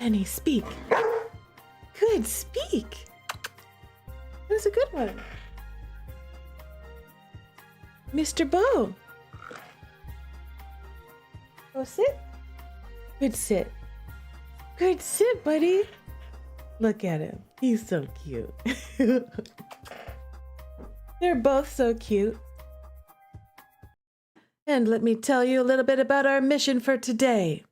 Penny, speak. Good, speak. That was a good one. Mr. Bo. Go sit. Good sit. Good sit, buddy. Look at him. He's so cute. They're both so cute. And let me tell you a little bit about our mission for today.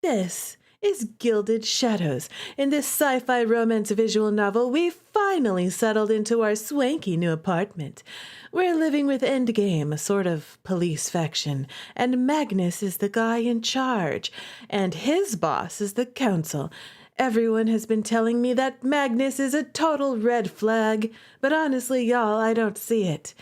This is Gilded Shadows. In this sci-fi romance visual novel, we finally settled into our swanky new apartment. We're living with Endgame, a sort of police faction, and Magnus is the guy in charge, and his boss is the council. Everyone has been telling me that Magnus is a total red flag, but honestly, y'all, I don't see it.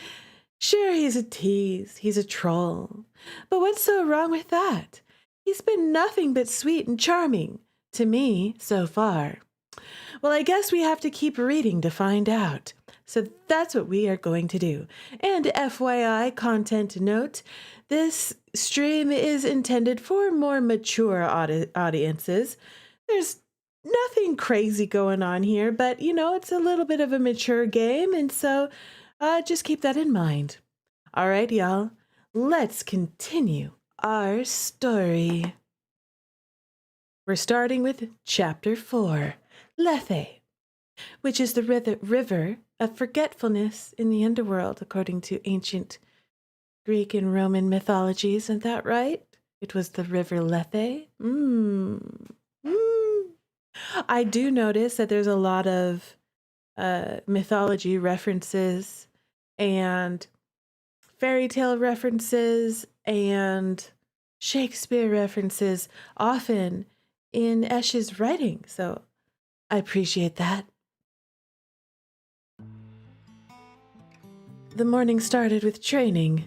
Sure, he's a tease, he's a troll, but what's so wrong with that? He's been nothing but sweet and charming, to me, so far. Well, I guess we have to keep reading to find out. So that's what we are going to do. And FYI, content note, this stream is intended for more mature audiences. There's nothing crazy going on here, but, you know, it's a little bit of a mature game, and so just keep that in mind. All right, y'all, let's continue our story. We're starting with Chapter 4, Lethe, which is the river of forgetfulness in the underworld, according to ancient Greek and Roman mythologies. Isn't that right? It was the river Lethe. I do notice that there's a lot of mythology references and fairy tale references and Shakespeare references often in Esh's writing, so I appreciate that. The morning started with training.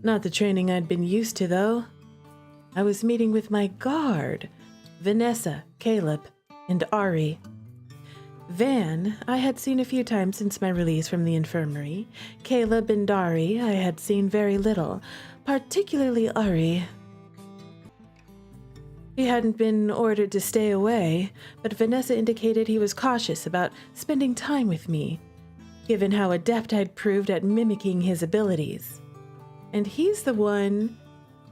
Not the training I'd been used to, though. I was meeting with my guard, Vanessa, Caleb, and Ari. Van, I had seen a few times since my release from the infirmary. Caleb and Ari, I had seen very little, particularly Ari. He hadn't been ordered to stay away, but Vanessa indicated he was cautious about spending time with me, given how adept I'd proved at mimicking his abilities. And he's the one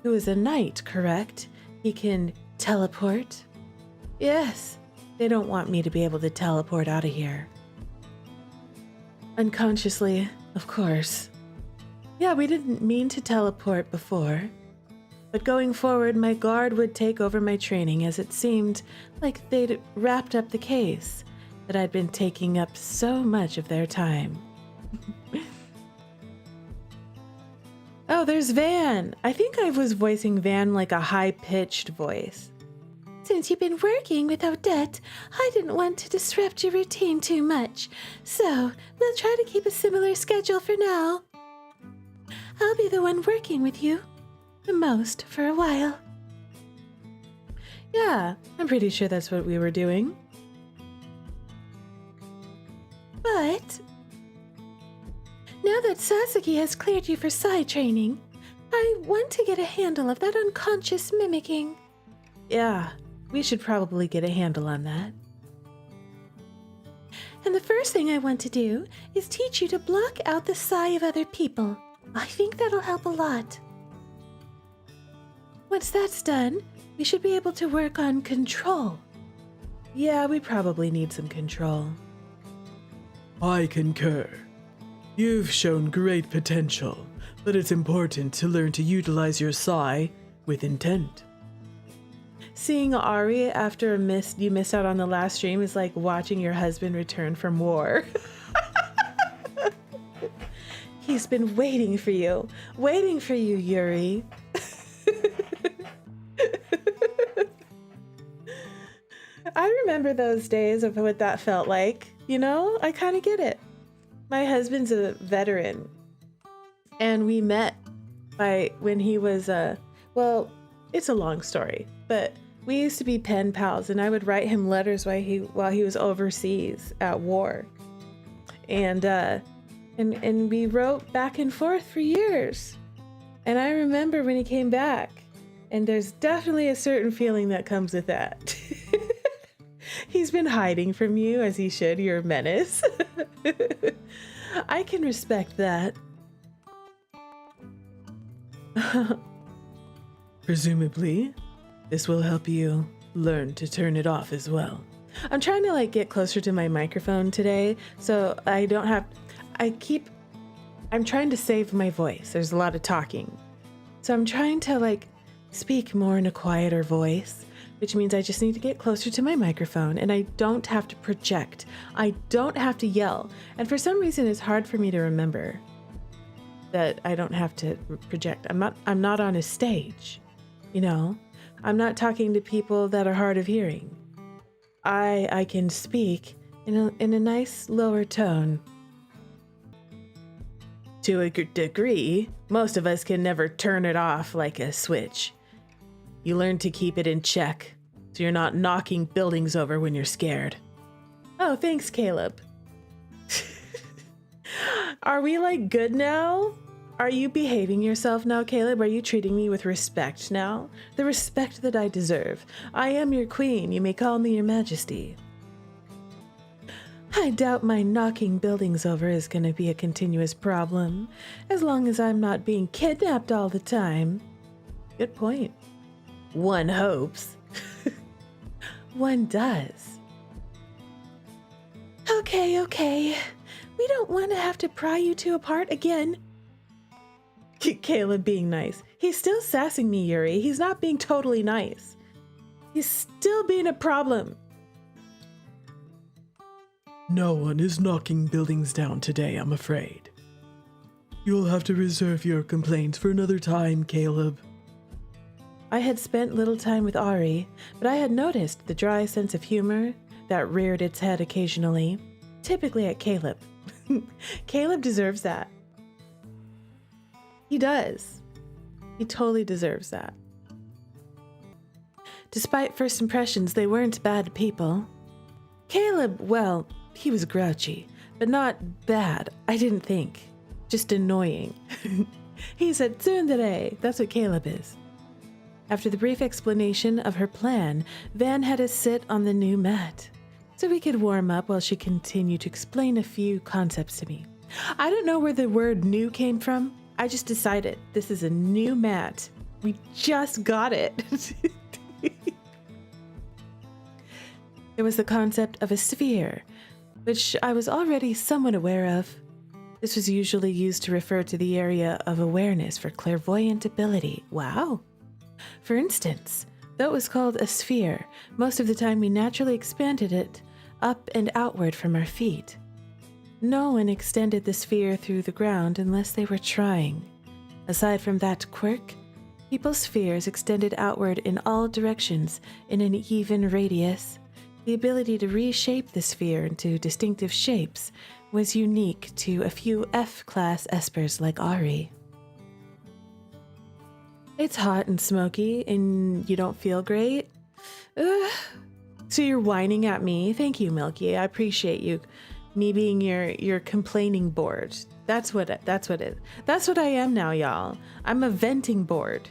who is a knight, correct? He can teleport? Yes. They don't want me to be able to teleport out of here. Unconsciously, of course. Yeah, we didn't mean to teleport before. But going forward, my guard would take over my training, as it seemed like they'd wrapped up the case, that I'd been taking up so much of their time. Oh, there's Van. I think I was voicing Van like a high-pitched voice. Since you've been working with Odette, I didn't want to disrupt your routine too much, so we'll try to keep a similar schedule for now. I'll be the one working with you the most for a while. Yeah, I'm pretty sure that's what we were doing. But now that Sasaki has cleared you for psi training, I want to get a handle of that unconscious mimicking. Yeah. We should probably get a handle on that. And the first thing I want to do is teach you to block out the psi of other people. I think that'll help a lot. Once that's done, we should be able to work on control. Yeah, we probably need some control. I concur. You've shown great potential, but it's important to learn to utilize your psi with intent. Seeing Ari after you missed out on the last stream is like watching your husband return from war. He's been waiting for you, Yuri. I remember those days of what that felt like. You know, I kind of get it. My husband's a veteran, and we met when he was well, it's a long story, but we used to be pen pals, and I would write him letters while he was overseas at war, and we wrote back and forth for years. And I remember when he came back, and there's definitely a certain feeling that comes with that. He's been hiding from you as he should. You're a menace. I can respect that. Presumably, this will help you learn to turn it off as well. I'm trying to like get closer to my microphone today, so I don't have, I'm trying to save my voice. There's a lot of talking. So I'm trying to like speak more in a quieter voice, which means I just need to get closer to my microphone and I don't have to project. I don't have to yell. And for some reason, it's hard for me to remember that I don't have to project. I'm not on a stage, you know? I'm not talking to people that are hard of hearing. I can speak in a nice lower tone. To a degree, most of us can never turn it off like a switch. You learn to keep it in check, so you're not knocking buildings over when you're scared. Oh, thanks, Caleb. Are we like good now? Are you behaving yourself now, Caleb? Are you treating me with respect now? The respect that I deserve. I am your queen. You may call me your majesty. I doubt my knocking buildings over is going to be a continuous problem, as long as I'm not being kidnapped all the time. Good point. One hopes. One does. Okay. We don't want to have to pry you two apart again. Caleb being nice. He's still sassing me, Yuri. He's not being totally nice. He's still being a problem. No one is knocking buildings down today, I'm afraid. You'll have to reserve your complaints for another time, Caleb. I had spent little time with Ari, but I had noticed the dry sense of humor that reared its head occasionally, typically at Caleb. Caleb deserves that. He does. He totally deserves that. Despite first impressions, they weren't bad people. Caleb, well, he was grouchy, but not bad, I didn't think. Just annoying. He's a tsundere. That's what Caleb is. After the brief explanation of her plan, Van had us sit on the new mat, so we could warm up while she continued to explain a few concepts to me. I don't know where the word new came from. I just decided this is a new mat. We just got it. There was the concept of a sphere, which I was already somewhat aware of. This was usually used to refer to the area of awareness for clairvoyant ability. Wow. For instance, though it was called a sphere, most of the time we naturally expanded it up and outward from our feet. No one extended the sphere through the ground unless they were trying. Aside from that quirk, people's spheres extended outward in all directions in an even radius. The ability to reshape the sphere into distinctive shapes was unique to a few F-class espers like Ari. It's hot and smoky and you don't feel great? So you're whining at me? Thank you, Milky. I appreciate you. Me being your complaining board. That's what I am now, y'all. I'm a venting board.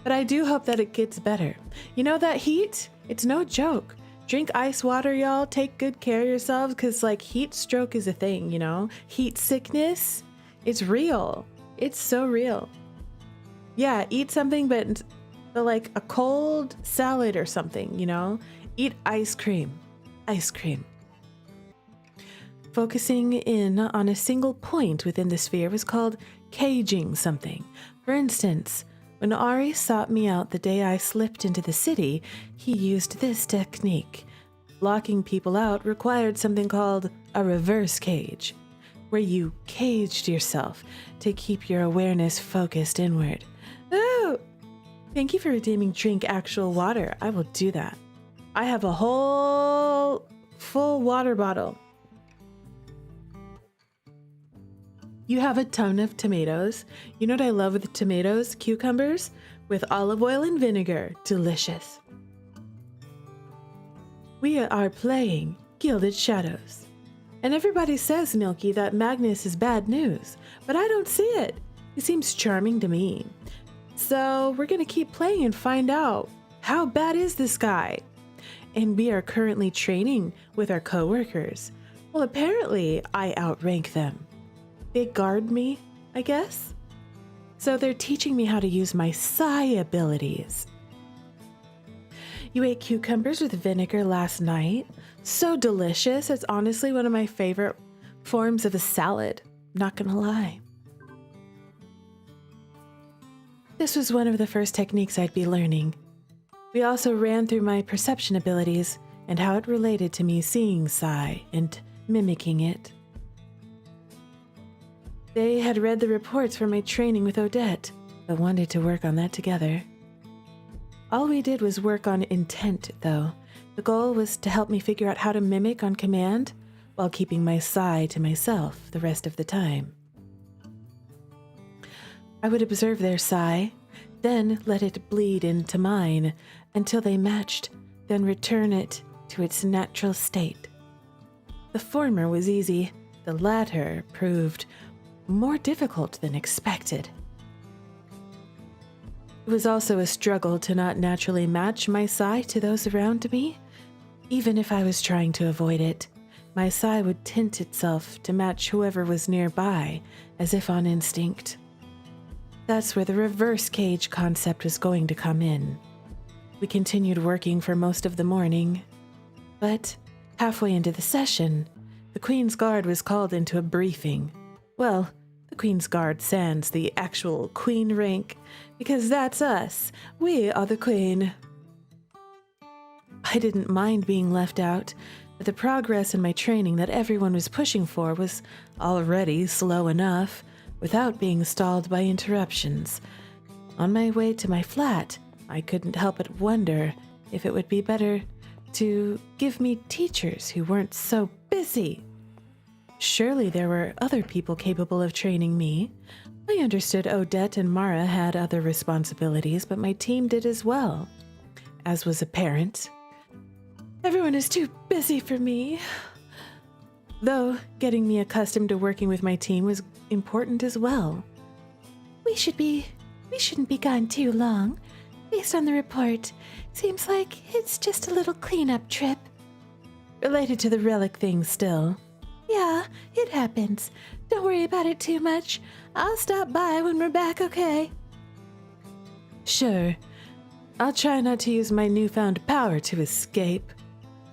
But I do hope that it gets better. You know that heat? It's no joke. Drink ice water, y'all. Take good care of yourselves, because like heat stroke is a thing, you know? Heat sickness, it's real. It's so real. Yeah, eat something, but like a cold salad or something, you know? Eat ice cream. Ice cream. Focusing in on a single point within the sphere was called caging something. For instance, when Ari sought me out the day I slipped into the city, he used this technique. Locking people out required something called a reverse cage, where you caged yourself to keep your awareness focused inward. Oh, thank you for redeeming drink actual water. I will do that. I have a whole full water bottle. You have a ton of tomatoes. You know what I love with tomatoes? Cucumbers with olive oil and vinegar. Delicious. We are playing Gilded Shadows. And everybody says, Milky, that Magnus is bad news, but I don't see it. He seems charming to me. So we're going to keep playing and find out, how bad is this guy? and we are currently training with our coworkers. Well, apparently I outrank them. They guard me, I guess? So they're teaching me how to use my psi abilities. You ate cucumbers with vinegar last night. So delicious. It's honestly one of my favorite forms of a salad. Not gonna lie. This was one of the first techniques I'd be learning. We also ran through my perception abilities and how it related to me seeing psi and mimicking it. They had read the reports from my training with Odette, but wanted to work on that together. All we did was work on intent, though. The goal was to help me figure out how to mimic on command while keeping my psi to myself the rest of the time. I would observe their psi, then let it bleed into mine until they matched, then return it to its natural state. The former was easy, the latter proved more difficult than expected. It was also a struggle to not naturally match my psi to those around me. Even if I was trying to avoid it, my psi would tint itself to match whoever was nearby, as if on instinct. That's where the reverse cage concept was going to come in. We continued working for most of the morning, but halfway into the session, the Queen's Guard was called into a briefing. Well, the Queen's Guard sans the actual Queen rank, because that's us. We are the Queen. I didn't mind being left out, but the progress in my training that everyone was pushing for was already slow enough, without being stalled by interruptions. On my way to my flat, I couldn't help but wonder if it would be better to give me teachers who weren't so busy. Surely there were other people capable of training me. I understood Odette and Mara had other responsibilities, but my team did as well, as was apparent. Everyone is too busy for me. Though getting me accustomed to working with my team was important as well. We shouldn't be gone too long. Based on the report, seems like it's just a little cleanup trip. Related to the relic thing still. Yeah, it happens. Don't worry about it too much. I'll stop by when we're back, okay? Sure. I'll try not to use my newfound power to escape.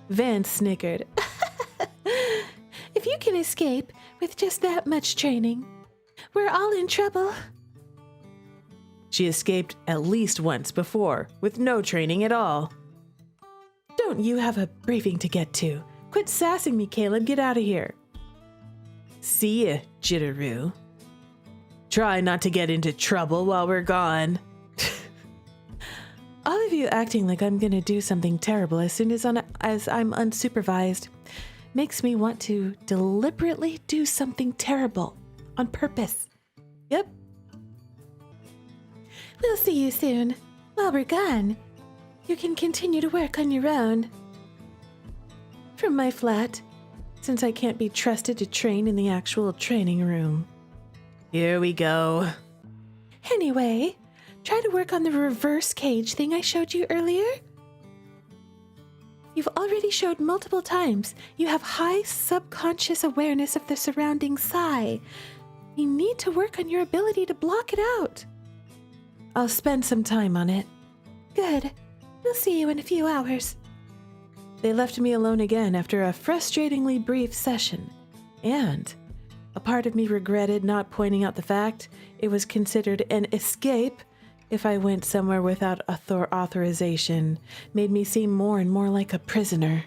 Van snickered. If you can escape with just that much training, we're all in trouble. She escaped at least once before, with no training at all. Don't you have a briefing to get to? Quit sassing me, Caleb. Get out of here. See ya, Jitterrue. Try not to get into trouble while we're gone. All of you acting like I'm gonna do something terrible as soon as I'm unsupervised makes me want to deliberately do something terrible on purpose. Yep. We'll see you soon. While we're gone, you can continue to work on your own. From my flat, since I can't be trusted to train in the actual training room. Here we go. Anyway, try to work on the reverse cage thing I showed you earlier. You've already showed multiple times you have high subconscious awareness of the surrounding psi. You need to work on your ability to block it out. I'll spend some time on it. Good. We'll see you in a few hours. They left me alone again after a frustratingly brief session, and a part of me regretted not pointing out the fact it was considered an escape if I went somewhere without authorization. Made me seem more and more like a prisoner.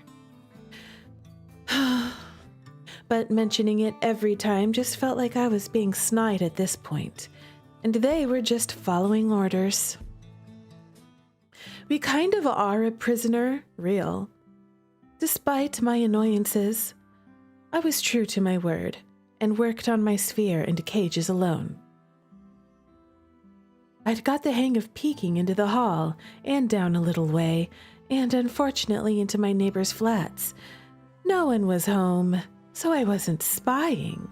But mentioning it every time just felt like I was being snide at this point, and they were just following orders. We kind of are a prisoner, real. Despite my annoyances, I was true to my word and worked on my sphere and cages alone. I'd got the hang of peeking into the hall and down a little way, and unfortunately into my neighbor's flats. No one was home, so I wasn't spying.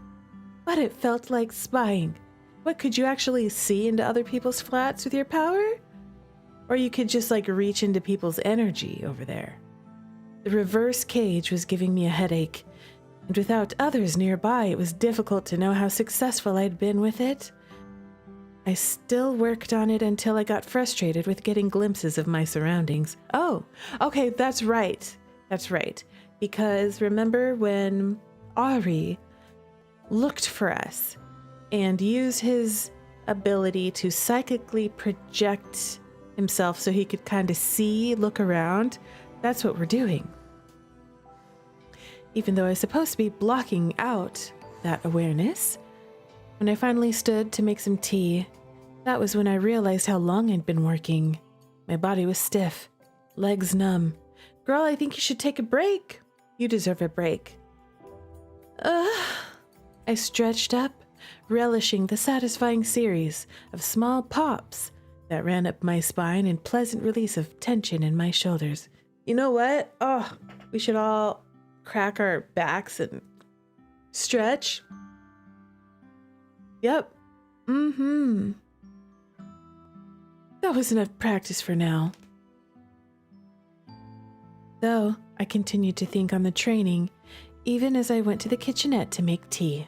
But it felt like spying. What, could you actually see into other people's flats with your power? Or you could just reach into people's energy over there. The reverse cage was giving me a headache, and without others nearby, it was difficult to know how successful I'd been with it. I still worked on it until I got frustrated with getting glimpses of my surroundings. Oh, okay, that's right. That's right. Because remember when Ari looked for us and used his ability to psychically project himself so he could kind of look around? That's what we're doing. Even though I was supposed to be blocking out that awareness, when I finally stood to make some tea, that was when I realized how long I'd been working. My body was stiff, legs numb. Girl, I think you should take a break. You deserve a break. I stretched up, relishing the satisfying series of small pops that ran up my spine and pleasant release of tension in my shoulders. You know what? Oh, we should all crack our backs and stretch. Yep. That was enough practice for now. Though, I continued to think on the training, even as I went to the kitchenette to make tea.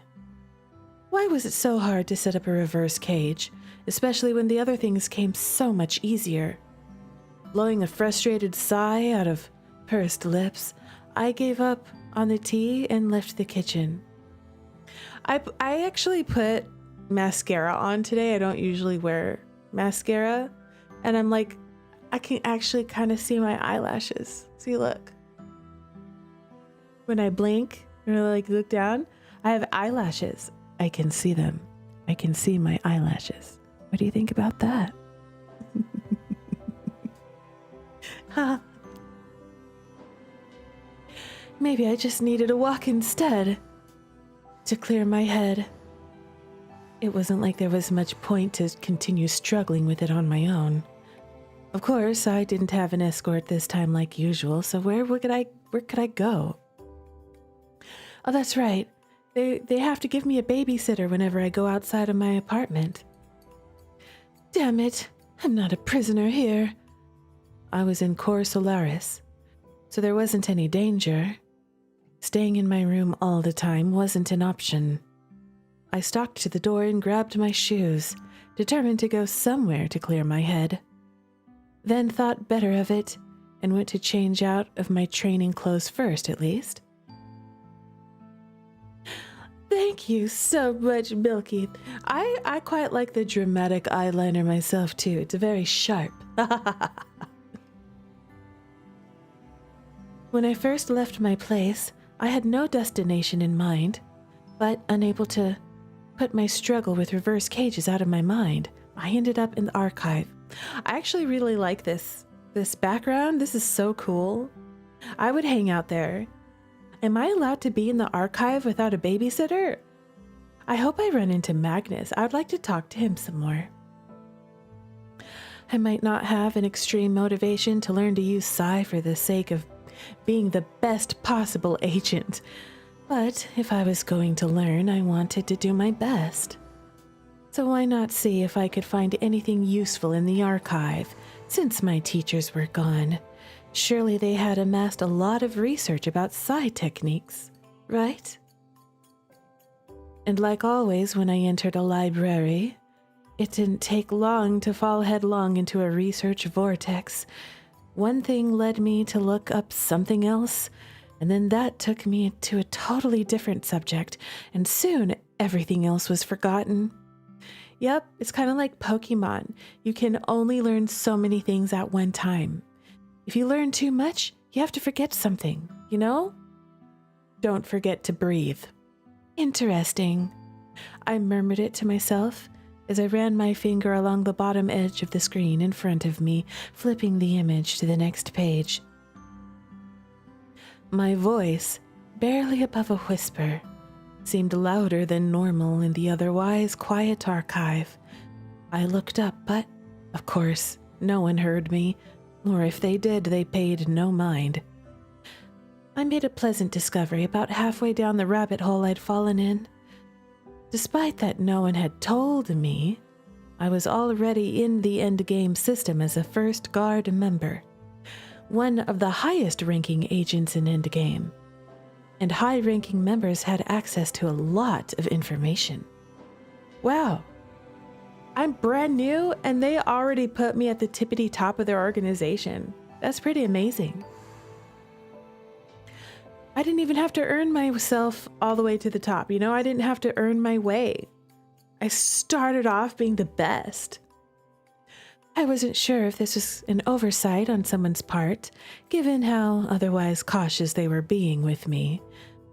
Why was it so hard to set up a reverse cage, especially when the other things came so much easier? Blowing a frustrated sigh out of pursed lips, I gave up on the tea and left the kitchen. I actually put mascara on today. I don't usually wear mascara. And I'm like, I can actually kind of see my eyelashes. See, look. When I blink and I look down, I have eyelashes. I can see them. I can see my eyelashes. What do you think about that? Maybe I just needed a walk instead to clear my head. It wasn't like there was much point to continue struggling with it on my own. Of course, I didn't have an escort this time like usual, so where could I go? Oh, that's right. They have to give me a babysitter whenever I go outside of my apartment. Damn it, I'm not a prisoner here. I was in Cor Solaris, so there wasn't any danger. Staying in my room all the time wasn't an option. I stalked to the door and grabbed my shoes, determined to go somewhere to clear my head. Then thought better of it and went to change out of my training clothes first, at least. Thank you so much, Milky. I quite like the dramatic eyeliner myself, too. It's very sharp. When I first left my place, I had no destination in mind, but unable to put my struggle with reverse cages out of my mind, I ended up in the archive. I actually really like this background. This is so cool. I would hang out there. Am I allowed to be in the archive without a babysitter? I hope I run into Magnus. I would like to talk to him some more. I might not have an extreme motivation to learn to use Psi for the sake of being the best possible agent, but if I was going to learn, I wanted to do my best. So why not see if I could find anything useful in the archive, since my teachers were gone? Surely they had amassed a lot of research about psi techniques, right? And like always when I entered a library, it didn't take long to fall headlong into a research vortex. One thing led me to look up something else, and then that took me to a totally different subject, and soon everything else was forgotten. Yep, it's kind of like Pokemon. You can only learn so many things at one time. If you learn too much, you have to forget something, you know? Don't forget to breathe. Interesting. I murmured it to myself as I ran my finger along the bottom edge of the screen in front of me, flipping the image to the next page. My voice, barely above a whisper, seemed louder than normal in the otherwise quiet archive. I looked up, but, of course, no one heard me, or if they did, they paid no mind. I made a pleasant discovery about halfway down the rabbit hole I'd fallen in. Despite that no one had told me, I was already in the Endgame system as a first guard member. one of the highest-ranking agents in Endgame, and high-ranking members had access to a lot of information. Wow. I'm brand new, and they already put me at the tippity top of their organization. That's pretty amazing. I didn't even have to earn myself all the way to the top. You know, I didn't have to earn my way. I started off being the best. I wasn't sure if this was an oversight on someone's part, given how otherwise cautious they were being with me,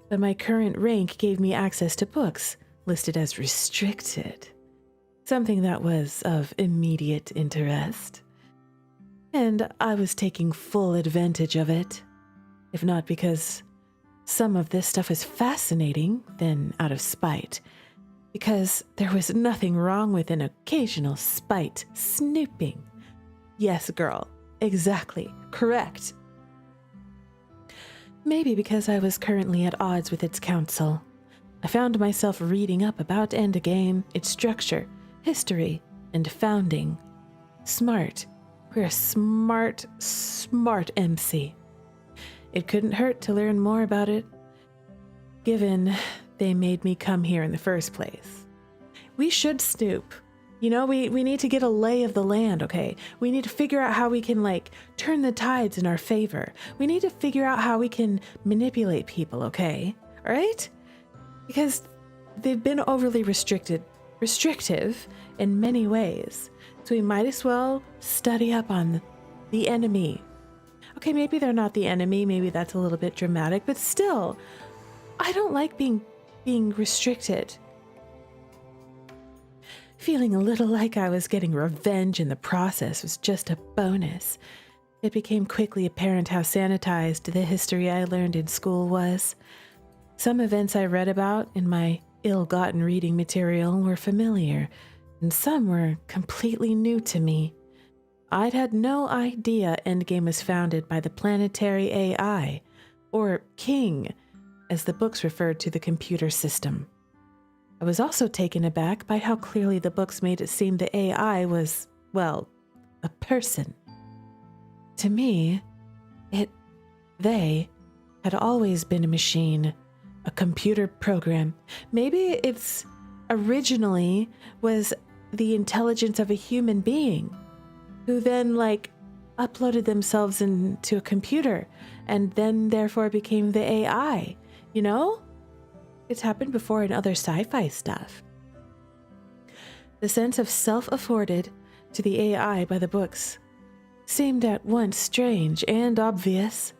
but my current rank gave me access to books listed as restricted, something that was of immediate interest. And I was taking full advantage of it, if not because some of this stuff is fascinating, then out of spite, because there was nothing wrong with an occasional spite snooping. Yes, girl, exactly, correct. Maybe because I was currently at odds with its council, I found myself reading up about Endgame, its structure, history, and founding. Smart. We're a smart MC. It couldn't hurt to learn more about it, given they made me come here in the first place. We should snoop. You know, we need to get a lay of the land, okay? We need to figure out how we can, turn the tides in our favor. We need to figure out how we can manipulate people, okay? All right? Because they've been overly restrictive in many ways. So we might as well study up on the enemy. Okay, maybe they're not the enemy. Maybe that's a little bit dramatic, but still, I don't like being restricted. Feeling a little like I was getting revenge in the process was just a bonus. It became quickly apparent how sanitized the history I learned in school was. Some events I read about in my ill-gotten reading material were familiar, and some were completely new to me. I'd had no idea Endgame was founded by the planetary AI, or King, as the books referred to the computer system. I was also taken aback by how clearly the books made it seem the AI was, well, a person. To me, they had always been a machine, a computer program. Maybe it's originally was the intelligence of a human being who then uploaded themselves into a computer and then therefore became the AI, you know? It's happened before in other sci-fi stuff. The sense of self afforded to the AI by the books seemed at once strange and obvious.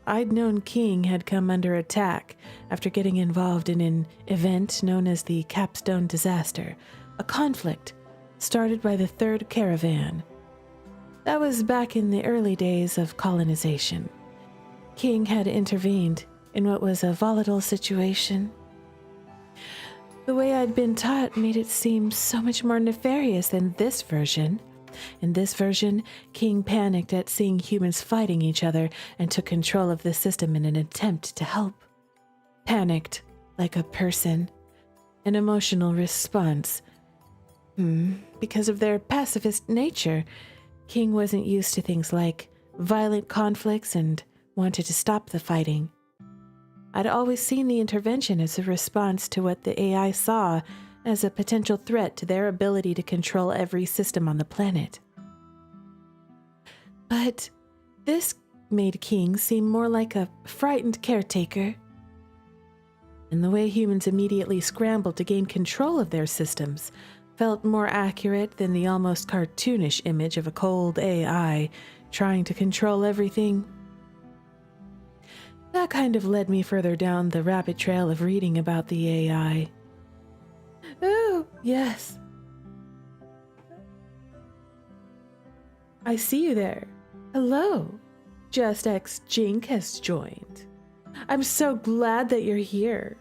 I'd known King had come under attack after getting involved in an event known as the Capstone Disaster, a conflict started by the Third Caravan. That was back in the early days of colonization. King had intervened in what was a volatile situation. The way I'd been taught made it seem so much more nefarious than this version. In this version, King panicked at seeing humans fighting each other and took control of the system in an attempt to help. Panicked like a person. An emotional response. Because of their pacifist nature, King wasn't used to things like violent conflicts and wanted to stop the fighting. I'd always seen the intervention as a response to what the AI saw as a potential threat to their ability to control every system on the planet. But this made King seem more like a frightened caretaker. And the way humans immediately scrambled to gain control of their systems felt more accurate than the almost cartoonish image of a cold AI trying to control everything. That kind of led me further down the rabbit trail of reading about the AI. Oh, yes. I see you there. Hello. Just X Jink has joined. I'm so glad that you're here.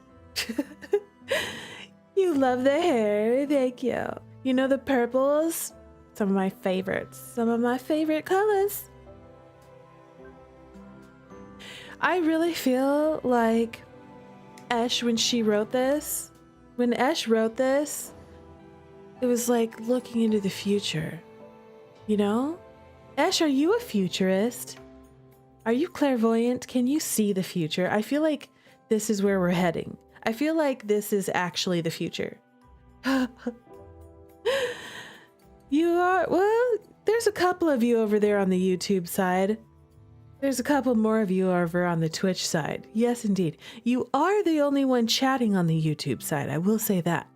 You love the hair, thank you. You know the purples? Some of my favorites. Some of my favorite colors. I really feel like Esh, when Esh wrote this, it was like looking into the future. You know? Esh, are you a futurist? Are you clairvoyant? Can you see the future? I feel like this is where we're heading. I feel like this is actually the future. You are, well, there's a couple of you over there on the YouTube side. There's a couple more of you over on the Twitch side. Yes, indeed. You are the only one chatting on the YouTube side. I will say that.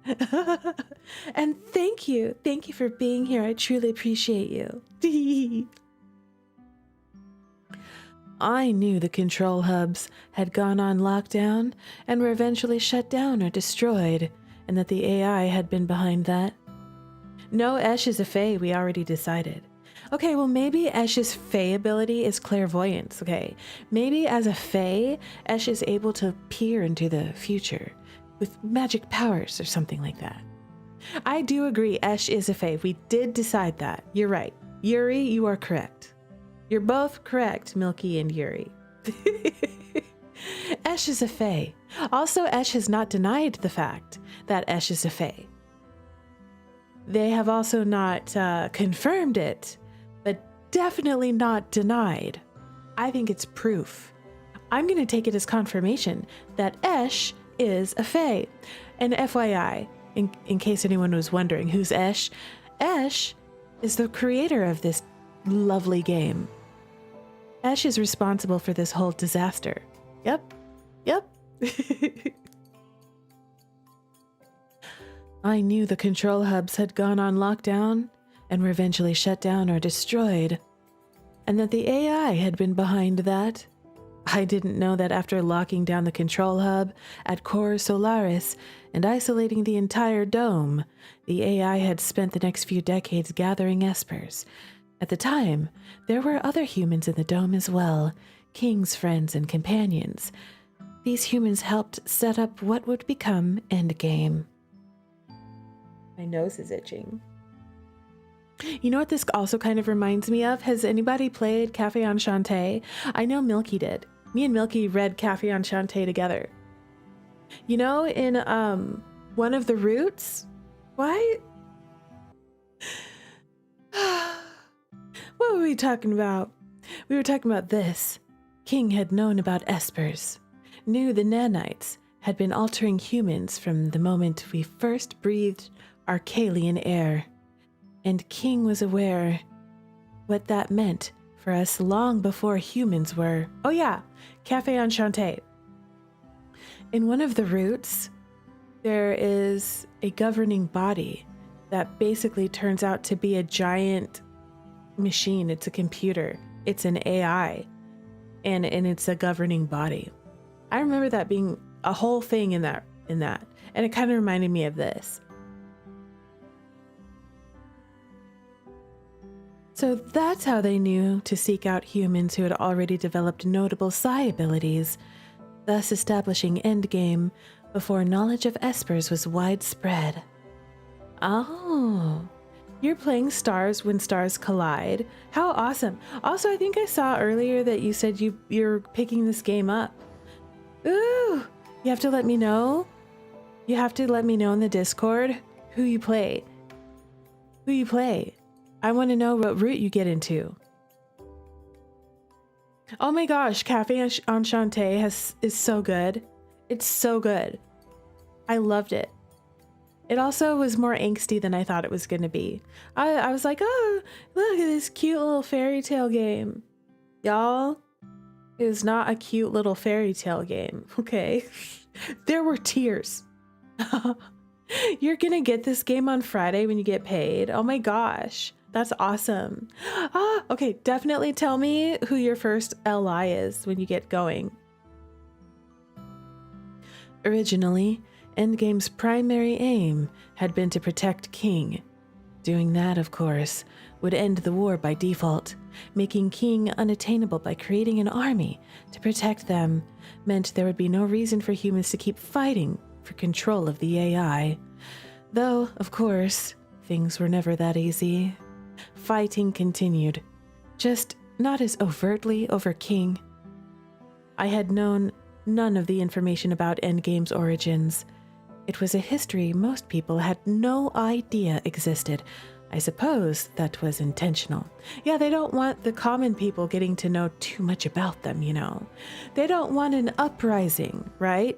And thank you. Thank you for being here. I truly appreciate you. I knew the control hubs had gone on lockdown and were eventually shut down or destroyed, and that the AI had been behind that. No, Esh is a Fae, we already decided. Okay, well maybe Esh's Fae ability is clairvoyance, okay? Maybe as a Fae, Esh is able to peer into the future with magic powers or something like that. I do agree, Esh is a Fae. We did decide that. You're right. Yuri, you are correct. You're both correct, Milky and Yuri. Esh is a Fae. Also, Esh has not denied the fact that Esh is a Fae. They have also not confirmed it, but definitely not denied. I think it's proof. I'm going to take it as confirmation that Esh is a Fae. And FYI, in case anyone was wondering who's Esh, Esh is the creator of this lovely game. Esh is responsible for this whole disaster. Yep. I knew the control hubs had gone on lockdown and were eventually shut down or destroyed, and that the AI had been behind that. I didn't know that after locking down the control hub at Core Solaris and isolating the entire dome, the AI had spent the next few decades gathering espers. At the time, there were other humans in the dome as well, King's friends and companions. These humans helped set up what would become Endgame. My nose is itching. You know what this also kind of reminds me of? Has anybody played Café Enchanté? I know Milky did. Me and Milky read Café Enchanté together. You know, in one of the routes? Why? What were we talking about? We were talking about this. King had known about espers, knew the nanites had been altering humans from the moment we first breathed Arcalian air, and King was aware what that meant for us long before humans were. Oh yeah, Café Enchanté. In one of the routes, there is a governing body that basically turns out to be a giant machine. It's a computer. It's an AI, and it's a governing body. I remember that being a whole thing in that, and it kind of reminded me of this. So that's how they knew to seek out humans who had already developed notable psi abilities, thus establishing Endgame before knowledge of espers was widespread. Oh, you're playing Stars When Stars Collide. How awesome. Also, I think I saw earlier that you said you're picking this game up. Ooh, you have to let me know. You have to let me know in the Discord who you play. I want to know what route you get into. Oh my gosh, Café Enchanté is so good. It's so good. I loved it. It also was more angsty than I thought it was going to be. I was like, oh, look at this cute little fairy tale game. Y'all, it was not a cute little fairy tale game, okay? There were tears. You're going to get this game on Friday when you get paid. Oh my gosh. That's awesome. Okay, definitely tell me who your first LI is when you get going. Originally, Endgame's primary aim had been to protect King. Doing that, of course, would end the war by default. Making King unattainable by creating an army to protect them meant there would be no reason for humans to keep fighting for control of the AI. Though, of course, things were never that easy. Fighting continued, just not as overtly over King. I had known none of the information about Endgame's origins. It was a history most people had no idea existed. I suppose that was intentional. Yeah, they don't want the common people getting to know too much about them, you know. They don't want an uprising, right?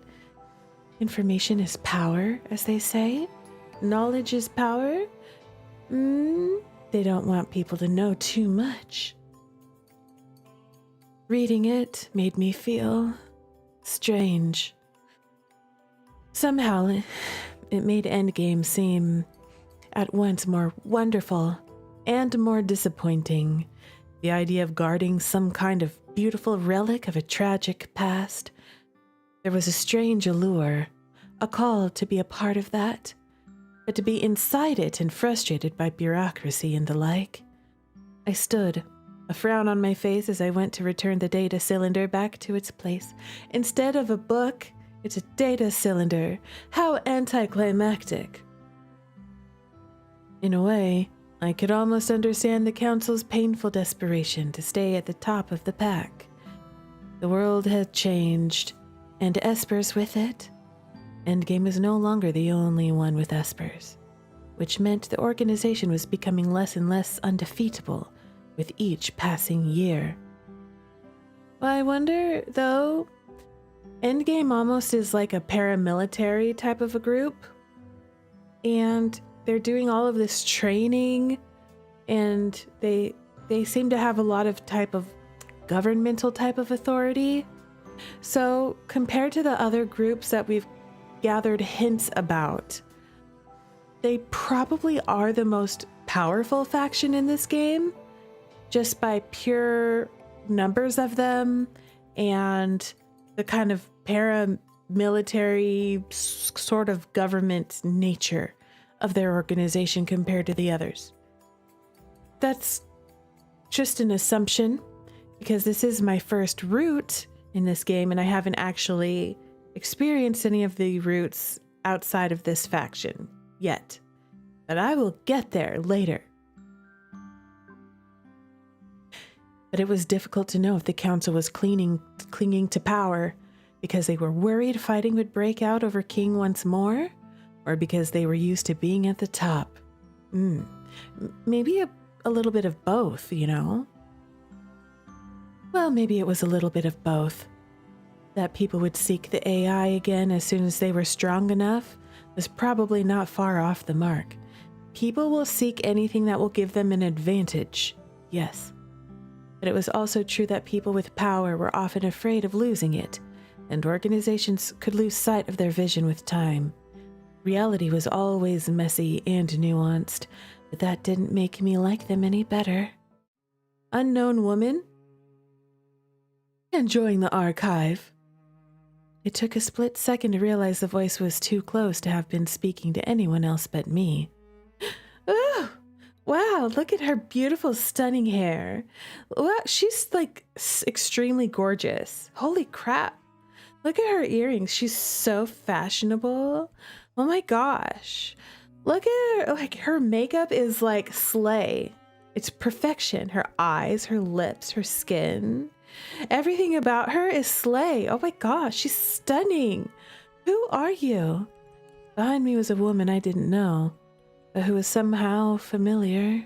Information is power, as they say. Knowledge is power. They don't want people to know too much. Reading it made me feel strange. Somehow, it made Endgame seem at once more wonderful and more disappointing. The idea of guarding some kind of beautiful relic of a tragic past. There was a strange allure, a call to be a part of that, but to be inside it and frustrated by bureaucracy and the like. I stood, a frown on my face as I went to return the data cylinder back to its place. Instead of a book, it's a data cylinder. How anticlimactic. In a way, I could almost understand the Council's painful desperation to stay at the top of the pack. The world had changed, and espers with it. Endgame is no longer the only one with espers, which meant the organization was becoming less and less undefeatable with each passing year. I wonder, though, Endgame almost is like a paramilitary type of a group, and they're doing all of this training, and they seem to have a lot of type of governmental type of authority. So compared to the other groups that we've gathered hints about, they probably are the most powerful faction in this game, just by pure numbers of them and the kind of paramilitary sort of government nature of their organization compared to the others. That's just an assumption, because this is my first route in this game and I haven't actually experienced any of the routes outside of this faction yet. But I will get there later. But it was difficult to know if the council was clinging to power because they were worried fighting would break out over King once more, or because they were used to being at the top. Maybe a little bit of both, you know? Well, maybe it was a little bit of both. That people would seek the AI again as soon as they were strong enough was probably not far off the mark. People will seek anything that will give them an advantage, yes. But it was also true that people with power were often afraid of losing it, and organizations could lose sight of their vision with time. Reality was always messy and nuanced, but that didn't make me like them any better. Unknown woman? Enjoying the archive. It took a split second to realize the voice was too close to have been speaking to anyone else but me. Oh, wow, look at her beautiful, stunning hair. Wow, she's like extremely gorgeous. Holy crap. Look at her earrings. She's so fashionable. Oh my gosh. Look at her. Like, her makeup is like slay. It's perfection. Her eyes, her lips, her skin. Everything about her is slay. Oh my gosh, she's stunning. Who are you? Behind me was a woman I didn't know, but who was somehow familiar.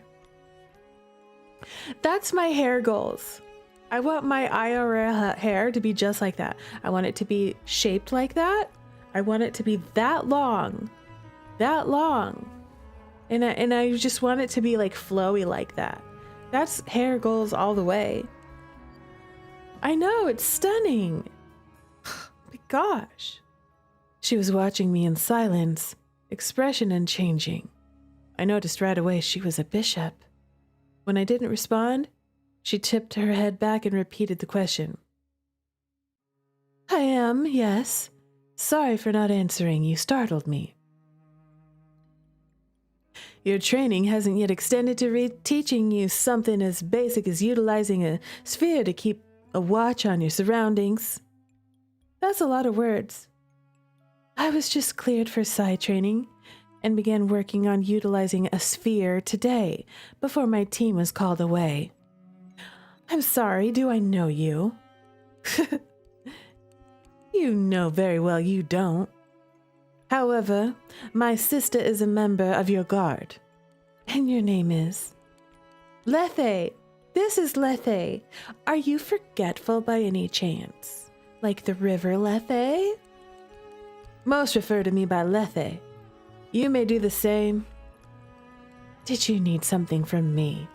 That's my hair goals. I want my IRL hair to be just like that. I want it to be shaped like that. I want it to be that long. That long. And I just want it to be like flowy like that. That's hair goals all the way. I know, it's stunning. My gosh. She was watching me in silence, expression unchanging. I noticed right away she was a bishop. When I didn't respond, she tipped her head back and repeated the question. I am, yes. Sorry for not answering. You startled me. Your training hasn't yet extended to teaching you something as basic as utilizing a sphere to keep a watch on your surroundings. That's a lot of words. I was just cleared for psi training and began working on utilizing a sphere today before my team was called away. I'm sorry, do I know you? You know very well you don't. However, my sister is a member of your guard, And your name is? Lethe. This is Lethe. Are you forgetful by any chance? Like the river Lethe? Most refer to me by Lethe. You may do the same. Did you need something from me?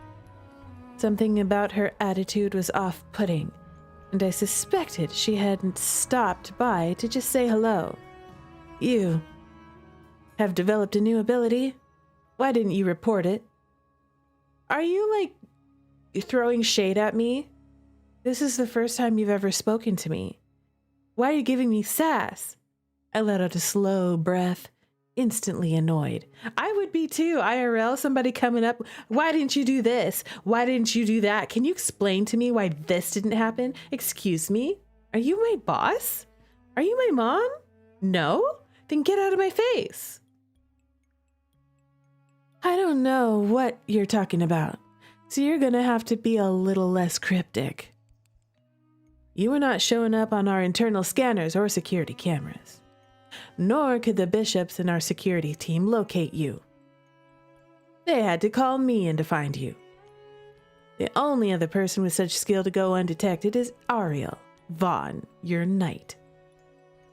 Something about her attitude was off-putting, and I suspected she hadn't stopped by to just say hello. You have developed a new ability? Why didn't you report it? Are you, like, throwing shade at me? This is the first time you've ever spoken to me. Why are you giving me sass? I let out a slow breath, instantly annoyed. I would be too, IRL, somebody coming up. Why didn't you do this? Why didn't you do that? Can you explain to me why this didn't happen? Excuse me? Are you my boss? Are you my mom? No? Then get out of my face. I don't know what you're talking about, so you're gonna have to be a little less cryptic. You were not showing up on our internal scanners or security cameras. Nor could the bishops in our security team locate you. They had to call me in to find you. The only other person with such skill to go undetected is Ariel Vaughn, your knight.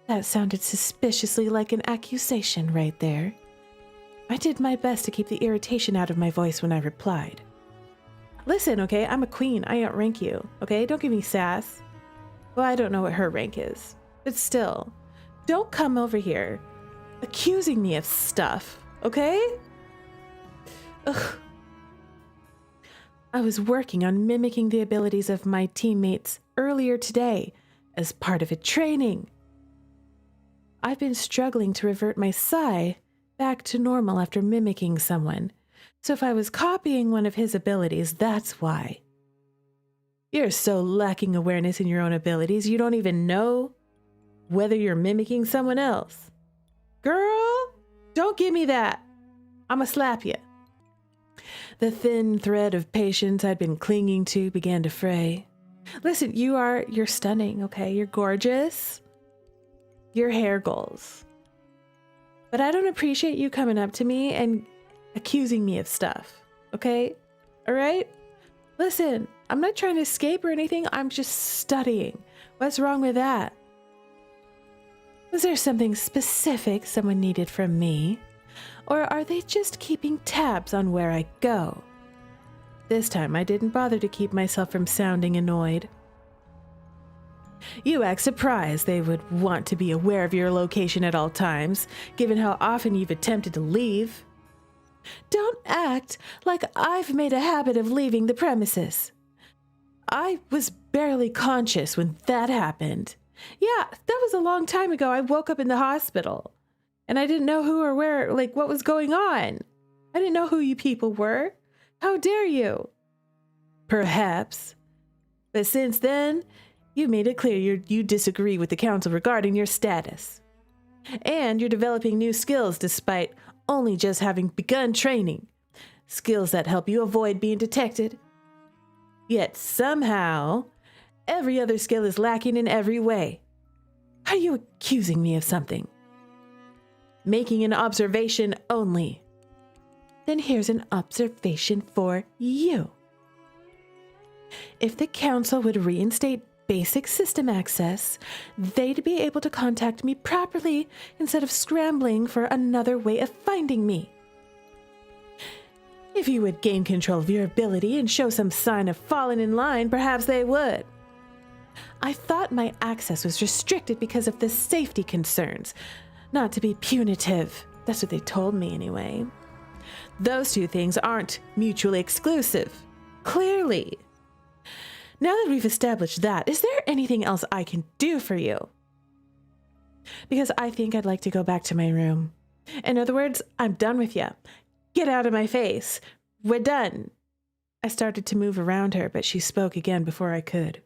That sounded suspiciously like an accusation right there. I did my best to keep the irritation out of my voice when I replied. Listen, okay, I'm a queen. I outrank you, okay? Don't give me sass. Well, I don't know what her rank is, but still. Don't come over here accusing me of stuff, okay? Ugh. I was working on mimicking the abilities of my teammates earlier today as part of a training. I've been struggling to revert my psi back to normal after mimicking someone, so if I was copying one of his abilities, that's why. You're so lacking awareness in your own abilities, you don't even know whether you're mimicking someone else. Girl, don't give me that. I'ma slap you. The thin thread of patience I'd been clinging to began to fray. Listen, you're stunning, okay? You're gorgeous. Your hair goals. But I don't appreciate you coming up to me and accusing me of stuff, okay? All right? Listen, I'm not trying to escape or anything. I'm just studying. What's wrong with that? Was there something specific someone needed from me? Or are they just keeping tabs on where I go? This time I didn't bother to keep myself from sounding annoyed. You act surprised they would want to be aware of your location at all times, given how often you've attempted to leave. Don't act like I've made a habit of leaving the premises. I was barely conscious when that happened. Yeah, that was a long time ago. I woke up in the hospital, and I didn't know who or where, like, what was going on. I didn't know who you people were. How dare you? Perhaps. But since then, you made it clear you disagree with the council regarding your status. And you're developing new skills despite only just having begun training. Skills that help you avoid being detected. Yet somehow, every other skill is lacking in every way. Are you accusing me of something? Making an observation only. Then here's an observation for you. If the council would reinstate basic system access, they'd be able to contact me properly instead of scrambling for another way of finding me. If you would gain control of your ability and show some sign of falling in line, perhaps they would. I thought my access was restricted because of the safety concerns, not to be punitive. That's what they told me anyway. Those two things aren't mutually exclusive. Clearly. Now that we've established that, is there anything else I can do for you? Because I think I'd like to go back to my room. In other words, I'm done with you. Get out of my face. We're done. I started to move around her, but she spoke again before I could.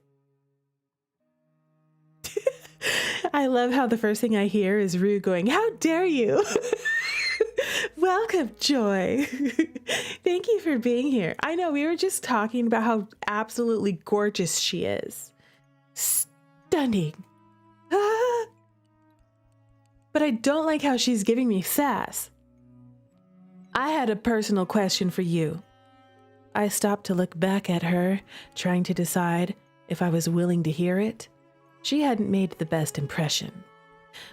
I love how the first thing I hear is Rue going, "How dare you?" Welcome, Joy. Thank you for being here. I know we were just talking about how absolutely gorgeous she is. Stunning. Ah. But I don't like how she's giving me sass. I had a personal question for you. I stopped to look back at her, trying to decide if I was willing to hear it. She hadn't made the best impression.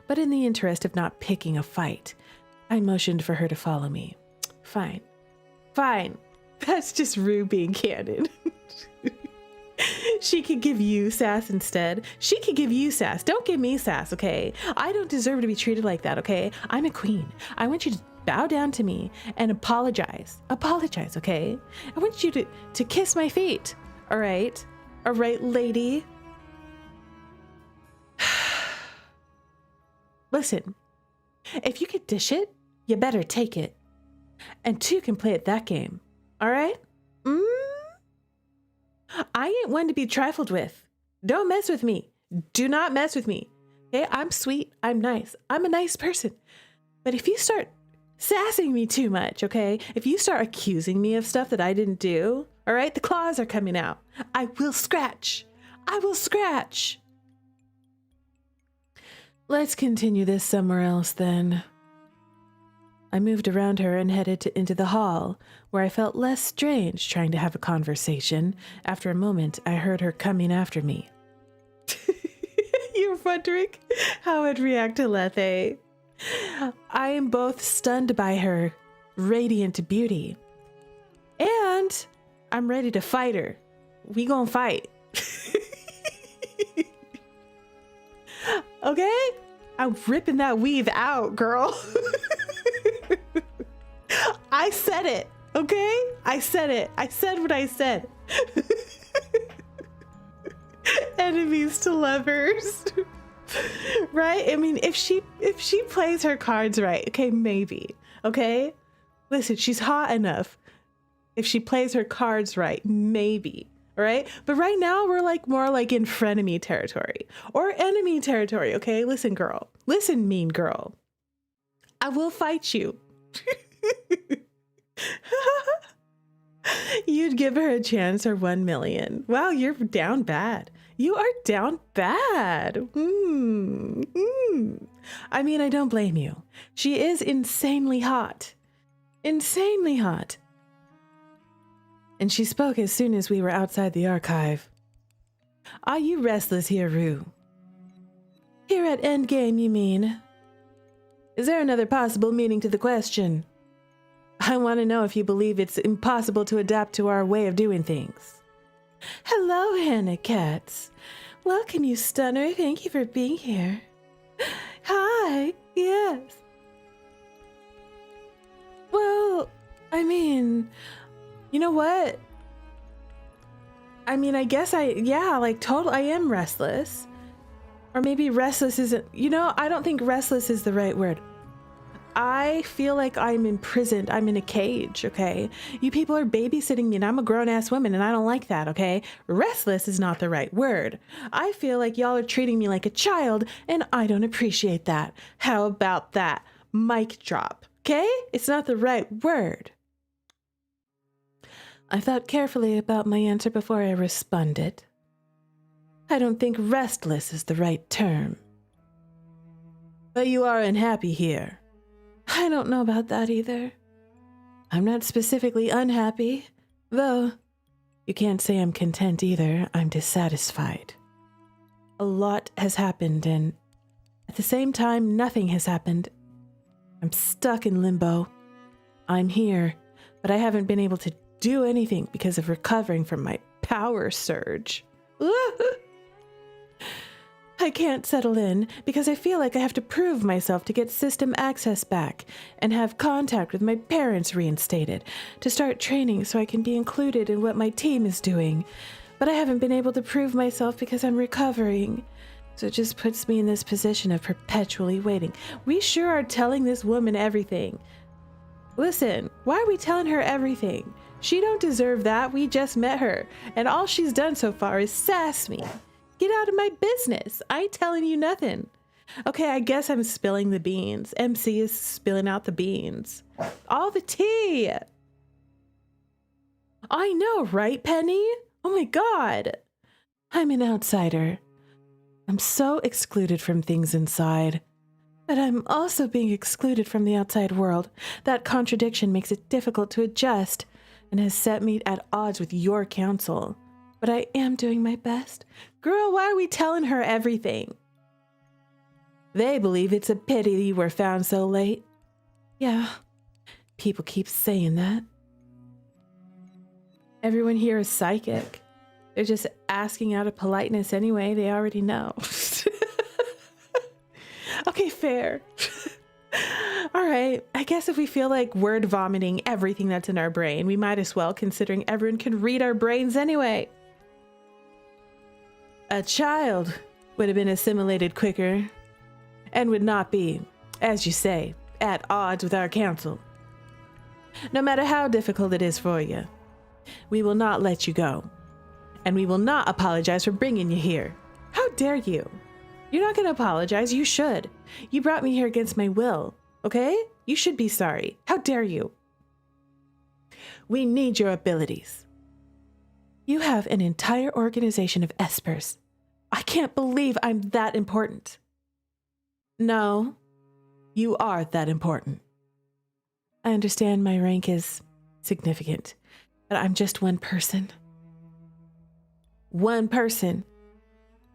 But in the interest of not picking a fight, I motioned for her to follow me. Fine. Fine. That's just Rue being candid. She could give you sass instead. She could give you sass. Don't give me sass, okay? I don't deserve to be treated like that, okay? I'm a queen. I want you to bow down to me and apologize. Apologize, okay? I want you to kiss my feet. All right? All right, lady? Listen, if you could dish it, you better take it. And two can play at that game. All right? I ain't one to be trifled with. Don't mess with me. Do not mess with me. Okay? I'm sweet. I'm nice. I'm a nice person. But if you start sassing me too much, okay? If you start accusing me of stuff that I didn't do, all right? The claws are coming out. I will scratch. I will scratch. Let's continue this somewhere else then. I moved around her and headed into the hall, where I felt less strange trying to have a conversation. After a moment, I heard her coming after me. You're wondering how I'd react to Lethe. I am both stunned by her radiant beauty, and I'm ready to fight her. We gonna fight. Okay? I'm ripping that weave out, girl. I said it, okay? I said it. I said what I said. Enemies to lovers. Right? I mean, if she plays her cards right, okay, maybe. Okay? Listen, she's hot enough. If she plays her cards right, maybe. All right? But right now we're like more like in frenemy territory or enemy territory, okay? Listen, girl. Listen, mean girl. I will fight you. You'd give her a chance or 1 million. Wow, you're down bad. You are down bad. I mean, I don't blame you. She is insanely hot. Insanely hot. And she spoke as soon as we were outside the archive. Are you restless here, Rue? Here at Endgame, you mean? Is there another possible meaning to the question? I want to know if you believe it's impossible to adapt to our way of doing things. Hello, Hannah Katz. Welcome, you stunner. Thank you for being here. Hi. Yes. Well, I mean, you know what? I mean, I guess I am restless. Or maybe restless isn't, I don't think restless is the right word. I feel like I'm imprisoned. I'm in a cage, okay? You people are babysitting me and I'm a grown-ass woman and I don't like that, okay? Restless is not the right word. I feel like y'all are treating me like a child and I don't appreciate that. How about that? Mic drop, okay? It's not the right word. I thought carefully about my answer before I responded. I don't think restless is the right term. But you are unhappy here. I don't know about that either. I'm not specifically unhappy, though you can't say I'm content either. I'm dissatisfied. A lot has happened, and at the same time, nothing has happened. I'm stuck in limbo. I'm here, but I haven't been able to do anything because of recovering from my power surge. I can't settle in because I feel like I have to prove myself to get system access back and have contact with my parents reinstated to start training so I can be included in what my team is doing. But I haven't been able to prove myself because I'm recovering. So it just puts me in this position of perpetually waiting. We sure are telling this woman everything. Listen, why are we telling her everything? She don't deserve that. We just met her. And all she's done so far is sass me. Get out of my business. I ain't telling you nothing. Okay, I guess I'm spilling the beans. MC is spilling out the beans. All the tea. I know, right, Penny? Oh my God. I'm an outsider. I'm so excluded from things inside. But I'm also being excluded from the outside world. That contradiction makes it difficult to adjust and has set me at odds with your council. But I am doing my best. Girl, why are we telling her everything? They believe it's a pity you were found so late. Yeah, people keep saying that. Everyone here is psychic. They're just asking out of politeness anyway. They already know. Okay, fair. All right. I guess if we feel like word vomiting everything that's in our brain, we might as well, considering everyone can read our brains anyway. A child would have been assimilated quicker and would not be, as you say, at odds with our council. No matter how difficult it is for you, we will not let you go. And we will not apologize for bringing you here. How dare you? You're not going to apologize. You should. You brought me here against my will, okay? You should be sorry. How dare you? We need your abilities. You have an entire organization of espers. I can't believe I'm that important. No, you are that important. I understand my rank is significant, but I'm just one person. One person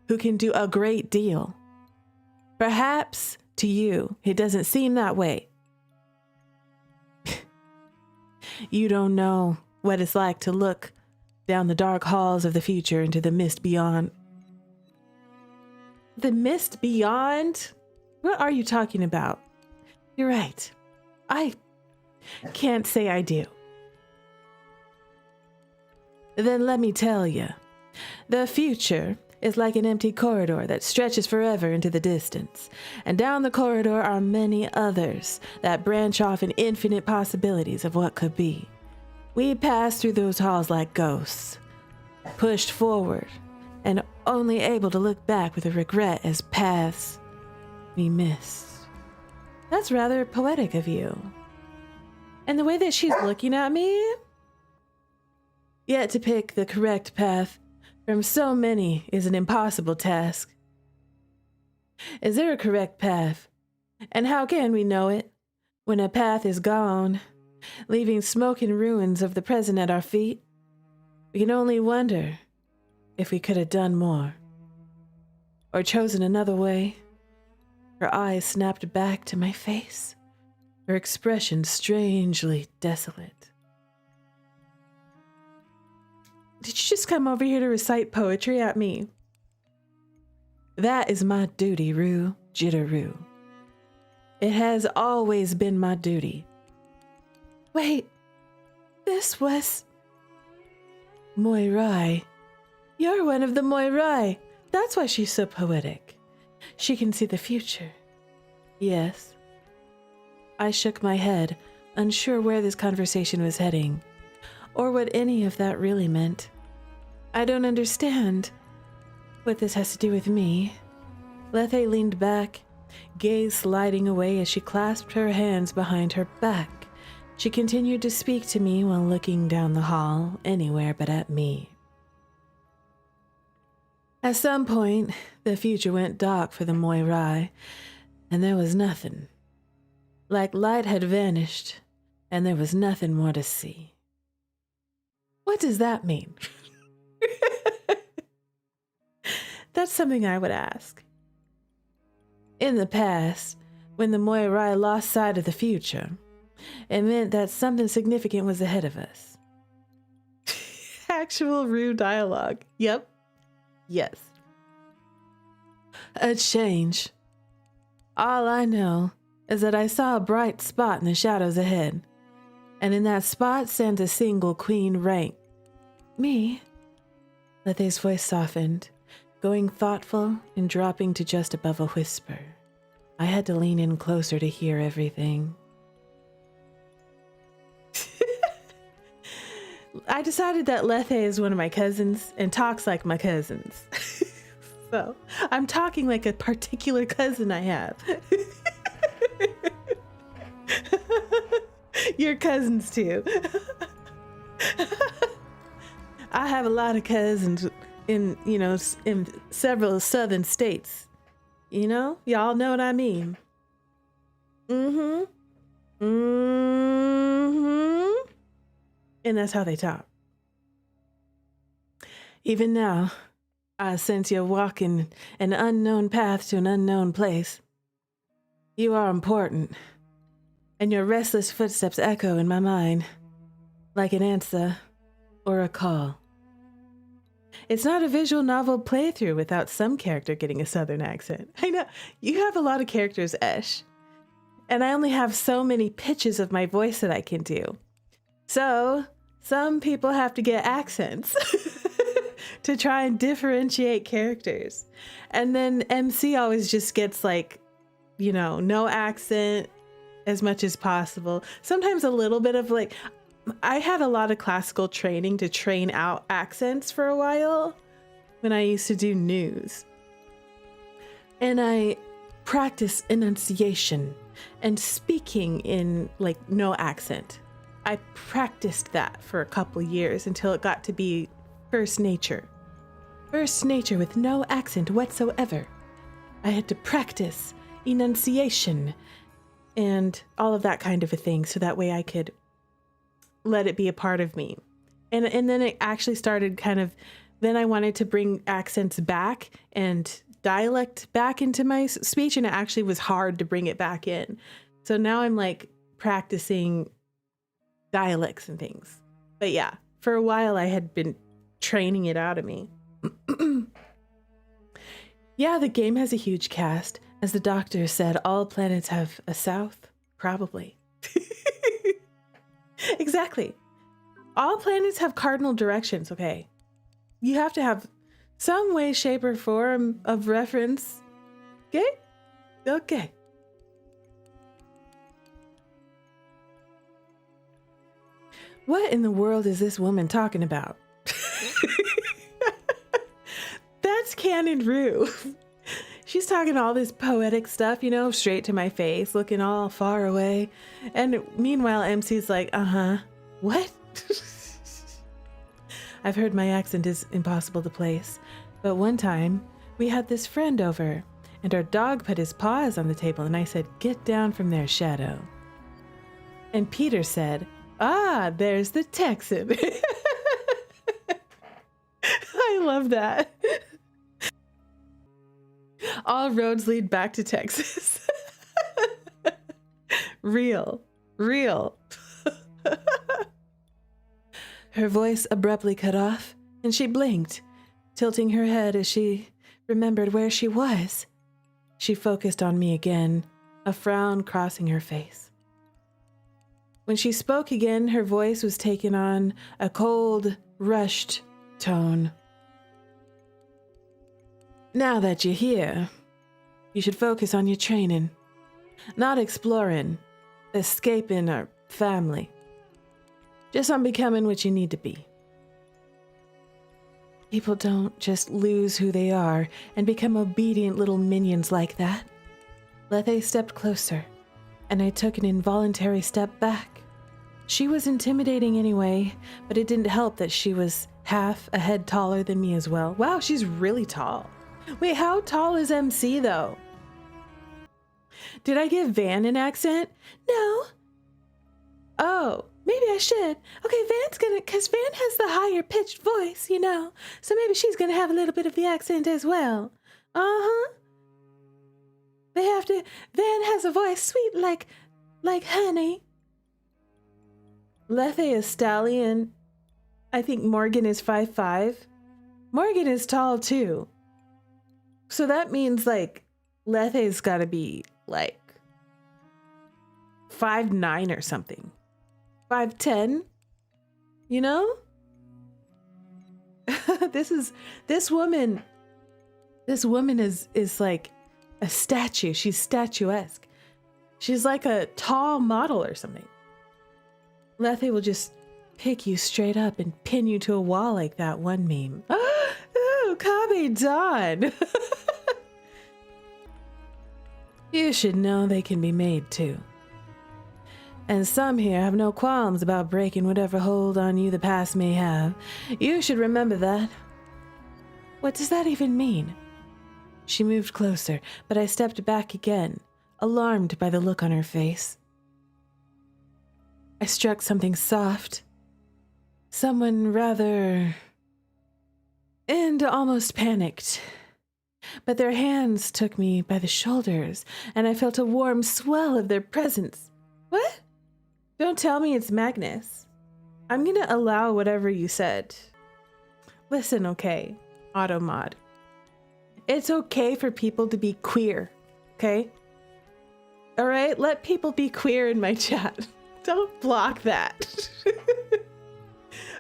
who can do a great deal. Perhaps to you, it doesn't seem that way. You don't know what it's like to look down the dark halls of the future into the mist beyond. The mist beyond? What are you talking about? You're right. I can't say I do. Then let me tell you, the future is like an empty corridor that stretches forever into the distance, and down the corridor are many others that branch off in infinite possibilities of what could be. We pass through those halls like ghosts, pushed forward, and only able to look back with a regret as paths we missed. That's rather poetic of you. And the way that she's looking at me, yet to pick the correct path from so many is an impossible task. Is there a correct path? And how can we know it when a path is gone, leaving smoke and ruins of the present at our feet? We can only wonder if we could have done more, or chosen another way. Her eyes snapped back to my face, her expression strangely desolate. Did you just come over here to recite poetry at me? That is my duty, Rue, Jitterrue. It has always been my duty. Wait, this was Moirai. You're one of the Moirai. That's why she's so poetic. She can see the future. Yes. I shook my head, unsure where this conversation was heading, or what any of that really meant. I don't understand what this has to do with me. Lethe leaned back, gaze sliding away as she clasped her hands behind her back. She continued to speak to me while looking down the hall, anywhere but at me. At some point, the future went dark for the Moirai, and there was nothing. Like light had vanished, and there was nothing more to see. What does that mean? That's something I would ask. In the past, when the Moirai lost sight of the future, it meant that something significant was ahead of us. Actual rude dialogue. Yep. Yes. A change. All I know is that I saw a bright spot in the shadows ahead, and in that spot stands a single queen rank. Me? Lethe's voice softened, going thoughtful and dropping to just above a whisper. I had to lean in closer to hear everything. I decided that Lethe is one of my cousins and talks like my cousins. So I'm talking like a particular cousin I have. Your cousins too. I have a lot of cousins in several southern states. Y'all know what I mean. Mm-hmm. Mm-hmm. And that's how they talk. Even now, I sense you're walking an unknown path to an unknown place. You are important, and your restless footsteps echo in my mind, like an answer or a call. It's not a visual novel playthrough without some character getting a southern accent. I know, you have a lot of characters, Esh, and I only have so many pitches of my voice that I can do. So, some people have to get accents to try and differentiate characters. And then MC always just gets like, you know, no accent as much as possible. Sometimes a little bit of like, I had a lot of classical training to train out accents for a while when I used to do news. And I practice enunciation and speaking in like no accent. I practiced that for a couple years until it got to be first nature. First nature with no accent whatsoever. I had to practice enunciation and all of that kind of a thing so that way I could let it be a part of me. And then it actually started kind of, then I wanted to bring accents back and dialect back into my speech, and it actually was hard to bring it back in. So now I'm like practicing dialects and things. But yeah, for a while I had been training it out of me. Yeah, the game has a huge cast. As the doctor said, all planets have a south? Probably. Exactly. All planets have cardinal directions, okay? You have to have some way, shape, or form of reference. Okay? Okay. What in the world is this woman talking about? That's Canon Rue. She's talking all this poetic stuff, you know, straight to my face, looking all far away. And meanwhile, MC's like, what? I've heard my accent is impossible to place, but one time we had this friend over and our dog put his paws on the table and I said, "Get down from there, Shadow." And Peter said, "Ah, there's the Texan." I love that. All roads lead back to Texas. Real. Her voice abruptly cut off, and she blinked, tilting her head as she remembered where she was. She focused on me again, a frown crossing her face. When she spoke again, her voice was taken on a cold, rushed tone. "Now that you're here, you should focus on your training, not exploring, escaping, or family. Just on becoming what you need to be. People don't just lose who they are and become obedient little minions like that." Lethe stepped closer, and I took an involuntary step back. She was intimidating anyway, but it didn't help that she was half a head taller than me as well. Wow, she's really tall. Wait, how tall is MC though? Did I give Van an accent? No. Oh, maybe I should. Okay, Van's gonna, cause Van has the higher pitched voice, you know, so maybe she's gonna have a little bit of the accent as well. They have to, Van has a voice sweet like honey. Lethe is stallion. I think Morgan is 5'5". Morgan is tall too. So that means like Lethe's gotta be like 5'9" or something. 5'10", you know? This woman is like a statue. She's statuesque. She's like a tall model or something. Lethe will just pick you straight up and pin you to a wall like that one meme. Oh, Kabe Dawn. You should know they can be made too. And some here have no qualms about breaking whatever hold on you the past may have. You should remember that. What does that even mean? She moved closer, but I stepped back again, alarmed by the look on her face. I struck something soft, someone rather, and almost panicked. But their hands took me by the shoulders, and I felt a warm swell of their presence. What? Don't tell me it's Magnus. I'm gonna allow whatever you said. Listen, okay, Automod. It's okay for people to be queer, okay? All right, let people be queer in my chat. Don't block that.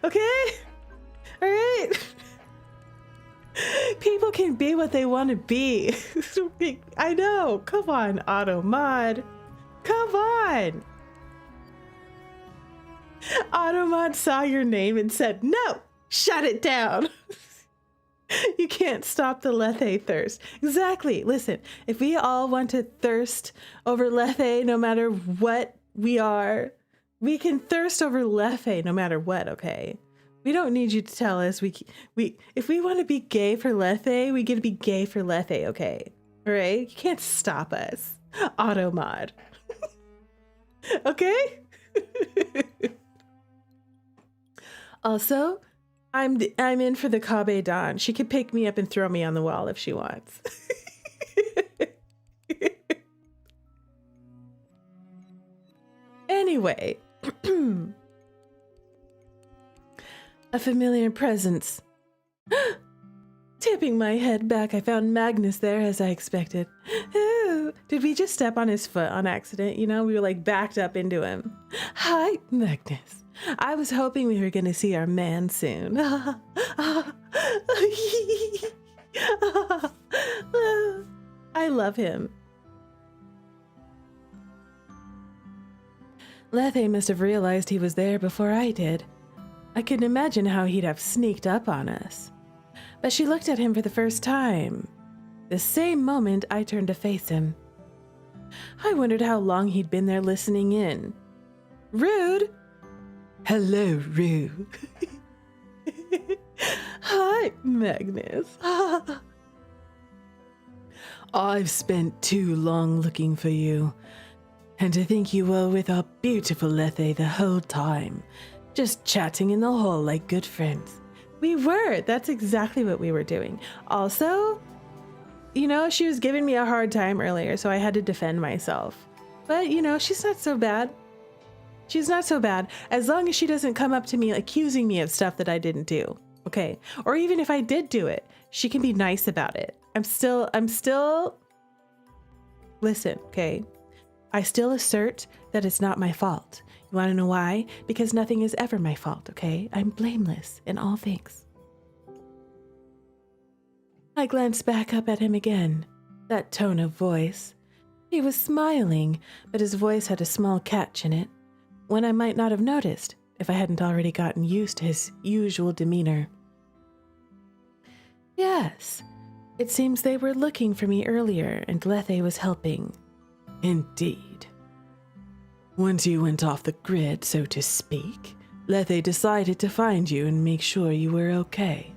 Okay? All right? People can be what they want to be. I know. Come on, Automod. Come on. Automod saw your name and said, no, shut it down. You can't stop the Lethe thirst. Exactly. Listen, if we all want to thirst over Lethe no matter what we are, we can thirst over Lethe no matter what, okay? We don't need you to tell us if we want to be gay for Lethe, we get to be gay for Lethe, okay? All right? You can't stop us. Automod. Okay? Also, I'm in for the Kabe Don. She could pick me up and throw me on the wall if she wants. Anyway, a familiar presence. Tipping my head back, I found Magnus there as I expected. Ooh, did we just step on his foot on accident? You know, we were like backed up into him. Hi, Magnus. I was hoping we were going to see our man soon. I love him. Lethe must have realized he was there before I did. I couldn't imagine how he'd have sneaked up on us. But she looked at him for the first time. The same moment I turned to face him. I wondered how long he'd been there listening in. Rude! Hello, Rue. Hi, Magnus. I've spent too long looking for you. And to think you were with our beautiful Lethe the whole time. Just chatting in the hall like good friends. We were. That's exactly what we were doing. Also, you know, she was giving me a hard time earlier, so I had to defend myself. But, you know, she's not so bad. She's not so bad. As long as she doesn't come up to me accusing me of stuff that I didn't do. Okay? Or even if I did do it, she can be nice about it. I'm still... Listen, okay? I still assert that it's not my fault. You want to know why? Because nothing is ever my fault, okay? I'm blameless in all things. I glanced back up at him again. That tone of voice. He was smiling, but his voice had a small catch in it, one I might not have noticed if I hadn't already gotten used to his usual demeanor. Yes, it seems they were looking for me earlier, and Lethe was helping. Indeed. Once you went off the grid, so to speak, Lethe decided to find you and make sure you were okay.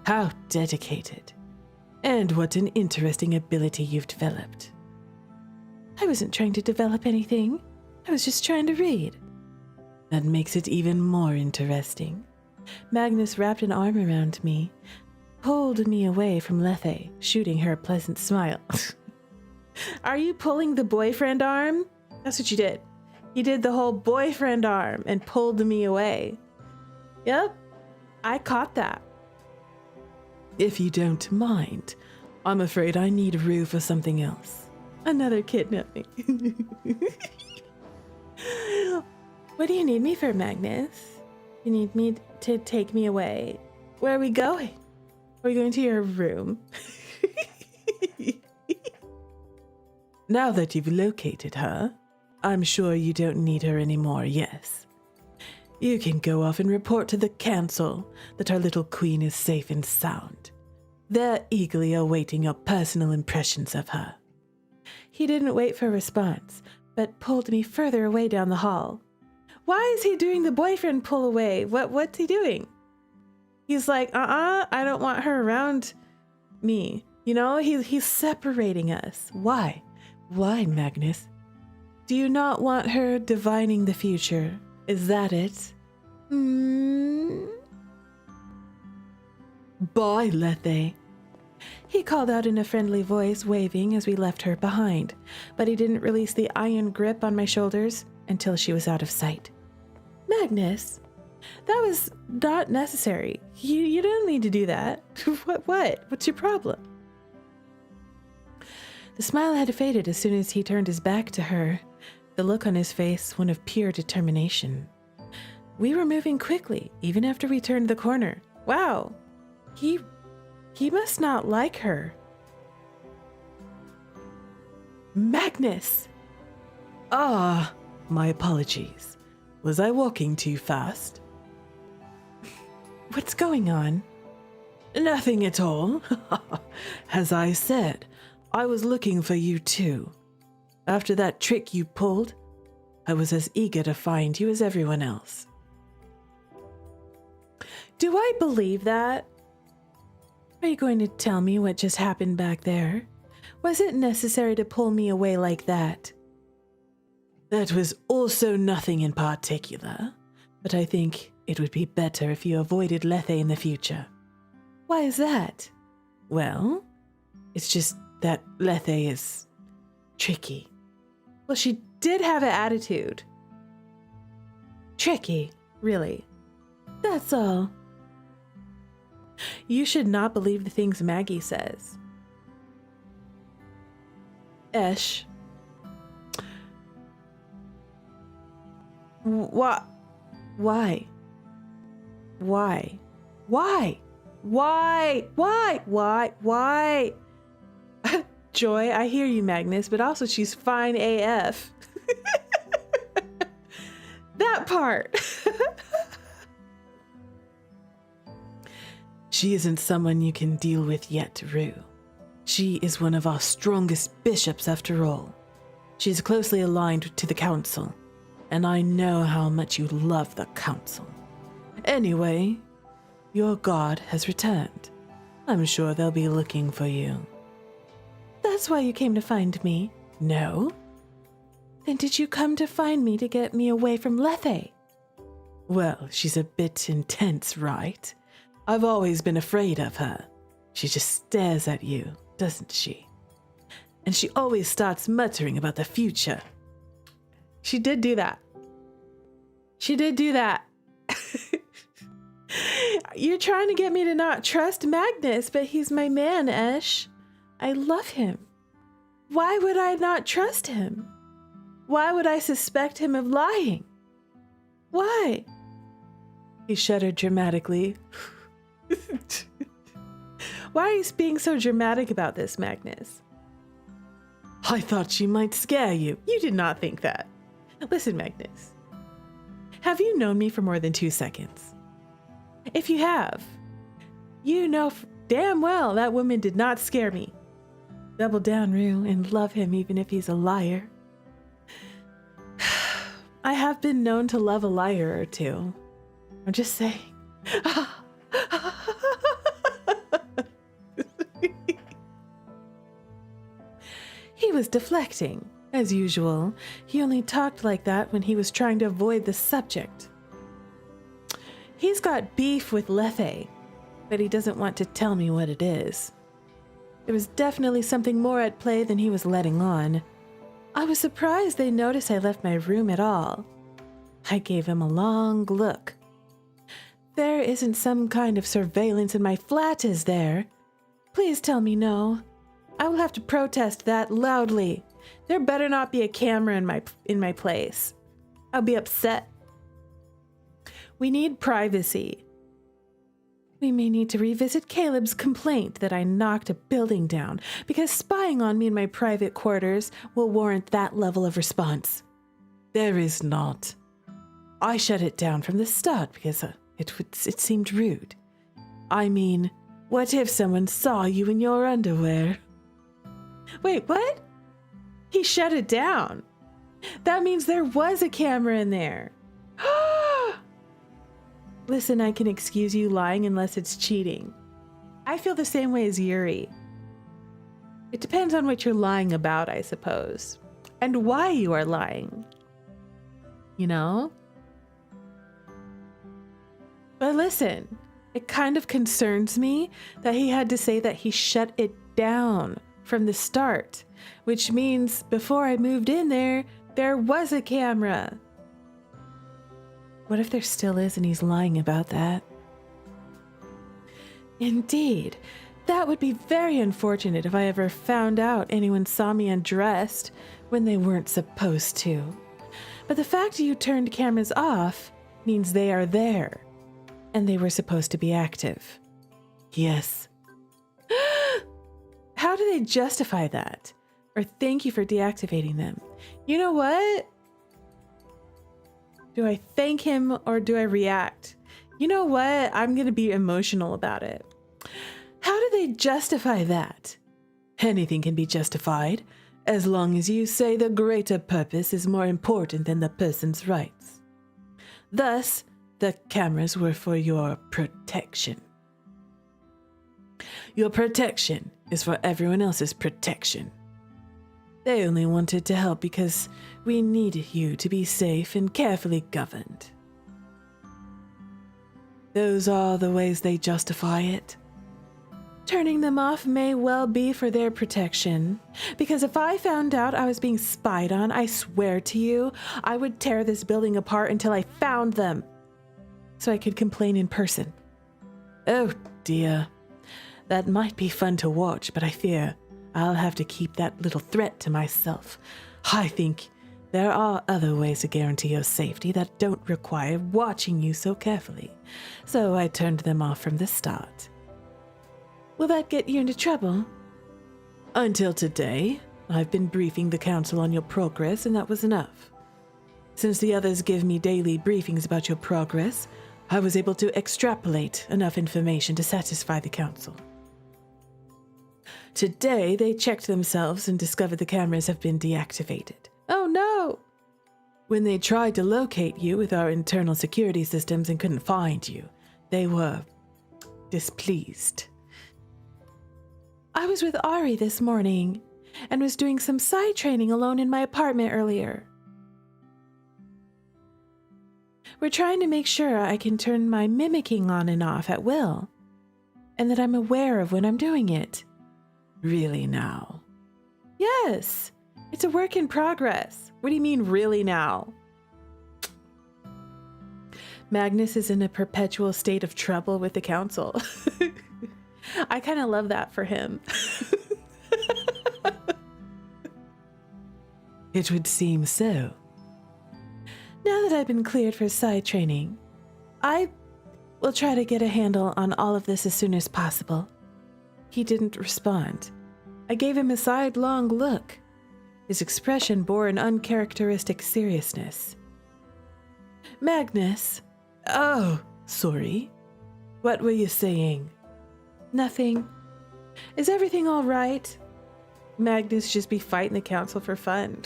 How dedicated. And what an interesting ability you've developed. I wasn't trying to develop anything. I was just trying to read. That makes it even more interesting. Magnus wrapped an arm around me, pulled me away from Lethe, shooting her a pleasant smile. Are you pulling the boyfriend arm? That's what you did. You did the whole boyfriend arm and pulled me away. Yep, I caught that. If you don't mind, I'm afraid I need Rue for something else. Another kidnapping. What do you need me for, Magnus? You need me to take me away. Where are we going? Are we going to your room? Now that you've located her, I'm sure you don't need her anymore, yes. You can go off and report to the council that our little queen is safe and sound. They're eagerly awaiting your personal impressions of her. He didn't wait for a response, but pulled me further away down the hall. Why is he doing the boyfriend pull away? What's he doing? He's like, I don't want her around me. You know, he's separating us. Why? Why, Magnus? Do you not want her divining the future? Is that it? Bye, Lethe. He called out in a friendly voice, waving as we left her behind, but he didn't release the iron grip on my shoulders until she was out of sight. Magnus, that was not necessary. You don't need to do that. What? What's your problem? The smile had faded as soon as he turned his back to her, the look on his face one of pure determination. We were moving quickly, even after we turned the corner. Wow, he must not like her. Magnus! Ah, my apologies. Was I walking too fast? What's going on? Nothing at all. As I said, I was looking for you too. After that trick you pulled, I was as eager to find you as everyone else. Do I believe that? Are you going to tell me what just happened back there? Was it necessary to pull me away like that? That was also nothing in particular, but I think it would be better if you avoided Lethe in the future. Why is that? Well, it's just that Lethe is tricky. Well, she did have an attitude. Tricky, really. That's all. You should not believe the things Maggie says. Esh. What? Why? Why? Why? Why? Why? Why? Why? Joy, I hear you, Magnus, but also she's fine AF. That part. She isn't someone you can deal with yet, Rue. She is one of our strongest bishops after all. She's closely aligned to the council, and I know how much you love the council. Anyway, your god has returned. I'm sure they'll be looking for you. That's why you came to find me? No. Then did you come to find me to get me away from Lethe? Well, she's a bit intense, right? I've always been afraid of her. She just stares at you, doesn't she? And she always starts muttering about the future. She did do that. She did do that. You're trying to get me to not trust Magnus, but he's my man, Esh. I love him. Why would I not trust him? Why would I suspect him of lying? Why? He shuddered dramatically. Why are you being so dramatic about this, Magnus? I thought she might scare you. You did not think that. Listen, Magnus. Have you known me for more than 2 seconds? If you have, you know damn well that woman did not scare me. Double down, Rue, and love him even if he's a liar. I have been known to love a liar or two. I'm just saying. He was deflecting. As usual, he only talked like that when he was trying to avoid the subject. He's got beef with Lethe, but he doesn't want to tell me what it is. There was definitely something more at play than he was letting on. I was surprised they noticed I left my room at all. I gave him a long look. There isn't some kind of surveillance in my flat, is there? Please tell me no. I will have to protest that loudly. There better not be a camera in my place. I'll be upset. We need privacy. We may need to revisit Caleb's complaint that I knocked a building down, because spying on me in my private quarters will warrant that level of response. There is not. I shut it down from the start because it seemed rude. I mean, what if someone saw you in your underwear? Wait, what? He shut it down. That means there was a camera in there. Listen, I can excuse you lying unless it's cheating. I feel the same way as Yuri. It depends on what you're lying about, I suppose, and why you are lying. You know? But listen, it kind of concerns me that he had to say that he shut it down from the start, which means before I moved in there was a camera. What if there still is and he's lying about that? Indeed, that would be very unfortunate if I ever found out anyone saw me undressed when they weren't supposed to. But the fact you turned cameras off means they are there, and they were supposed to be active. Yes. How do they justify that? Or thank you for deactivating them? You know what? Do I thank him or do I react? You know what? I'm going to be emotional about it. How do they justify that? Anything can be justified, as long as you say the greater purpose is more important than the person's rights. Thus, the cameras were for your protection. Your protection is for everyone else's protection. They only wanted to help because we needed you to be safe and carefully governed. Those are the ways they justify it. Turning them off may well be for their protection, because if I found out I was being spied on, I swear to you, I would tear this building apart until I found them, so I could complain in person. Oh dear, that might be fun to watch, but I fear I'll have to keep that little threat to myself. I think there are other ways to guarantee your safety that don't require watching you so carefully, so I turned them off from the start. Will that get you into trouble? Until today, I've been briefing the council on your progress, and that was enough. Since the others give me daily briefings about your progress, I was able to extrapolate enough information to satisfy the council. Today, they checked themselves and discovered the cameras have been deactivated. Oh no! When they tried to locate you with our internal security systems and couldn't find you, they were displeased. I was with Ari this morning and was doing some side training alone in my apartment earlier. We're trying to make sure I can turn my mimicking on and off at will, and that I'm aware of when I'm doing it. Really now? Yes, it's a work in progress. What do you mean, really now? Magnus is in a perpetual state of trouble with the council. I kind of love that for him. It would seem so. Now that I've been cleared for side training, I will try to get a handle on all of this as soon as possible. He didn't respond. I gave him a sidelong look. His expression bore an uncharacteristic seriousness. Magnus. Oh, sorry. What were you saying? Nothing. Is everything all right? Magnus just be fighting the council for fun.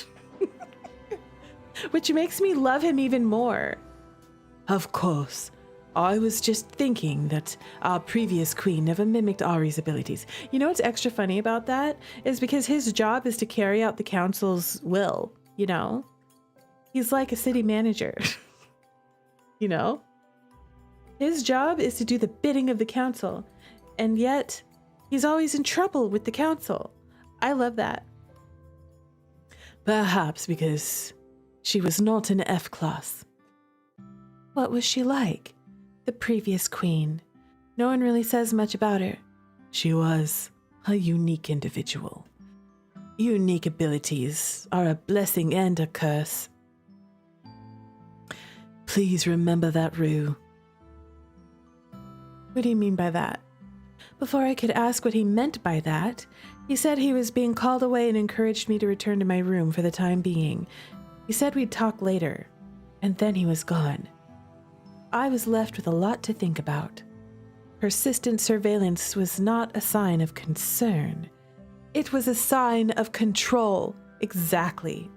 Which makes me love him even more. Of course. I was just thinking that our previous queen never mimicked Ari's abilities. You know what's extra funny about that? Is because his job is to carry out the council's will, you know? He's like a city manager. You know? His job is to do the bidding of the council, and yet he's always in trouble with the council. I love that. Perhaps because she was not an F class. What was she like? The previous queen. No one really says much about her. She was a unique individual. Unique abilities are a blessing and a curse. Please remember that, Rue. What do you mean by that? Before I could ask what he meant by that, he said he was being called away and encouraged me to return to my room for the time being. He said we'd talk later, and then he was gone. I was left with a lot to think about. Persistent surveillance was not a sign of concern. It was a sign of control, exactly.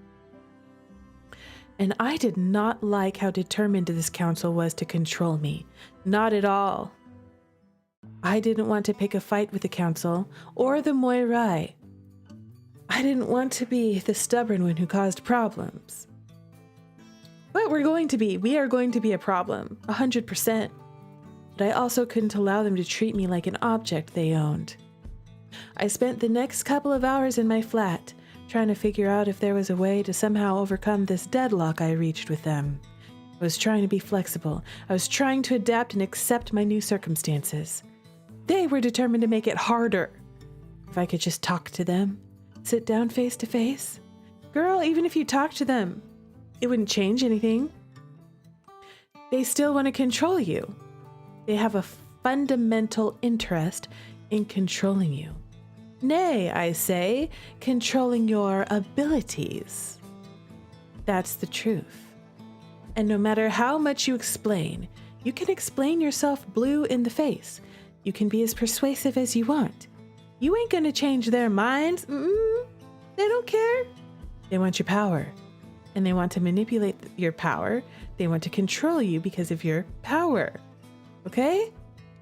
And I did not like how determined this council was to control me. Not at all. I didn't want to pick a fight with the council or the Moirai. I didn't want to be the stubborn one who caused problems. But we are going to be a problem, 100%. But I also couldn't allow them to treat me like an object they owned. I spent the next couple of hours in my flat, trying to figure out if there was a way to somehow overcome this deadlock I reached with them. I was trying to be flexible. I was trying to adapt and accept my new circumstances. They were determined to make it harder. If I could just talk to them, sit down face to face. Girl, even if you talk to them, it wouldn't change anything. They still want to control you. They have a fundamental interest in controlling you. Nay, I say, controlling your abilities. That's the truth. And no matter how much you can explain yourself blue in the face. You can be as persuasive as you want. You ain't gonna change their minds. They don't care. They want your power. And they want to manipulate your power. They want to control you because of your power. Okay?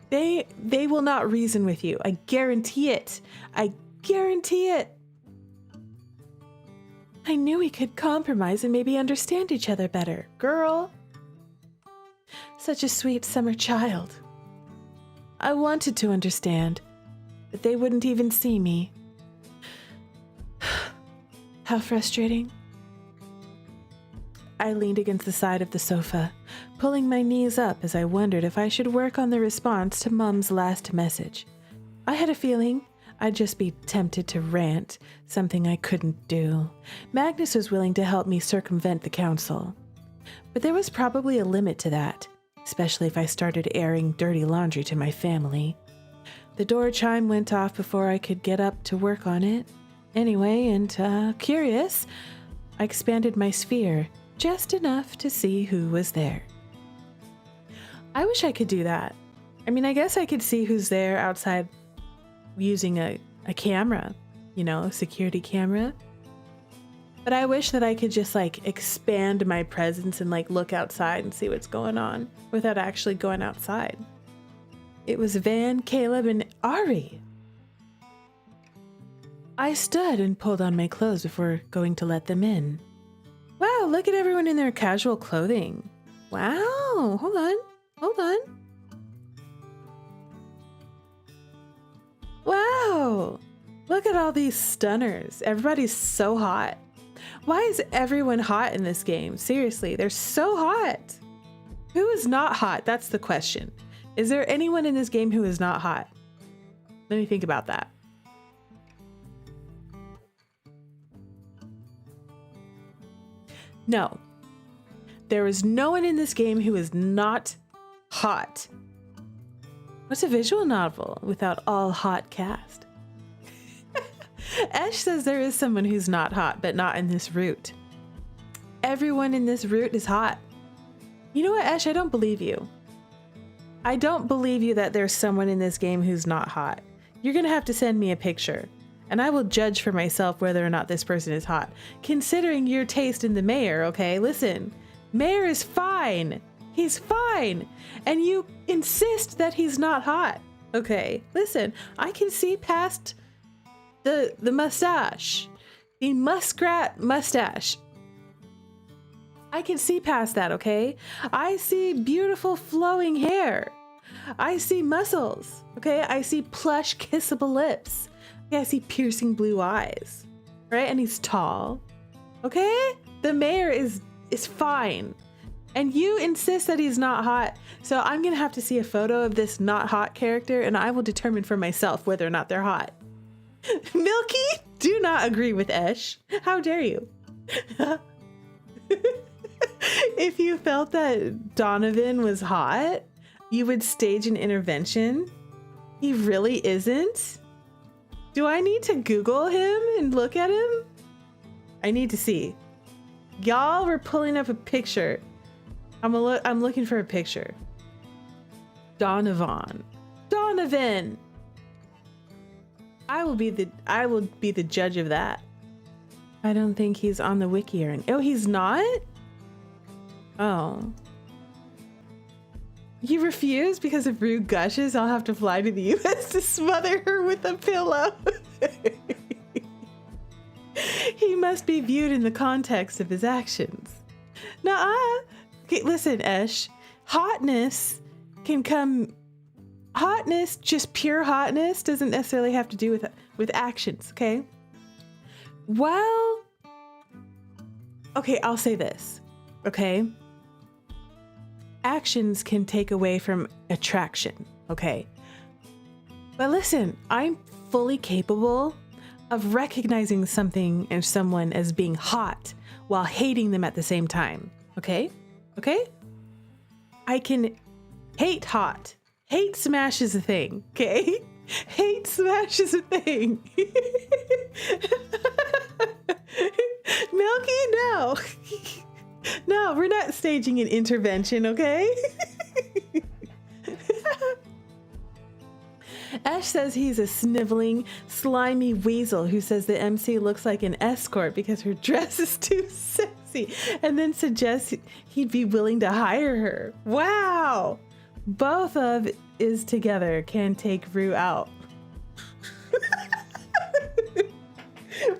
They will not reason with you. I guarantee it. I guarantee it. I knew we could compromise and maybe understand each other better. Girl. Such a sweet summer child. I wanted to understand, but they wouldn't even see me. How frustrating. I leaned against the side of the sofa, pulling my knees up as I wondered if I should work on the response to Mum's last message. I had a feeling I'd just be tempted to rant, something I couldn't do. Magnus was willing to help me circumvent the council. But there was probably a limit to that, especially if I started airing dirty laundry to my family. The door chime went off before I could get up to work on it. Anyway, and curious, I expanded my sphere just enough to see who was there. I wish I could do that. I mean, I guess I could see who's there outside using a camera, a security camera. But I wish that I could just expand my presence and look outside and see what's going on without actually going outside. It was Van, Caleb, and Ari. I stood and pulled on my clothes before going to let them in. Wow, look at everyone in their casual clothing. Wow, hold on. Wow, look at all these stunners. Everybody's so hot. Why is everyone hot in this game? Seriously, they're so hot. Who is not hot? That's the question. Is there anyone in this game who is not hot? Let me think about that. No, there is no one in this game who is not hot. What's a visual novel without all hot cast? Esh says there is someone who's not hot, but not in this route. Everyone in this route is hot. You know what, Esh? I don't believe you. I don't believe you that there's someone in this game who's not hot. You're gonna have to send me a picture. And I will judge for myself whether or not this person is hot. Considering your taste in the mayor, okay? Listen, Mayor is fine. He's fine. And you insist that he's not hot. Okay, listen, I can see past the mustache. The muskrat mustache. I can see past that, okay? I see beautiful flowing hair. I see muscles, okay? I see plush kissable lips. Yeah, I see piercing blue eyes, right? And he's tall, okay? The mayor is fine. And you insist that he's not hot. So I'm gonna have to see a photo of this not hot character and I will determine for myself whether or not they're hot. Milky, do not agree with Esh. How dare you? If you felt that Donovan was hot, you would stage an intervention. He really isn't. Do I need to Google him and look at him? I need to see. Y'all were pulling up a picture. I'm looking for a picture. Donovan. I will be the judge of that. I don't think he's on the wiki or anything. Oh, he's not? Oh. You refuse because if Rue gushes, I'll have to fly to the US to smother her with a pillow. must be viewed in the context of his actions. Now, okay, listen, Esh. Hotness can come... Hotness, just pure hotness, doesn't necessarily have to do with actions, okay? Well... Okay, I'll say this, okay? Actions can take away from attraction, okay? But listen, I'm fully capable of recognizing something and someone as being hot while hating them at the same time, okay? Okay? I can hate hot. Hate smash is a thing, okay? Hate smash is a thing. Milky, no. No, we're not staging an intervention, okay? Ash says he's a sniveling, slimy weasel who says the MC looks like an escort because her dress is too sexy, and then suggests he'd be willing to hire her. Wow! Both of is together can take Rue out.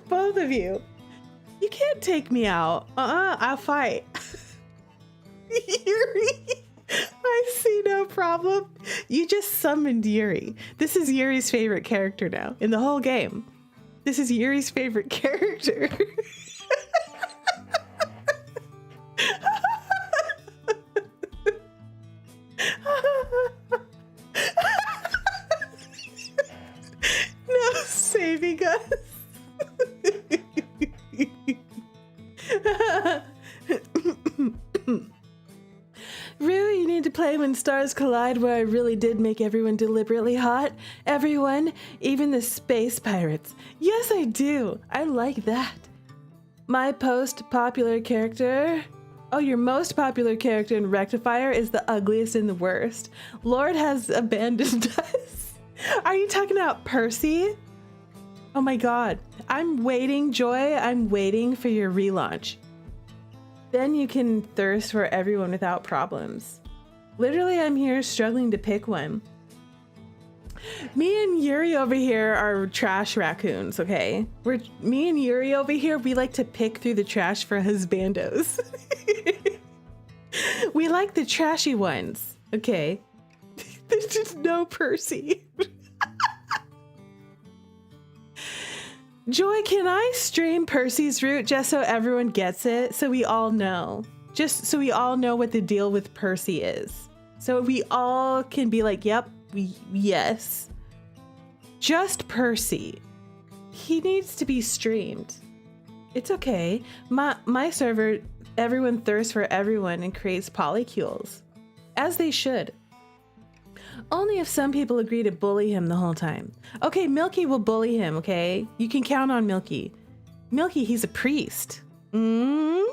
Both of you. You can't take me out. I'll fight. Yuri, I see no problem. You just summoned Yuri. This is Yuri's favorite character now in the whole game. This is Yuri's favorite character. No saving us. Rue, you need to play When Stars Collide, where I really did make everyone deliberately hot. Everyone, even the space pirates. Yes, I do. I like that. My popular character. Oh, your most popular character in Rectifier is the ugliest and the worst. Lord has abandoned us. Are you talking about Percy? Oh my god. I'm waiting, Joy. I'm waiting for your relaunch. Then you can thirst for everyone without problems. Literally, I'm here struggling to pick one. Me and Yuri over here are trash raccoons, okay? Me and Yuri over here, we like to pick through the trash for husbandos. We like the trashy ones, okay? There's just no Percy. Joy, can I stream Percy's route just so everyone gets it? So we all know. Just so we all know what the deal with Percy is. So we all can be like, yep, yes. Just Percy. He needs to be streamed. It's okay. My server, everyone thirsts for everyone and creates polycules. As they should. Only if some people agree to bully him the whole time. Okay, Milky will bully him, okay? You can count on Milky. Milky, he's a priest. And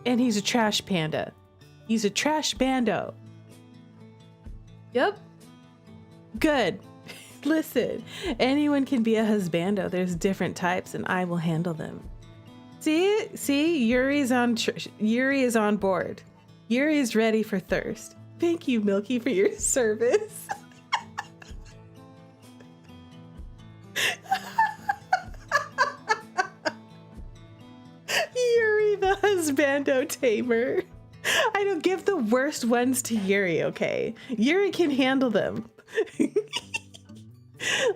he's a trash panda. He's a trash bando. Yep. Good. Listen, anyone can be a husbando. There's different types and I will handle them. See, Yuri is on board. Yuri is ready for thirst. Thank you, Milky, for your service. Yuri, the husbando tamer. I don't give the worst ones to Yuri, okay? Yuri can handle them.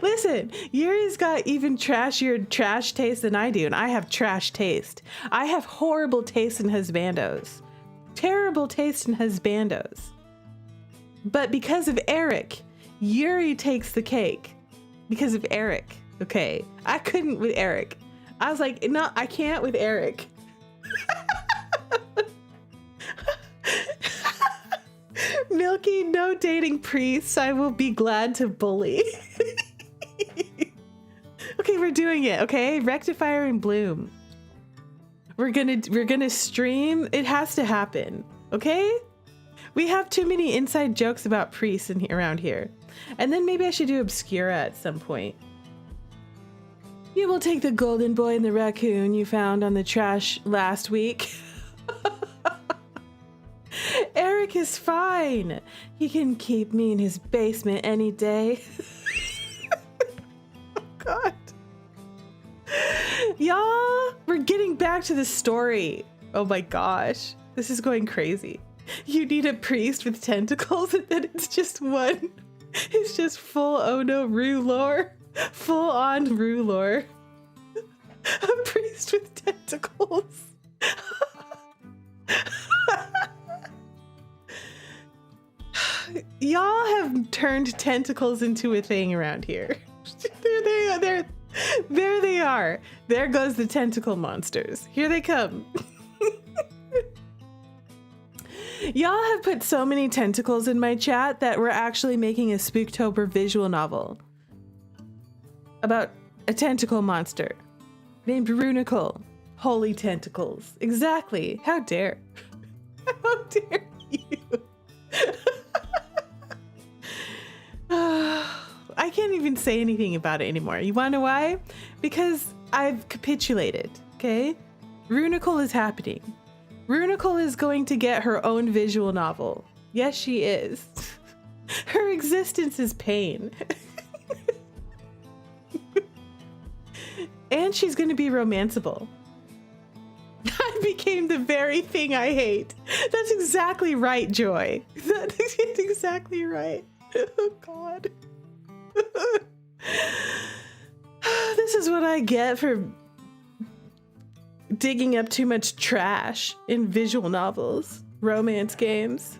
Listen, Yuri's got even trashier trash taste than I do, and I have trash taste. I have horrible taste in husbandos. Terrible taste in husbandos. But because of Eric, Yuri takes the cake. Because of Eric, okay? I couldn't with Eric. I was like, no, I can't with Eric. Milky, no dating priests. I will be glad to bully. Okay, we're doing it, okay? Rectifier and Bloom. We're gonna stream. It has to happen, okay? We have too many inside jokes about priests around here. And then maybe I should do Obscura at some point. You will take the golden boy and the raccoon you found on the trash last week. Eric is fine. He can keep me in his basement any day. Oh, God. Y'all, we're getting back to the story. Oh my gosh, this is going crazy. You need a priest with tentacles, and then it's just one. It's just full oh no Rue lore. Full on Rue lore. A priest with tentacles. Y'all have turned tentacles into a thing around here. There they are. There goes the tentacle monsters. Here they come. Y'all have put so many tentacles in my chat that we're actually making a Spooktober visual novel about a tentacle monster named Runicle. Holy tentacles. Exactly. How dare. How dare you? I can't even say anything about it anymore. You wanna know why? Because I've capitulated, okay? Runicle is happening. Runicle is going to get her own visual novel. Yes, she is. Her existence is pain. And she's going to be romanceable. I became the very thing I hate. That's exactly right, Joy. That's exactly right. Oh, God. This is what I get for digging up too much trash in visual novels, romance games.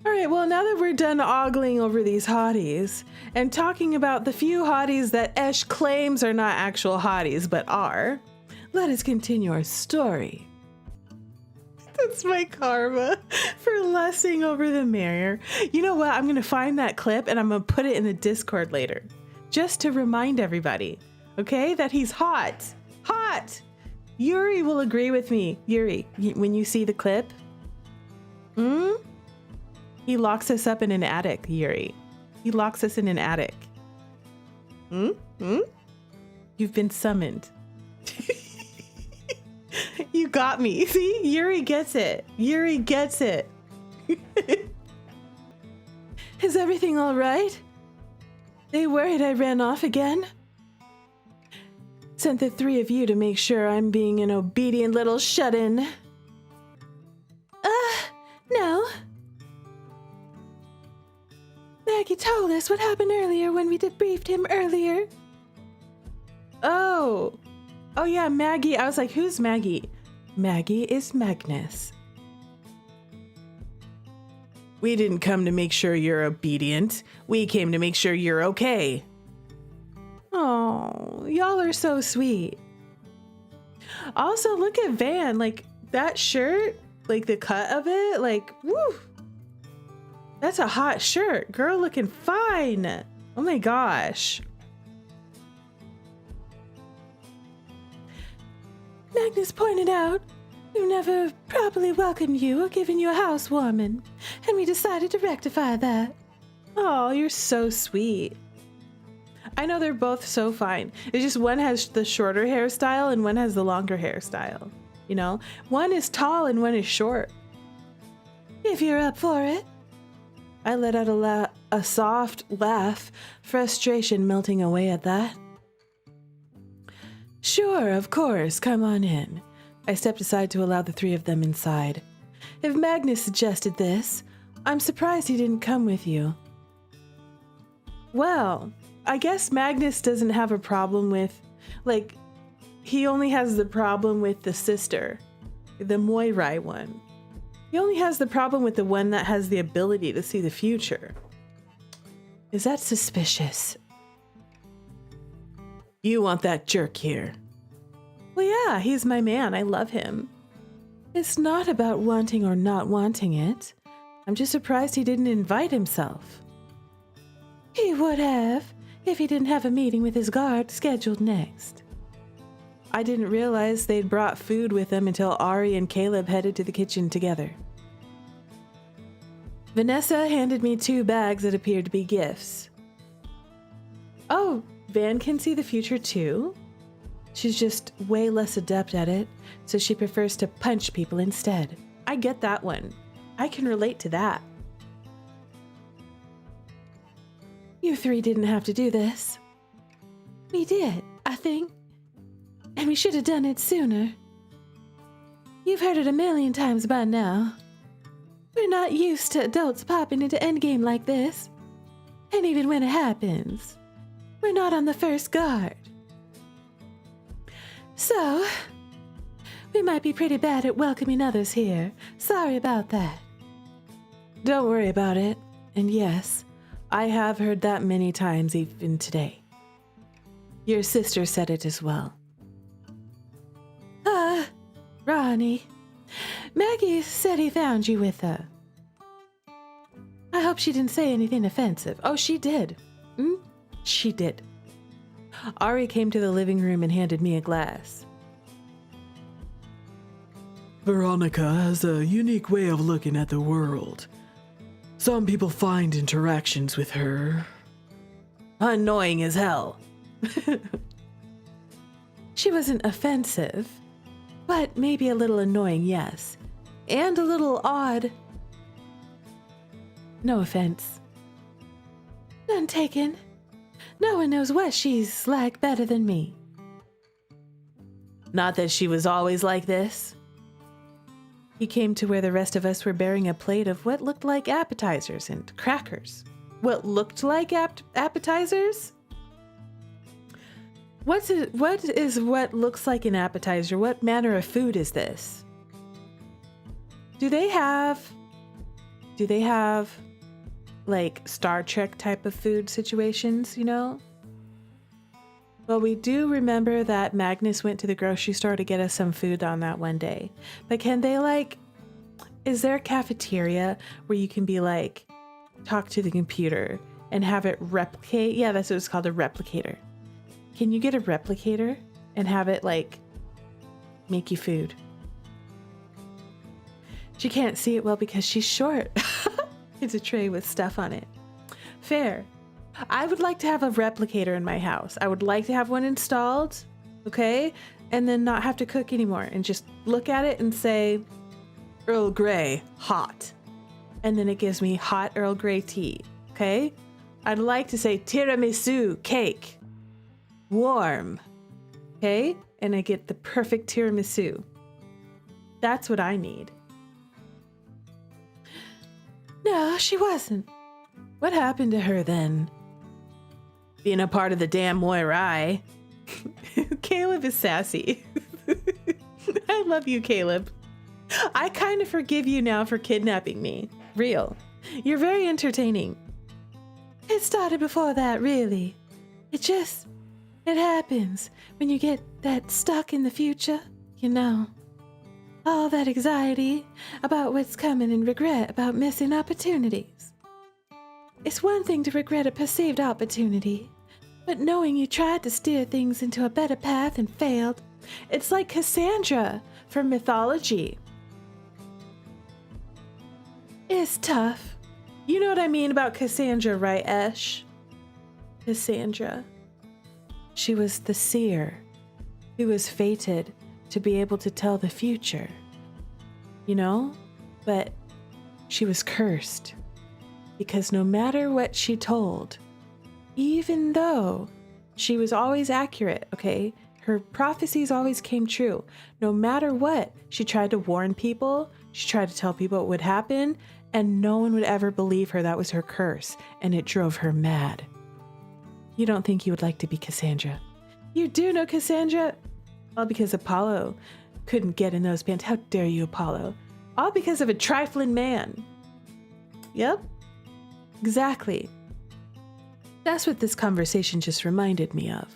All right, well, now that we're done ogling over these hotties and talking about the few hotties that Esh claims are not actual hotties but are, let us continue our story. That's my karma for lessing over the merrier. You know what? I'm going to find that clip and I'm going to put it in the Discord later. Just to remind everybody, okay, that he's hot. Hot! Yuri will agree with me. Yuri, when you see the clip, he locks us up in an attic, Yuri. He locks us in an attic. You've been summoned. You got me. See? Yuri gets it. Yuri gets it. Is everything all right? They worried I ran off again? Sent the three of you to make sure I'm being an obedient little shut-in. No. Maggie told us what happened earlier when we debriefed him earlier. Oh yeah, Maggie. I was like, who's Maggie? Maggie is Magnus. We didn't come to make sure you're obedient. We came to make sure you're okay. Oh, y'all are so sweet. Also, look at Van. Like, that shirt, like the cut of it, like, woo. That's a hot shirt. Girl looking fine. Oh my gosh. Magnus pointed out we never properly welcomed you or given you a housewarming, and we decided to rectify that. Oh, you're so sweet. I know they're both so fine. It's just one has the shorter hairstyle and one has the longer hairstyle. You know, one is tall and one is short. If you're up for it. I let out a soft laugh, frustration melting away at that. Sure, of course, come on in. I stepped aside to allow the three of them inside. If Magnus suggested this, I'm surprised he didn't come with you. Well, I guess Magnus doesn't have a problem with, like, he only has the problem with the sister, the Moirai one. He only has the problem with the one that has the ability to see the future. Is that suspicious? You want that jerk here. Well, yeah, he's my man. I love him. It's not about wanting or not wanting it. I'm just surprised he didn't invite himself. He would have, if he didn't have a meeting with his guard scheduled next. I didn't realize they'd brought food with them until Ari and Caleb headed to the kitchen together. Vanessa handed me 2 bags that appeared to be gifts. Oh, Van can see the future too? She's just way less adept at it, so she prefers to punch people instead. I get that one. I can relate to that. You 3 didn't have to do this. We did, I think. And we should have done it sooner. You've heard it a million times by now. We're not used to adults popping into Endgame like this. And even when it happens, we're not on the first guard. So, we might be pretty bad at welcoming others here. Sorry about that. Don't worry about it. And yes, I have heard that many times even today. Your sister said it as well. Ronnie. Maggie said he found you with her. I hope she didn't say anything offensive. Oh, she did. She did. Ari came to the living room and handed me a glass. Veronica has a unique way of looking at the world. Some people find interactions with her annoying as hell. She wasn't offensive, but maybe a little annoying, yes. And a little odd. No offense. None taken. No one knows what she's like better than me. Not that she was always like this. He came to where the rest of us were bearing a plate of what looked like appetizers and crackers. What looked like appetizers? What is what looks like an appetizer? What manner of food is this? Do they have like Star Trek type of food situations, you know? Well, we do remember that Magnus went to the grocery store to get us some food on that one day. But can they is there a cafeteria where you can be talk to the computer and have it replicate? Yeah, that's what it's called, a replicator. Can you get a replicator and have it make you food? She can't see it well because she's short. It's a tray with stuff on it. Fair. I would like to have a replicator in my house. I would like to have one installed, okay? And then not have to cook anymore and just look at it and say, Earl Grey, hot. And then it gives me hot Earl Grey tea, okay? I'd like to say tiramisu cake, warm, okay? And I get the perfect tiramisu. That's what I need. No, she wasn't. What happened to her then? Being a part of the damn Moirai. Caleb is sassy. I love you, Caleb. I kind of forgive you now for kidnapping me. Real. You're very entertaining. It started before that, really. It happens when you get that stuck in the future, you know. All that anxiety about what's coming and regret about missing opportunities. It's one thing to regret a perceived opportunity, but knowing you tried to steer things into a better path and failed, it's like Cassandra from mythology. It's tough. You know what I mean about Cassandra, right, Esh? Cassandra. She was the seer who was fated to be able to tell the future, you know? But she was cursed because no matter what she told, even though she was always accurate, okay? Her prophecies always came true. No matter what, she tried to warn people, she tried to tell people what would happen, and no one would ever believe her. That was her curse, and it drove her mad. You don't think you would like to be Cassandra? You do know Cassandra? All because Apollo couldn't get in those pants. How dare you, Apollo? All because of a trifling man. Yep. Exactly. That's what this conversation just reminded me of.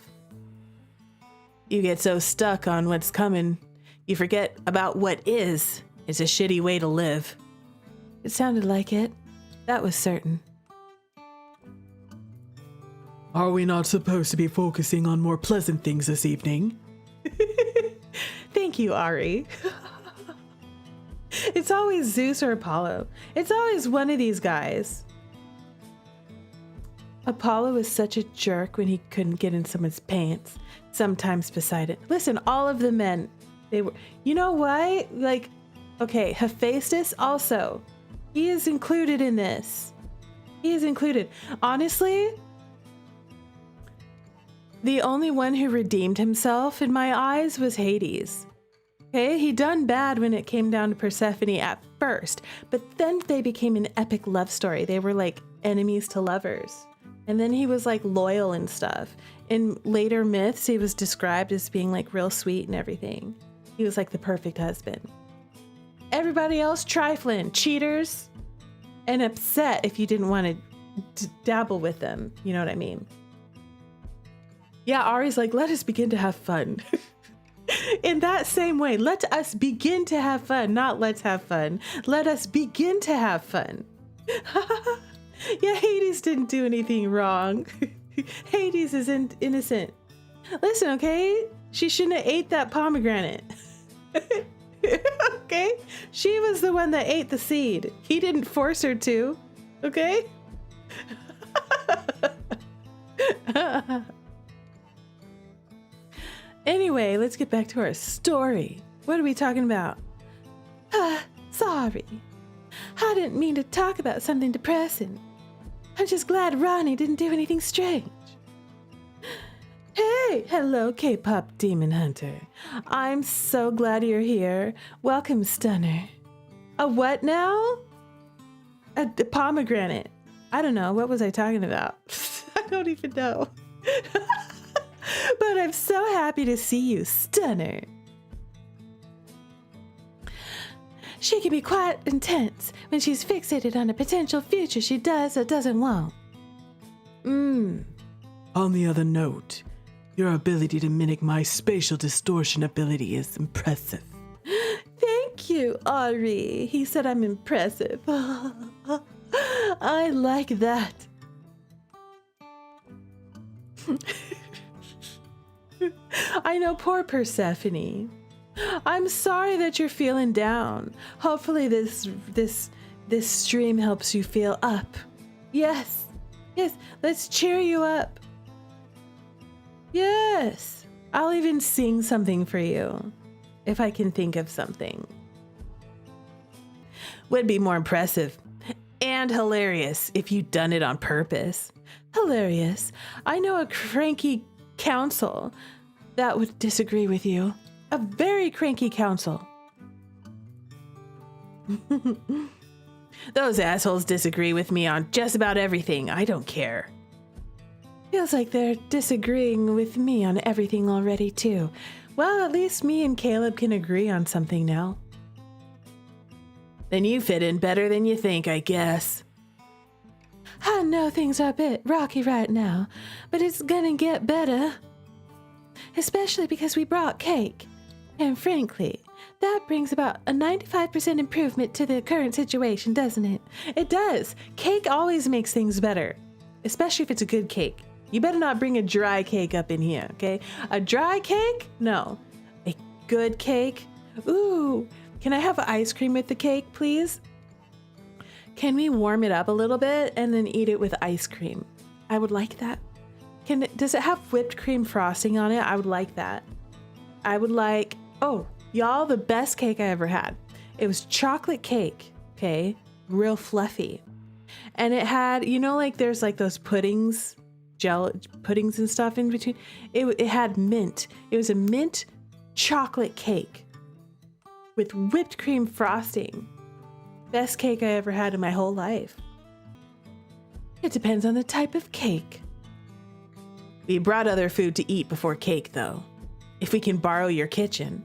You get so stuck on what's coming, you forget about what is. It's a shitty way to live. It sounded like it. That was certain. Are we not supposed to be focusing on more pleasant things this evening? Thank you, Ari. It's always Zeus or Apollo. It's always one of these guys. Apollo was such a jerk when he couldn't get in someone's pants, sometimes Poseidon. Listen, all of the men, they were, you know why? Okay, Hephaestus also. He is included in this. He is included. Honestly, The only one who redeemed himself in my eyes was Hades. Okay, he done bad when it came down to Persephone at first, but then they became an epic love story. They were like enemies to lovers. And then he was like loyal and stuff. In later myths, he was described as being like real sweet and everything. He was like the perfect husband. Everybody else trifling, cheaters, and upset if you didn't want to dabble with them. You know what I mean? Yeah, Ari's like, let us begin to have fun. In that same way, let us begin to have fun, not let's have fun. Let us begin to have fun. Yeah, Hades didn't do anything wrong. Hades is innocent. Listen, okay? She shouldn't have ate that pomegranate. Okay? She was the one that ate the seed. He didn't force her to. Okay? Anyway, let's get back to our story. What are we talking about? Sorry. I didn't mean to talk about something depressing. I'm just glad Ronnie didn't do anything strange. Hey, hello, K-pop demon hunter. I'm so glad you're here. Welcome, Stunner. A what now? A pomegranate. I don't know. What was I talking about? I don't even know. But I'm so happy to see you, Stunner. She can be quite intense when she's fixated on a potential future she does or doesn't want. On the other note, your ability to mimic my spatial distortion ability is impressive. Thank you, Ari. He said I'm impressive. I like that. I know, poor Persephone. I'm sorry that you're feeling down. Hopefully this stream helps you feel up. Yes, let's cheer you up. Yes, I'll even sing something for you, if I can think of something. Would be more impressive and hilarious if you'd done it on purpose. Hilarious. I know a cranky council that would disagree with you. A very cranky council. Those assholes disagree with me on just about everything. I don't care. Feels like they're disagreeing with me on everything already, too. Well, at least me and Caleb can agree on something now. Then you fit in better than you think, I guess. I know things are a bit rocky right now, but it's gonna get better. Especially because we brought cake. And frankly, that brings about a 95% improvement to the current situation, doesn't it? It does. Cake always makes things better, especially if it's a good cake. You better not bring a dry cake up in here, okay? A dry cake? No. A good cake? Ooh, can I have ice cream with the cake, please? Can we warm it up a little bit and then eat it with ice cream? I would like that. Does it have whipped cream frosting on it? I would like that. I would like, oh, y'all, the best cake I ever had. It was chocolate cake, okay? Real fluffy. And it had, you know, like there's like those puddings, puddings and stuff in between. It had mint. It was a mint chocolate cake with whipped cream frosting. Best cake I ever had in my whole life. It depends on the type of cake. We brought other food to eat before cake, though. If we can borrow your kitchen.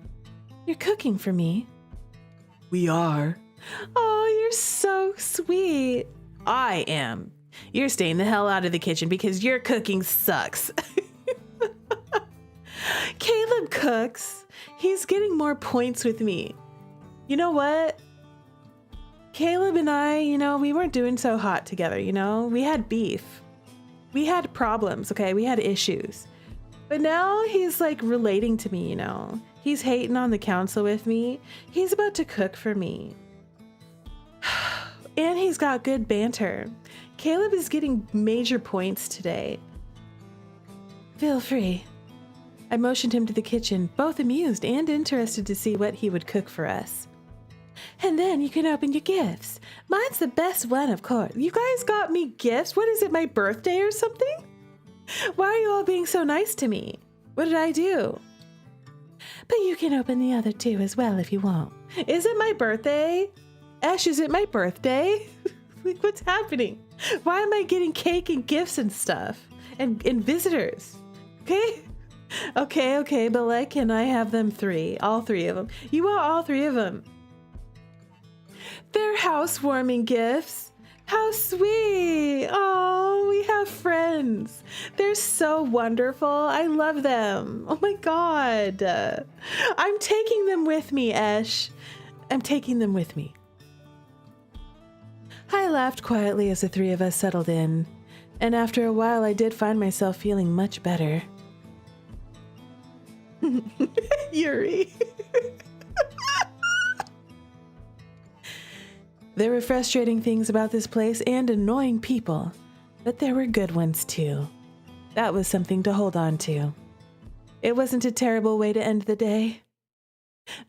You're cooking for me. We are. Oh, you're so sweet. I am. You're staying the hell out of the kitchen because your cooking sucks. Caleb cooks. He's getting more points with me. You know what? Caleb and I, we weren't doing so hot together, We had beef. We had problems, okay? We had issues. But now he's like relating to me, He's hating on the council with me. He's about to cook for me. And he's got good banter. Caleb is getting major points today. Feel free. I motioned him to the kitchen, both amused and interested to see what he would cook for us. And then you can open your gifts. Mine's the best one, of course. You guys got me gifts? What is it, my birthday or something? Why are you all being so nice to me? What did I do? But you can open the other two as well if you want. Is it my birthday? Ash, is it my birthday? Like, what's happening? Why am I getting cake and gifts and stuff? And visitors? Okay? Okay, but like, can I have them three? All three of them. You want all three of them. They're housewarming gifts. How sweet. Oh, we have friends. They're so wonderful. I love them. Oh my God. I'm taking them with me, Esh. I'm taking them with me. I laughed quietly as the three of us settled in, and after a while I did find myself feeling much better. Yuri. There were frustrating things about this place and annoying people, but there were good ones too. That was something to hold on to. It wasn't a terrible way to end the day.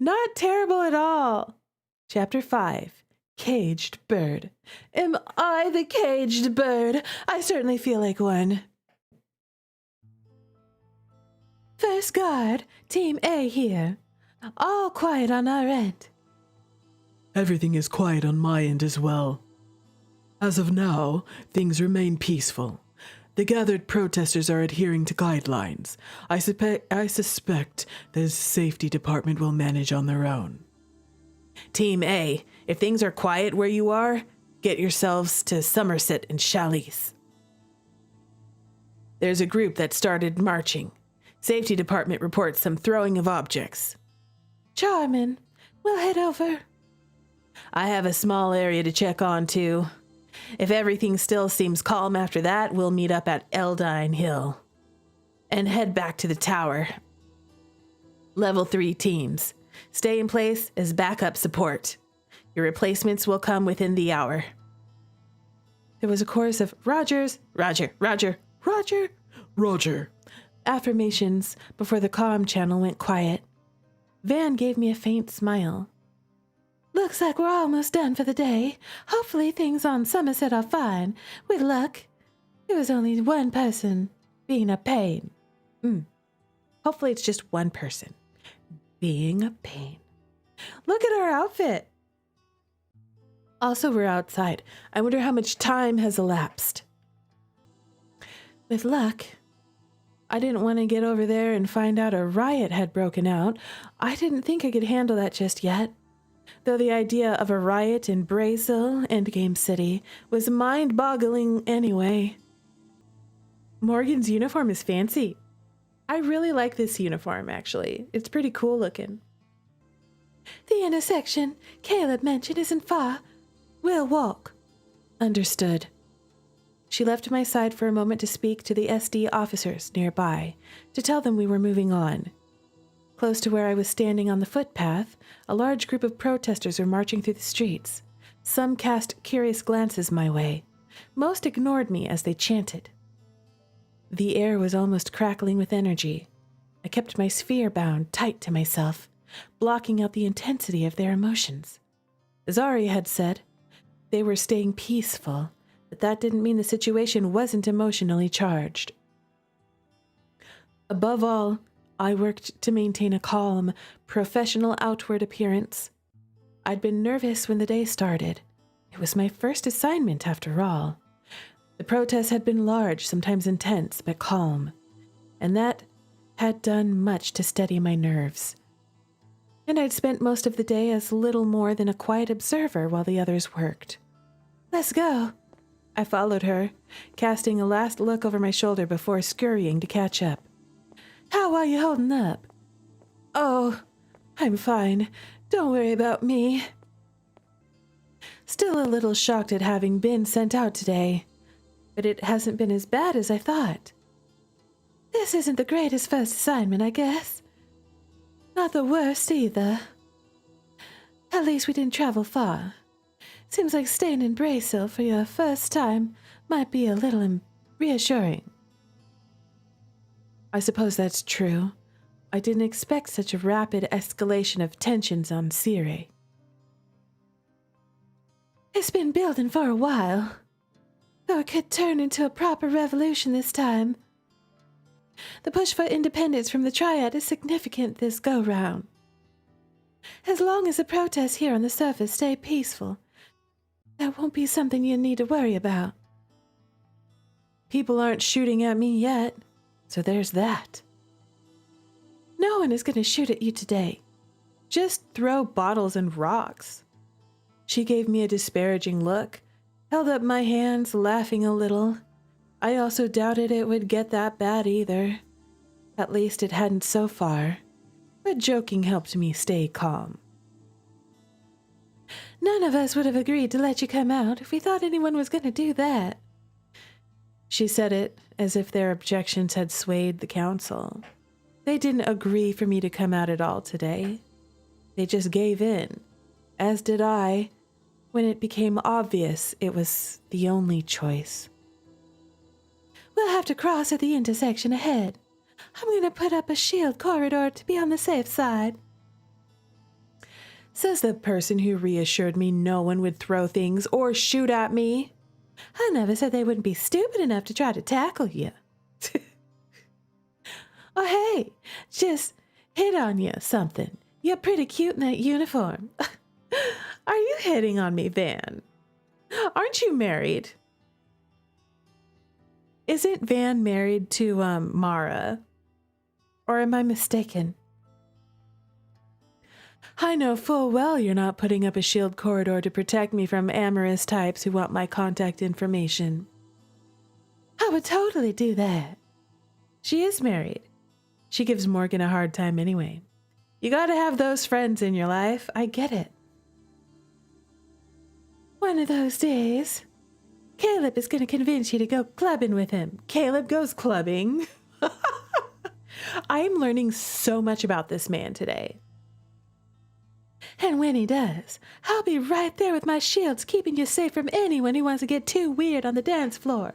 Not terrible at all. Chapter 5. Caged Bird. Am I the caged bird? I certainly feel like one. First guard, Team A here. All quiet on our end. Everything is quiet on my end as well. As of now, things remain peaceful. The gathered protesters are adhering to guidelines. I suspect the safety department will manage on their own. Team A, if things are quiet where you are, get yourselves to Somerset and Chalice. There's a group that started marching. Safety department reports some throwing of objects. Charmin, we'll head over. I have a small area to check on too. If everything still seems calm after that, we'll meet up at Eldine Hill and head back to the tower. Level 3 teams. Stay in place as backup support. Your replacements will come within the hour. There was a chorus of Rogers, Roger, Roger, Roger, Roger. affirmations before the comm channel went quiet. Van gave me a faint smile. Looks like we're almost done for the day. Hopefully things on Somerset are fine. With luck, there was only one person being a pain. Hopefully it's just one person being a pain. Look at our outfit. Also, we're outside. I wonder how much time has elapsed. With luck, I didn't want to get over there and find out a riot had broken out. I didn't think I could handle that just yet. Though the idea of a riot in Brazil, Endgame City, was mind-boggling anyway. Morgan's uniform is fancy. I really like this uniform, actually. It's pretty cool looking. The intersection Caleb mentioned isn't far. We'll walk. Understood. She left my side for a moment to speak to the SD officers nearby, to tell them we were moving on. Close to where I was standing on the footpath, a large group of protesters were marching through the streets. Some cast curious glances my way. Most ignored me as they chanted. The air was almost crackling with energy. I kept my sphere bound tight to myself, blocking out the intensity of their emotions. Zari had said they were staying peaceful, but that didn't mean the situation wasn't emotionally charged. Above all, I worked to maintain a calm, professional outward appearance. I'd been nervous when the day started. It was my first assignment, after all. The protests had been large, sometimes intense, but calm, and that had done much to steady my nerves. And I'd spent most of the day as little more than a quiet observer while the others worked. Let's go. I followed her, casting a last look over my shoulder before scurrying to catch up. How are you holding up? Oh, I'm fine. Don't worry about me. Still a little shocked at having been sent out today, but it hasn't been as bad as I thought. This isn't the greatest first assignment, I guess. Not the worst either. At least we didn't travel far. Seems like staying in Brazil for your first time might be a little reassuring. I suppose that's true. I didn't expect such a rapid escalation of tensions on Sire. It's been building for a while, though it could turn into a proper revolution this time. The push for independence from the Triad is significant this go-round. As long as the protests here on the surface stay peaceful, that won't be something you need to worry about. People aren't shooting at me yet, so there's that. No one is going to shoot at you today. Just throw bottles and rocks. She gave me a disparaging look, held up my hands, laughing a little. I also doubted it would get that bad either. At least it hadn't so far, but joking helped me stay calm. None of us would have agreed to let you come out if we thought anyone was going to do that. She said it as if their objections had swayed the council. They didn't agree for me to come out at all today. They just gave in, as did I, when it became obvious it was the only choice. We'll have to cross at the intersection ahead. I'm going to put up a shield corridor to be on the safe side. Says the person who reassured me no one would throw things or shoot at me. I never said they wouldn't be stupid enough to try to tackle you. Oh, hey, just hit on you something. You're pretty cute in that uniform. Are you hitting on me, Van? Aren't you married? Isn't Van married to, Mara? Or am I mistaken? I know full well you're not putting up a shield corridor to protect me from amorous types who want my contact information. I would totally do that. She is married. She gives Morgan a hard time anyway. You gotta have those friends in your life. I get it. One of those days, Caleb is gonna convince you to go clubbing with him. Caleb goes clubbing. I'm learning so much about this man today. And when he does, I'll be right there with my shields keeping you safe from anyone who wants to get too weird on the dance floor.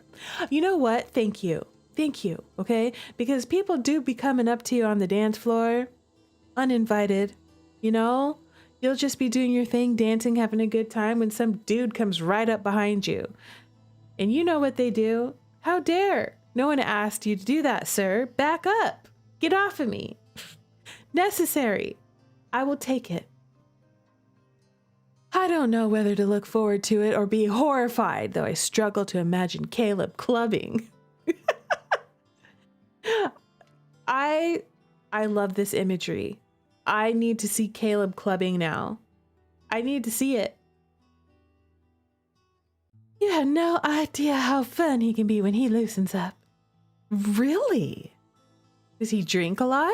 You know what? Thank you. Thank you, okay? Because people do be coming up to you on the dance floor, uninvited, you know? You'll just be doing your thing, dancing, having a good time when some dude comes right up behind you. And you know what they do? How dare? No one asked you to do that, sir. Back up. Get off of me. Necessary. I will take it. I don't know whether to look forward to it or be horrified, though I struggle to imagine Caleb clubbing. I love this imagery. I need to see Caleb clubbing now. I need to see it. You have no idea how fun he can be when he loosens up. Really? Does he drink a lot?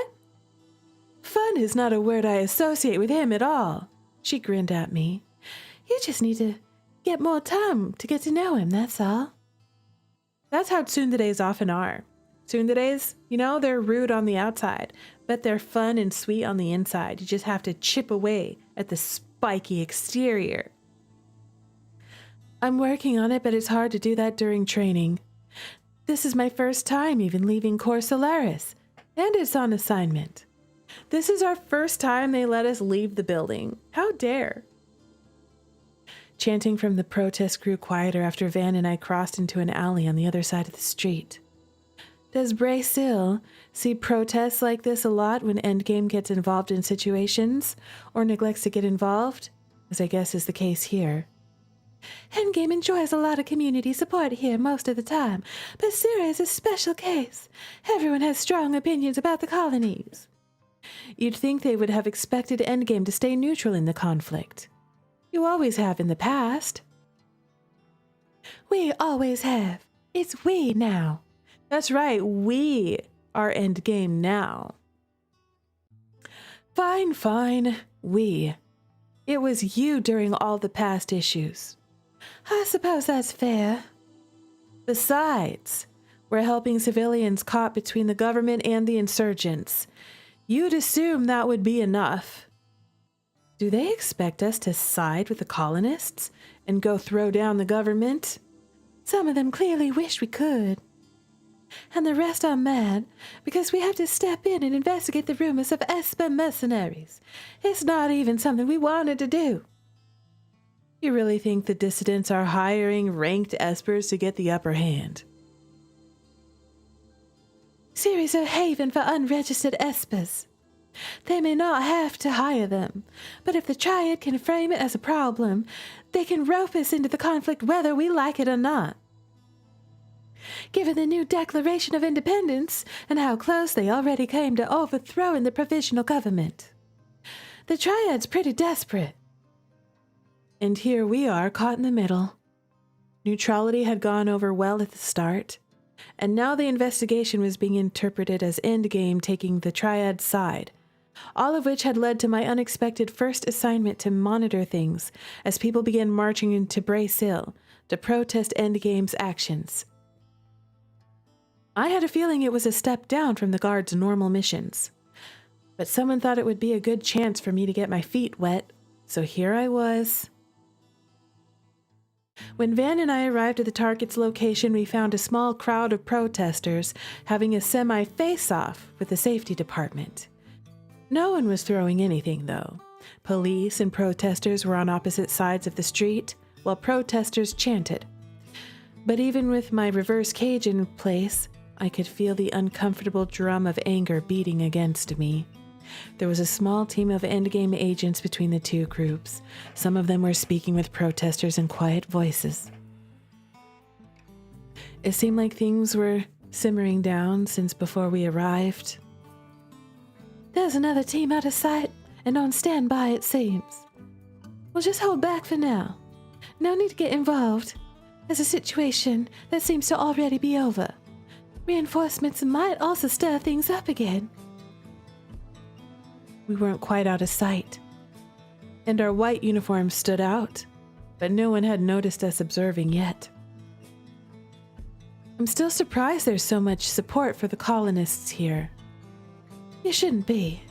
Fun is not a word I associate with him at all. She grinned at me. You just need to get more time to get to know him, that's all. That's how tsunderes often are. Tsunderes, you know, they're rude on the outside, but they're fun and sweet on the inside. You just have to chip away at the spiky exterior. I'm working on it, but it's hard to do that during training. This is my first time even leaving Core Solaris, and it's on assignment. This is our first time they let us leave the building. How dare? Chanting from the protest grew quieter after Van and I crossed into an alley on the other side of the street. Does Bray still see protests like this a lot when Endgame gets involved in situations, or neglects to get involved, as I guess is the case here? Endgame enjoys a lot of community support here most of the time, but Syrah is a special case. Everyone has strong opinions about the colonies. You'd think they would have expected Endgame to stay neutral in the conflict. You always have in the past. We always have. It's we now. That's right, we are Endgame now. Fine, we. It was you during all the past issues. I suppose that's fair. Besides, we're helping civilians caught between the government and the insurgents. You'd assume that would be enough. Do they expect us to side with the colonists and go throw down the government? Some of them clearly wish we could. And the rest are mad because we have to step in and investigate the rumors of Esper mercenaries. It's not even something we wanted to do. You really think the dissidents are hiring ranked Espers to get the upper hand? Ceres are a haven for unregistered espers. They may not have to hire them, but if the Triad can frame it as a problem, they can rope us into the conflict whether we like it or not. Given the new Declaration of Independence and how close they already came to overthrowing the provisional government, the Triad's pretty desperate. And here we are, caught in the middle. Neutrality had gone over well at the start, and now the investigation was being interpreted as Endgame taking the Triad's side, all of which had led to my unexpected first assignment to monitor things as people began marching into Brace Hill to protest Endgame's actions. I had a feeling it was a step down from the Guard's normal missions, but someone thought it would be a good chance for me to get my feet wet, so here I was. When Van and I arrived at the target's location, we found a small crowd of protesters having a semi-face-off with the safety department. No one was throwing anything, though. Police and protesters were on opposite sides of the street, while protesters chanted. But even with my reverse cage in place, I could feel the uncomfortable drum of anger beating against me. There was a small team of Endgame agents between the two groups. Some of them were speaking with protesters in quiet voices. It seemed like things were simmering down since before we arrived. There's another team out of sight and on standby, it seems. We'll just hold back for now. No need to get involved. There's a situation that seems to already be over. Reinforcements might also stir things up again. We weren't quite out of sight, and our white uniforms stood out, but no one had noticed us observing yet. I'm still surprised there's so much support for the colonists here. You shouldn't be.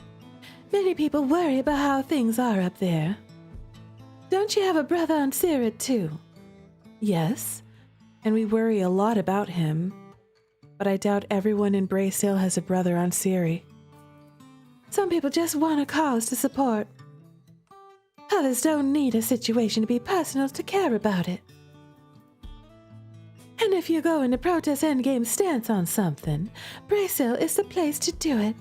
Many people worry about how things are up there. Don't you have a brother on Cirid too? Yes, and we worry a lot about him, but I doubt everyone in Brace Hill has a brother on Ciri. Some people just want a cause to support. Others don't need a situation to be personal to care about it. And if you're going to protest Endgame's stance on something, Brace Hill is the place to do it.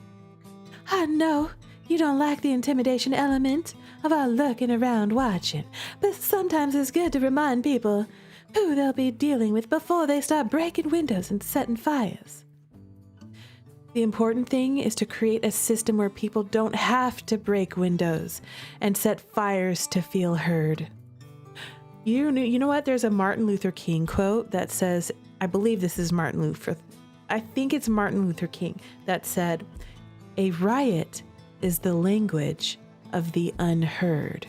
I know you don't like the intimidation element of our lurking around watching, but sometimes it's good to remind people who they'll be dealing with before they start breaking windows and setting fires. The important thing is to create a system where people don't have to break windows and set fires to feel heard. You know what? There's a Martin Luther King quote that says, I believe this is Martin Luther. I think it's Martin Luther King that said, "A riot is the language of the unheard."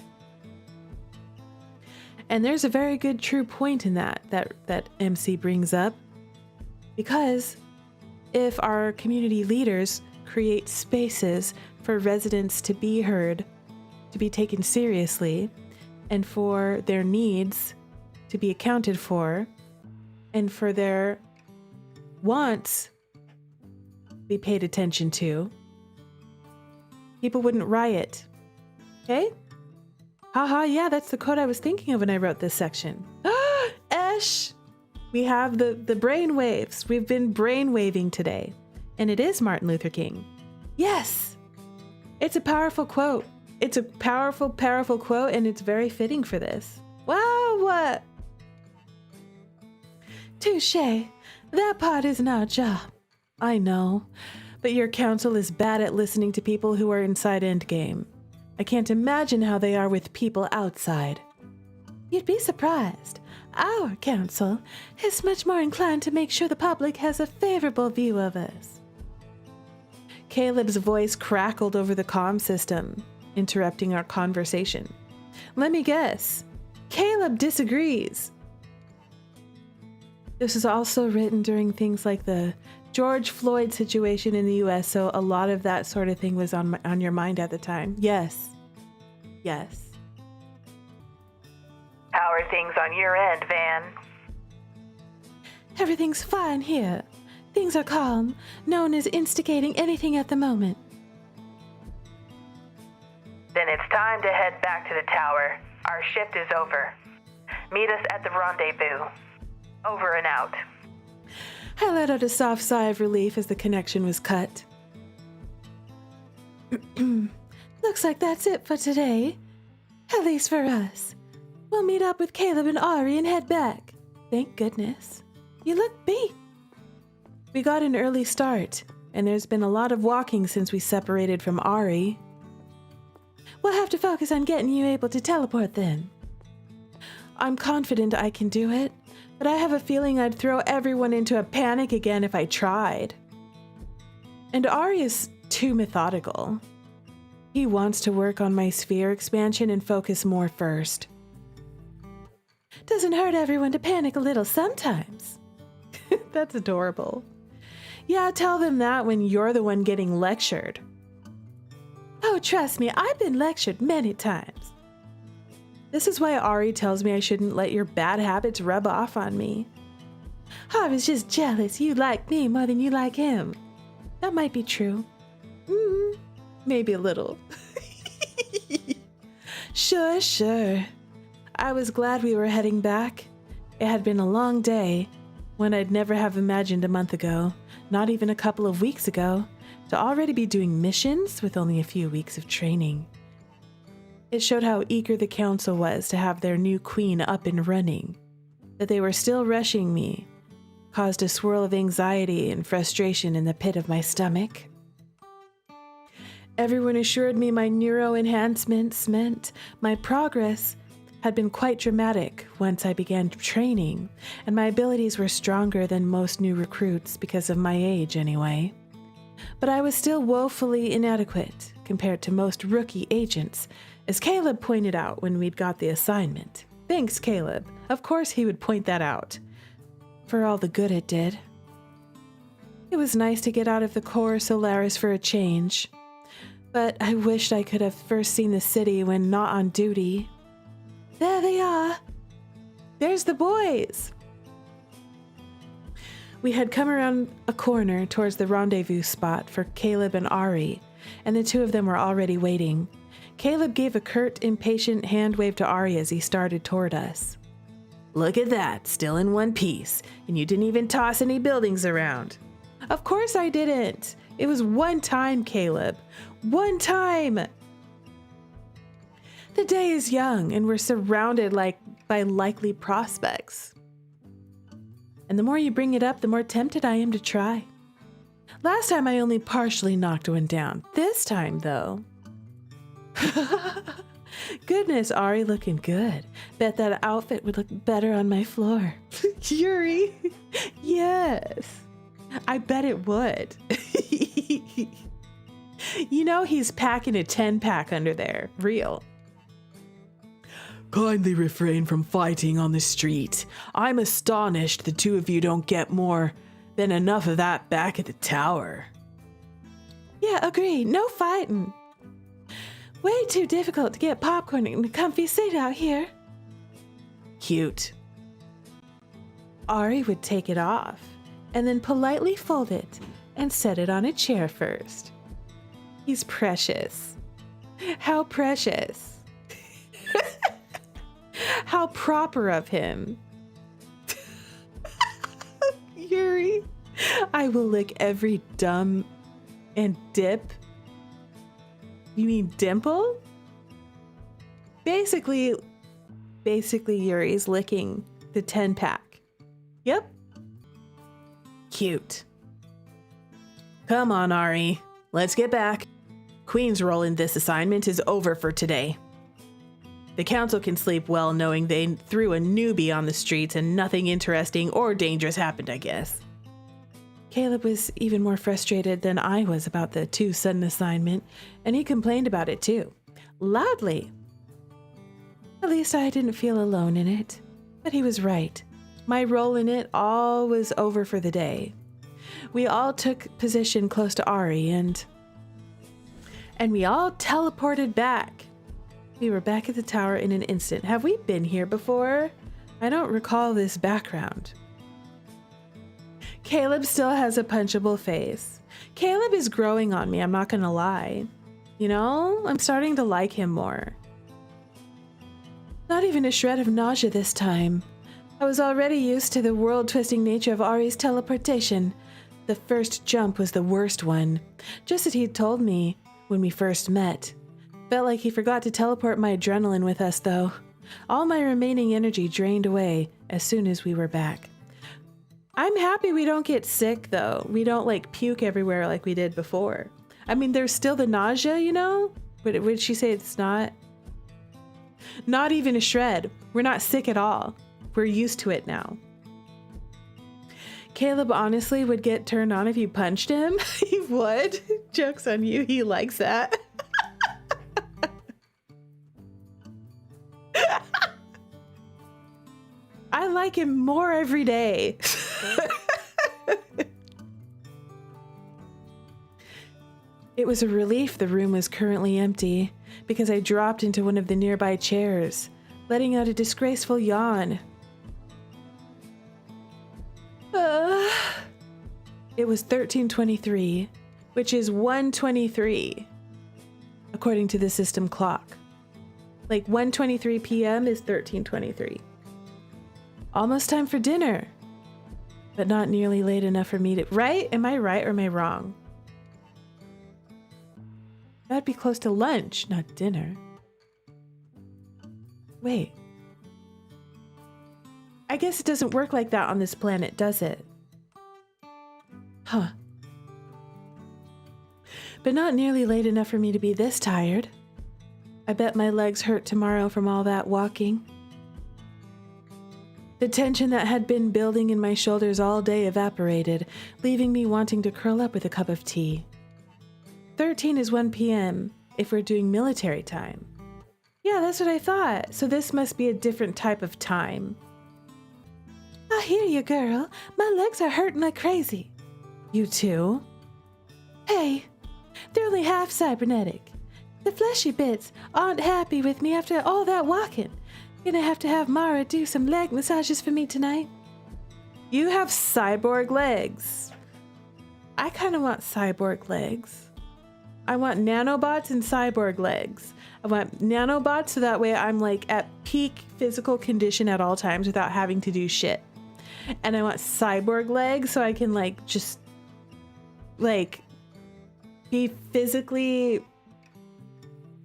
And there's a very good true point in that MC brings up, because if our community leaders create spaces for residents to be heard, to be taken seriously, and for their needs to be accounted for, and for their wants be paid attention to, people wouldn't riot. Okay? Haha, yeah, that's the quote I was thinking of when I wrote this section. Esh! We have the brain waves. We've been brainwaving today. And it is Martin Luther King. Yes! It's a powerful quote. It's a powerful, powerful quote, and it's very fitting for this. Wow, what? Touché. That part isn't our job. I know, but your council is bad at listening to people who are inside Endgame. I can't imagine how they are with people outside. You'd be surprised. Our council is much more inclined to make sure the public has a favorable view of us. Caleb's voice crackled over the comm system, interrupting our conversation. Let me guess. Caleb disagrees. This is also written during things like the George Floyd situation in the U.S., so a lot of that sort of thing was on your mind at the time. Yes. Yes. How are things on your end, Van? Everything's fine here. Things are calm. No one is instigating anything at the moment. Then it's time to head back to the tower. Our shift is over. Meet us at the rendezvous. Over and out. I let out a soft sigh of relief as the connection was cut. Looks like that's it for today. At least for us. We'll meet up with Caleb and Ari and head back. Thank goodness. You look beat. We got an early start, and there's been a lot of walking since we separated from Ari. We'll have to focus on getting you able to teleport then. I'm confident I can do it, but I have a feeling I'd throw everyone into a panic again if I tried. And Ari is too methodical. He wants to work on my sphere expansion and focus more first. Doesn't hurt everyone to panic a little sometimes. That's adorable. Yeah, tell them that when you're the one getting lectured. Oh, trust me, I've been lectured many times. This is why Ari tells me I shouldn't let your bad habits rub off on me. I was just jealous you like me more than you like him. That might be true. Maybe a little. Sure. I was glad we were heading back. It had been a long day, one I'd never have imagined a month ago, not even a couple of weeks ago, to already be doing missions with only a few weeks of training. It showed how eager the council was to have their new queen up and running. That they were still rushing me caused a swirl of anxiety and frustration in the pit of my stomach. Everyone assured me my neuro enhancements meant my progress had been quite dramatic once I began training, and my abilities were stronger than most new recruits because of my age anyway. But I was still woefully inadequate compared to most rookie agents, as Caleb pointed out when we'd got the assignment. Thanks, Caleb. Of course he would point that out. For all the good it did. It was nice to get out of the core Solaris for a change. But I wished I could have first seen the city when not on duty. There they are. There's the boys. We had come around a corner towards the rendezvous spot for Caleb and Ari, and the two of them were already waiting. Caleb gave a curt, impatient hand wave to Ari as he started toward us. Look at that, still in one piece, and you didn't even toss any buildings around. Of course I didn't. It was one time, Caleb. One time! The day is young, and we're surrounded by likely prospects. And the more you bring it up, the more tempted I am to try. Last time I only partially knocked one down. This time, though... Goodness, Ari looking good. Bet that outfit would look better on my floor. Yuri! Yes! I bet it would. You know he's packing a 10-pack under there. Real. Kindly refrain from fighting on the street. I'm astonished the two of you don't get more than enough of that back at the tower. Yeah, agree. No fighting. Way too difficult to get popcorn in a comfy seat out here. Cute. Ari would take it off and then politely fold it and set it on a chair first. He's precious. How precious. How proper of him. Yuri, I will lick every dumb and dip. You mean dimple? Basically Yuri's licking the 10-pack. Yep. Cute. Come on, Ari. Let's get back. Queen's role in this assignment is over for today. The council can sleep well knowing they threw a newbie on the streets and nothing interesting or dangerous happened, I guess. Caleb was even more frustrated than I was about the too sudden assignment, and he complained about it too. Loudly. At least I didn't feel alone in it. But he was right. My role in it all was over for the day. We all took position close to Ari and we all teleported back. We were back at the tower in an instant. Have we been here before? I don't recall this background. Caleb still has a punchable face. Caleb is growing on me, I'm not gonna lie. You know, I'm starting to like him more. Not even a shred of nausea this time. I was already used to the world-twisting nature of Ari's teleportation. The first jump was the worst one, just as he'd told me when we first met. Felt like he forgot to teleport my adrenaline with us, though. All my remaining energy drained away as soon as we were back. I'm happy we don't get sick, though. We don't, like, puke everywhere like we did before. I mean, there's still the nausea, you know? But would she say it's not? Not even a shred. We're not sick at all. We're used to it now. Caleb honestly would get turned on if you punched him. He would. Joke's on you. He likes that. I like him more every day. It was a relief the room was currently empty because I dropped into one of the nearby chairs, letting out a disgraceful yawn. It was 13:23, which is 1:23, according to the system clock. Like 1:23 p.m. is 13:23. Almost time for dinner, but not nearly late enough for me to... Right? Am I right or am I wrong? That'd be close to lunch, not dinner. Wait. I guess it doesn't work like that on this planet, does it? Huh. But not nearly late enough for me to be this tired. I bet my legs hurt tomorrow from all that walking. The tension that had been building in my shoulders all day evaporated, leaving me wanting to curl up with a cup of tea. 13 is 1 p.m. if we're doing military time. Yeah, that's what I thought. So this must be a different type of time. I hear you, girl. My legs are hurting like crazy. You too? Hey, they're only half cybernetic. The fleshy bits aren't happy with me after all that walking. Gonna have to have Mara do some leg massages for me tonight. You have cyborg legs. I kind of want cyborg legs. I want nanobots and cyborg legs. I want nanobots so that way I'm like at peak physical condition at all times without having to do shit. And I want cyborg legs so I can like just like be physically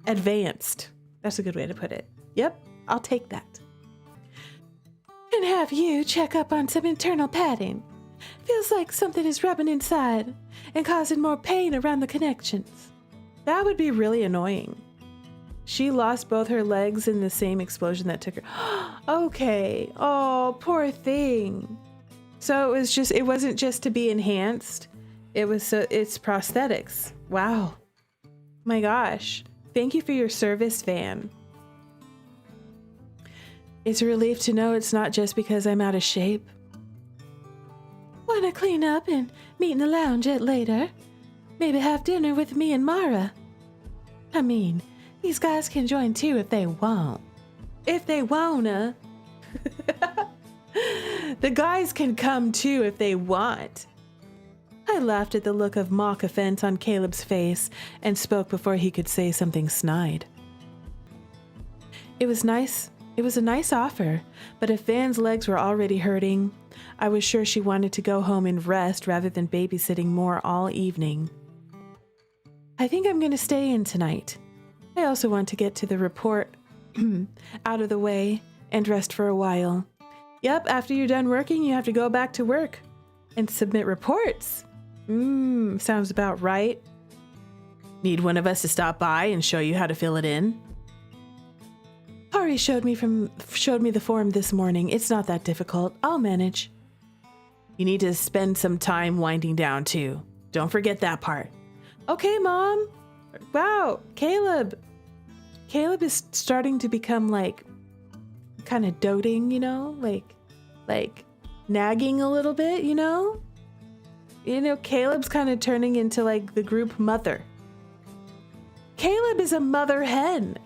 advanced. That's a good way to put it. Yep, I'll take that. And have you check up on some internal padding. Feels like something is rubbing inside and causing more pain around the connections. That would be really annoying. She lost both her legs in the same explosion that took her. Okay. Oh, poor thing. So it wasn't just to be enhanced. It's prosthetics. Wow. My gosh. Thank you for your service, Van. It's a relief to know it's not just because I'm out of shape. Wanna clean up and meet in the lounge at later? Maybe have dinner with me and Mara. I mean, these guys can join too if they want. If they wanna. The guys can come too if they want. I laughed at the look of mock offense on Caleb's face and spoke before he could say something snide. It was nice. It was a nice offer, but if Van's legs were already hurting, I was sure she wanted to go home and rest rather than babysitting more all evening. I think I'm going to stay in tonight. I also want to get to the report out of the way and rest for a while. Yep, after you're done working, you have to go back to work and submit reports. Sounds about right. Need one of us to stop by and show you how to fill it in? Ari showed me the form this morning. It's not that difficult. I'll manage. You need to spend some time winding down too. Don't forget that part. Okay, Mom. Wow, Caleb. Caleb is starting to become like kind of doting, you know, like nagging a little bit, you know? Caleb's kind of turning into like the group mother. Caleb is a mother hen.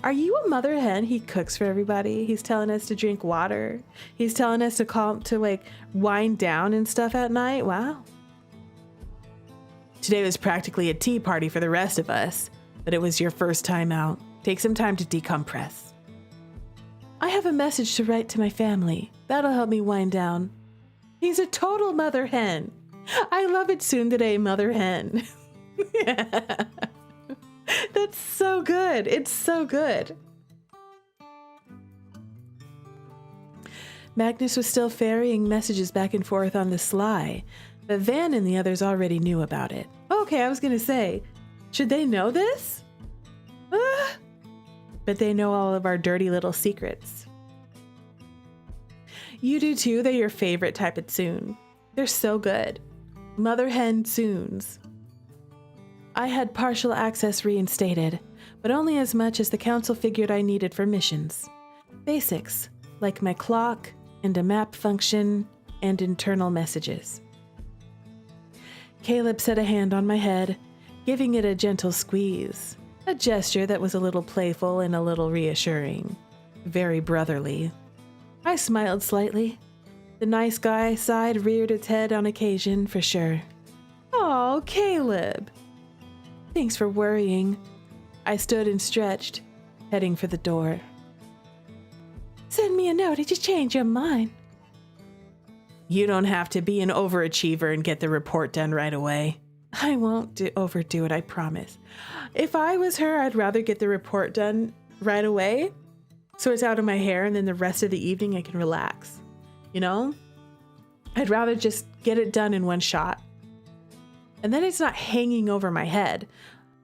Are you a mother hen? He cooks for everybody. He's telling us to drink water. He's telling us to like wind down and stuff at night. Wow. Today was practically a tea party for the rest of us, but it was your first time out. Take some time to decompress. I have a message to write to my family. That'll help me wind down. He's a total mother hen. I love it tsundere mother hen. Yeah. That's so good. It's so good. Magnus was still ferrying messages back and forth on the sly, but Van and the others already knew about it. Okay, I was gonna say, should they know this? But they know all of our dirty little secrets. You do too. They're your favorite type of tsoon. They're so good. Mother hen tsoons. I had partial access reinstated, but only as much as the council figured I needed for missions. Basics, like my clock and a map function and internal messages. Caleb set a hand on my head, giving it a gentle squeeze, a gesture that was a little playful and a little reassuring, very brotherly. I smiled slightly. The nice guy side reared its head on occasion, for sure. "Oh, Caleb. Thanks for worrying." I stood and stretched, heading for the door. "Send me a note if you change your mind." You don't have to be an overachiever and get the report done right away. I won't overdo it, I promise. If I was her, I'd rather get the report done right away, so it's out of my hair, and then the rest of the evening I can relax. You know? I'd rather just get it done in one shot. And then it's not hanging over my head.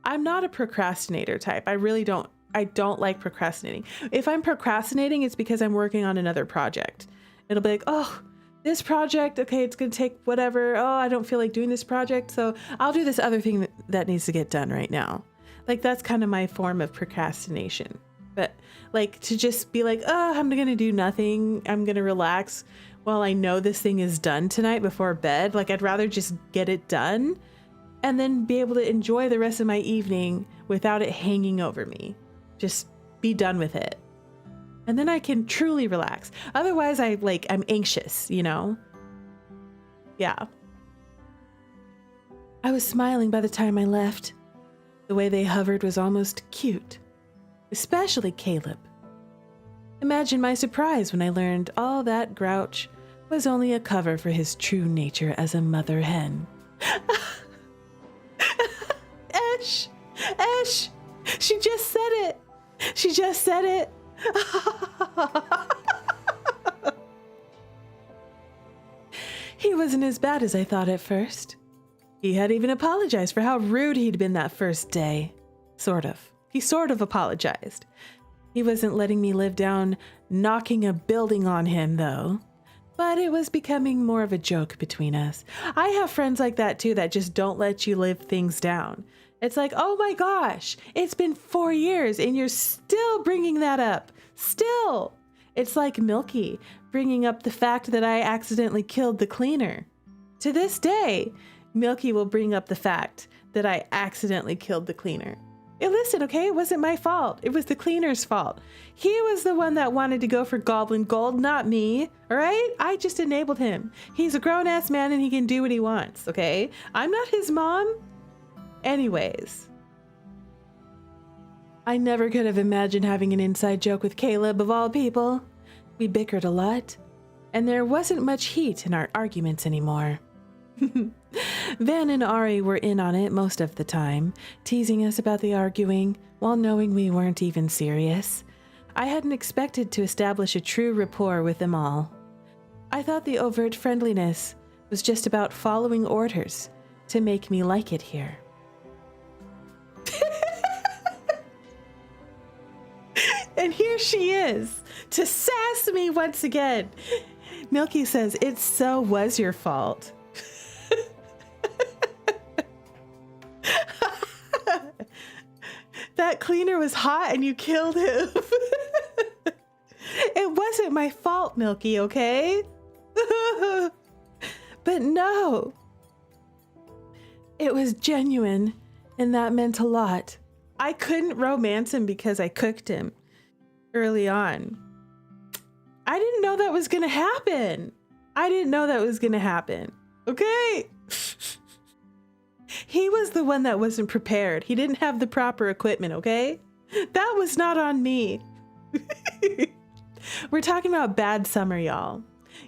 I'm not a procrastinator type. I don't like procrastinating. If I'm procrastinating, it's because I'm working on another project. It'll be like, oh, this project, okay, it's gonna take whatever. Oh, I don't feel like doing this project, so I'll do this other thing that needs to get done right now. Like, that's kind of my form of procrastination. But like, to just be like, oh, I'm gonna do nothing, I'm gonna relax while I know this thing is done tonight before bed. Like, I'd rather just get it done and then be able to enjoy the rest of my evening without it hanging over me. Just be done with it. And then I can truly relax. Otherwise, I'm anxious, you know? Yeah. I was smiling by the time I left. The way they hovered was almost cute. Especially Caleb. Imagine my surprise when I learned all that grouch was only a cover for his true nature as a mother hen. Esh! Esh! She just said it! She just said it! He wasn't as bad as I thought at first. He had even apologized for how rude he'd been that first day. Sort of. He sort of apologized. He wasn't letting me live down knocking a building on him, though. But it was becoming more of a joke between us. I have friends like that, too, that just don't let you live things down. It's like, oh my gosh, it's been 4 years and you're still bringing that up. Still. It's like Milky bringing up the fact that I accidentally killed the cleaner. To this day, Milky will bring up the fact that I accidentally killed the cleaner. Hey, listen, okay? It wasn't my fault. It was the cleaner's fault. He was the one that wanted to go for goblin gold, not me. All right? I just enabled him. He's a grown-ass man and he can do what he wants, okay? I'm not his mom. Anyways. I never could have imagined having an inside joke with Caleb, of all people. We bickered a lot, and there wasn't much heat in our arguments anymore. Van and Ari were in on it most of the time, teasing us about the arguing while knowing we weren't even serious. I hadn't expected to establish a true rapport with them all. I thought the overt friendliness was just about following orders to make me like it here. And here she is, to sass me once again. Milky says, it so was your fault. That cleaner was hot and you killed him. It wasn't my fault, Milky, okay? But no. It was genuine, and that meant a lot. I couldn't romance him because I cooked him early on. I didn't know that was gonna happen. Okay? He was the one that wasn't prepared. He didn't have the proper equipment, okay? That was not on me. We're talking about Bad Summer, y'all.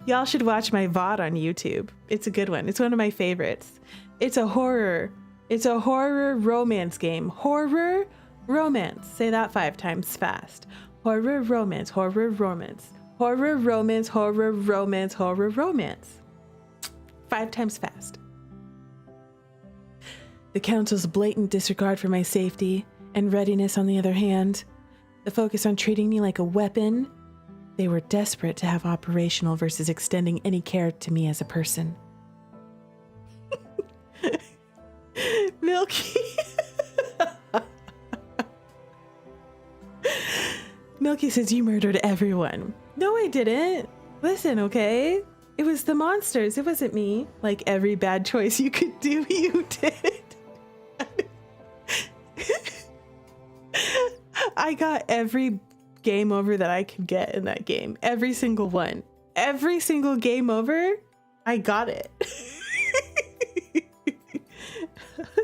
Y'all should watch my VOD on YouTube. It's a good one. It's one of my favorites. It's a horror romance game. Horror romance. Say that 5 times fast. Horror romance, horror romance. Horror romance, horror romance, horror romance. 5 times fast. The council's blatant disregard for my safety and readiness, on the other hand, the focus on treating me like a weapon, they were desperate to have operational versus extending any care to me as a person. Milky. Milky says you murdered everyone. No, I didn't. Listen, okay? It was the monsters. It wasn't me. Like every bad choice you could do, you did. I got every game over that I could get in that game. Every single one. Every single game over, I got it.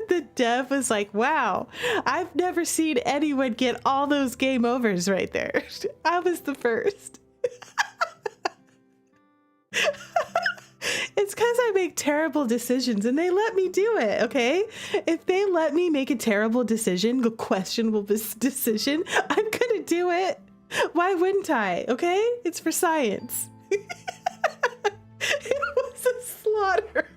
The dev was like, wow, I've never seen anyone get all those game overs right there. I was the first. It's because I make terrible decisions and they let me do it, okay? If they let me make a terrible decision, a questionable decision, I'm gonna do it. Why wouldn't I, okay? It's for science. It was a slaughter.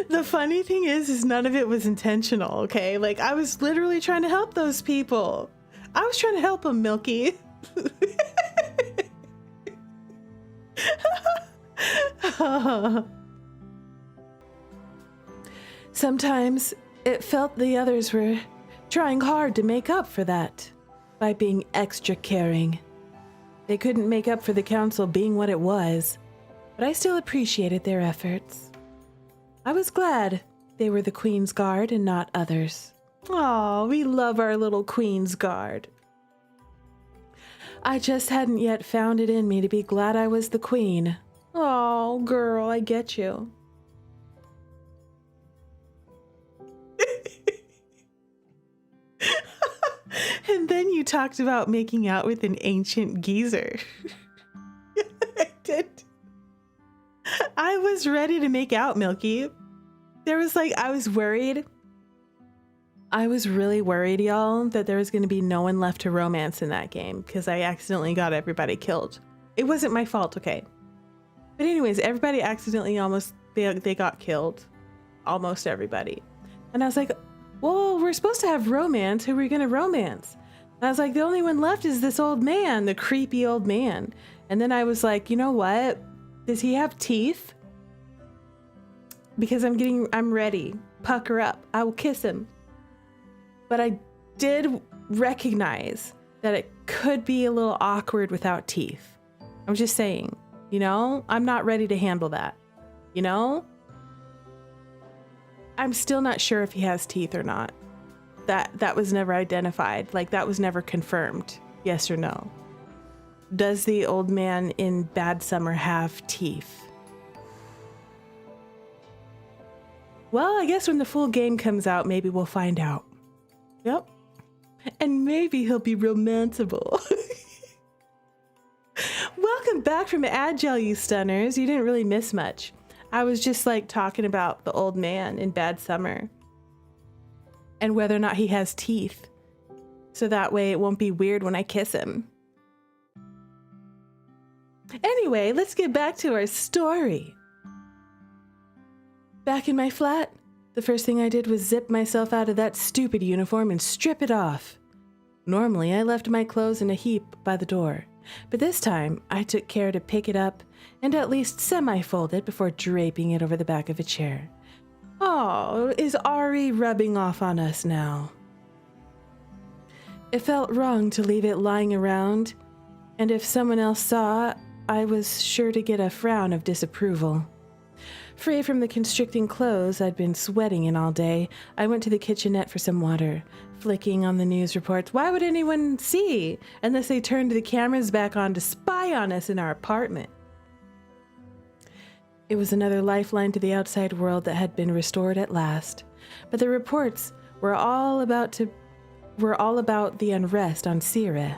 The funny thing is none of it was intentional, okay? Like, I was literally trying to help those people. I was trying to help them, Milky. Sometimes it felt the others were trying hard to make up for that by being extra caring. They couldn't make up for the council being what it was, but I still appreciated their efforts. I was glad they were the Queen's Guard and not others. Aw, we love our little Queen's Guard. I just hadn't yet found it in me to be glad I was the queen. Oh, girl, I get you. And then you talked about making out with an ancient geezer. I did. I was ready to make out, Milky. There was like, I was worried. I was really worried, y'all, that there was going to be no one left to romance in that game because I accidentally got everybody killed. It wasn't my fault, okay? But anyways, everybody accidentally they got killed. Almost everybody. And I was like, well, we're supposed to have romance. Who are we going to romance? And I was like, the only one left is this old man, the creepy old man. And then I was like, you know what? Does he have teeth? Because I'm ready. Pucker up. I will kiss him. But I did recognize that it could be a little awkward without teeth. I'm just saying, you know, I'm not ready to handle that. You know? I'm still not sure if he has teeth or not. That was never identified. Like, that was never confirmed. Yes or no? Does the old man in Bad Summer have teeth? Well, I guess when the full game comes out, maybe we'll find out. Yep. And maybe he'll be romanceable. Welcome back from Agile, you stunners. You didn't really miss much. I was just like talking about the old man in Bad Summer and whether or not he has teeth. So that way it won't be weird when I kiss him. Anyway, let's get back to our story. Back in my flat, the first thing I did was zip myself out of that stupid uniform and strip it off. Normally, I left my clothes in a heap by the door, but this time I took care to pick it up and at least semi-fold it before draping it over the back of a chair. Oh, is Ari rubbing off on us now? It felt wrong to leave it lying around, and if someone else saw, I was sure to get a frown of disapproval. Free from the constricting clothes I'd been sweating in all day, I went to the kitchenette for some water, flicking on the news reports. Why would anyone see unless they turned the cameras back on to spy on us in our apartment? It was another lifeline to the outside world that had been restored at last, but the reports were all about to were all about the unrest on Sire.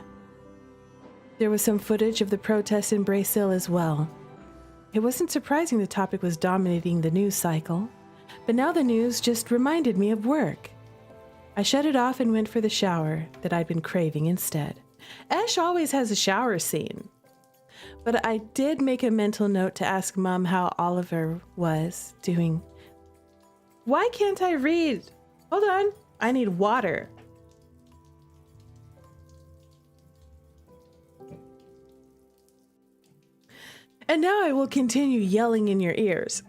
There was some footage of the protests in Brazil as well. It wasn't surprising the topic was dominating the news cycle, but now the news just reminded me of work. I shut it off and went for the shower that I'd been craving instead. Ash always has a shower scene. But I did make a mental note to ask Mom how Oliver was doing. Why can't I read? Hold on. I need water. And now I will continue yelling in your ears.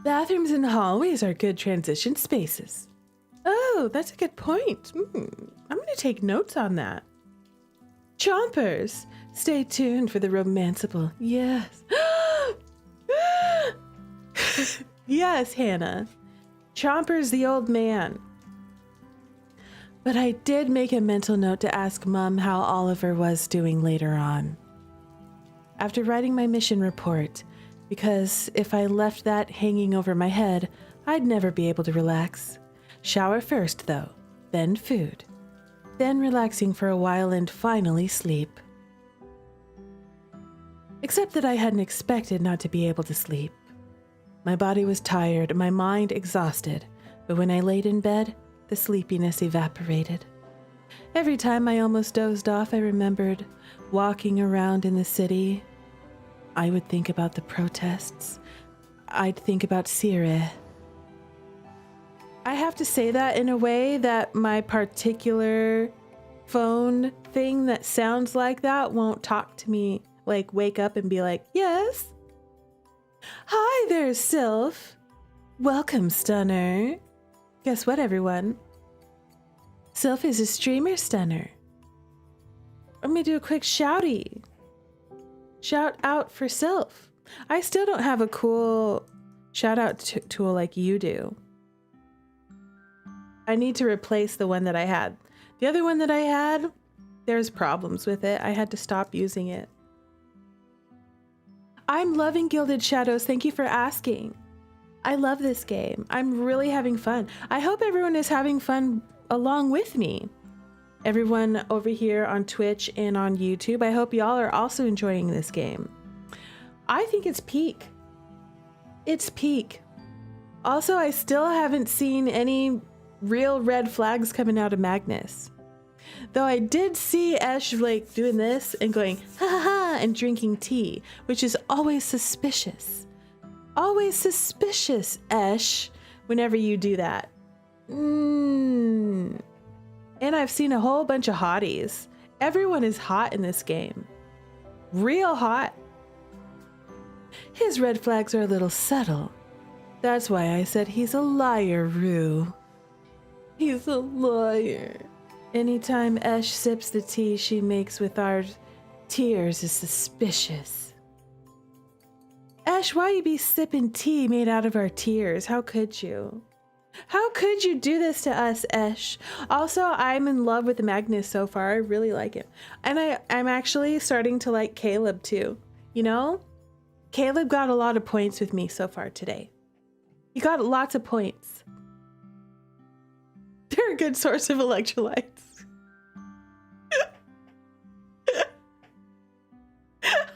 Bathrooms and hallways are good transition spaces. Oh, that's a good point. I'm going to take notes on that. Chompers, stay tuned for the romanceable. Yes. Yes, Hannah. Chomper's the old man. But I did make a mental note to ask Mom how Oliver was doing later on. After writing my mission report, because if I left that hanging over my head, I'd never be able to relax. Shower first, though, then food, then relaxing for a while and finally sleep. Except that I hadn't expected not to be able to sleep. My body was tired, my mind exhausted, but when I laid in bed, the sleepiness evaporated. Every time I almost dozed off, I remembered walking around in the city. I would think about the protests. I'd think about Sire. I have to say that in a way that my particular phone thing that sounds like that won't talk to me, like wake up and be like, yes? Hi there, Sylph. Welcome, Stunner. Guess what, everyone? Sylph is a streamer stunner. I'm gonna do a quick shouty. Shout out for Sylph. I still don't have a cool shout out tool like you do. I need to replace the one that I had. The other one that I had, there's problems with it. I had to stop using it. I'm loving Gilded Shadows. Thank you for asking. I love this game. I'm really having fun. I hope everyone is having fun along with me. Everyone over here on Twitch and on YouTube, I hope y'all are also enjoying this game. I think it's peak. It's peak. Also, I still haven't seen any real red flags coming out of Magnus. Though I did see Ash like doing this and going, ha ha ha, and drinking tea, which is always suspicious. Always suspicious, Ash, whenever you do that. And I've seen a whole bunch of hotties. Everyone is hot in this game. Real hot. His red flags are a little subtle. That's why I said he's a liar, Rue. He's a liar. Anytime Esh sips the tea she makes with our tears is suspicious. Esh, why you be sipping tea made out of our tears? How could you? How could you do this to us, Esh? Also, I'm in love with Magnus so far. I really like him. And I'm actually starting to like Caleb too. You know? Caleb got a lot of points with me so far today. He got lots of points. They're a good source of electrolytes.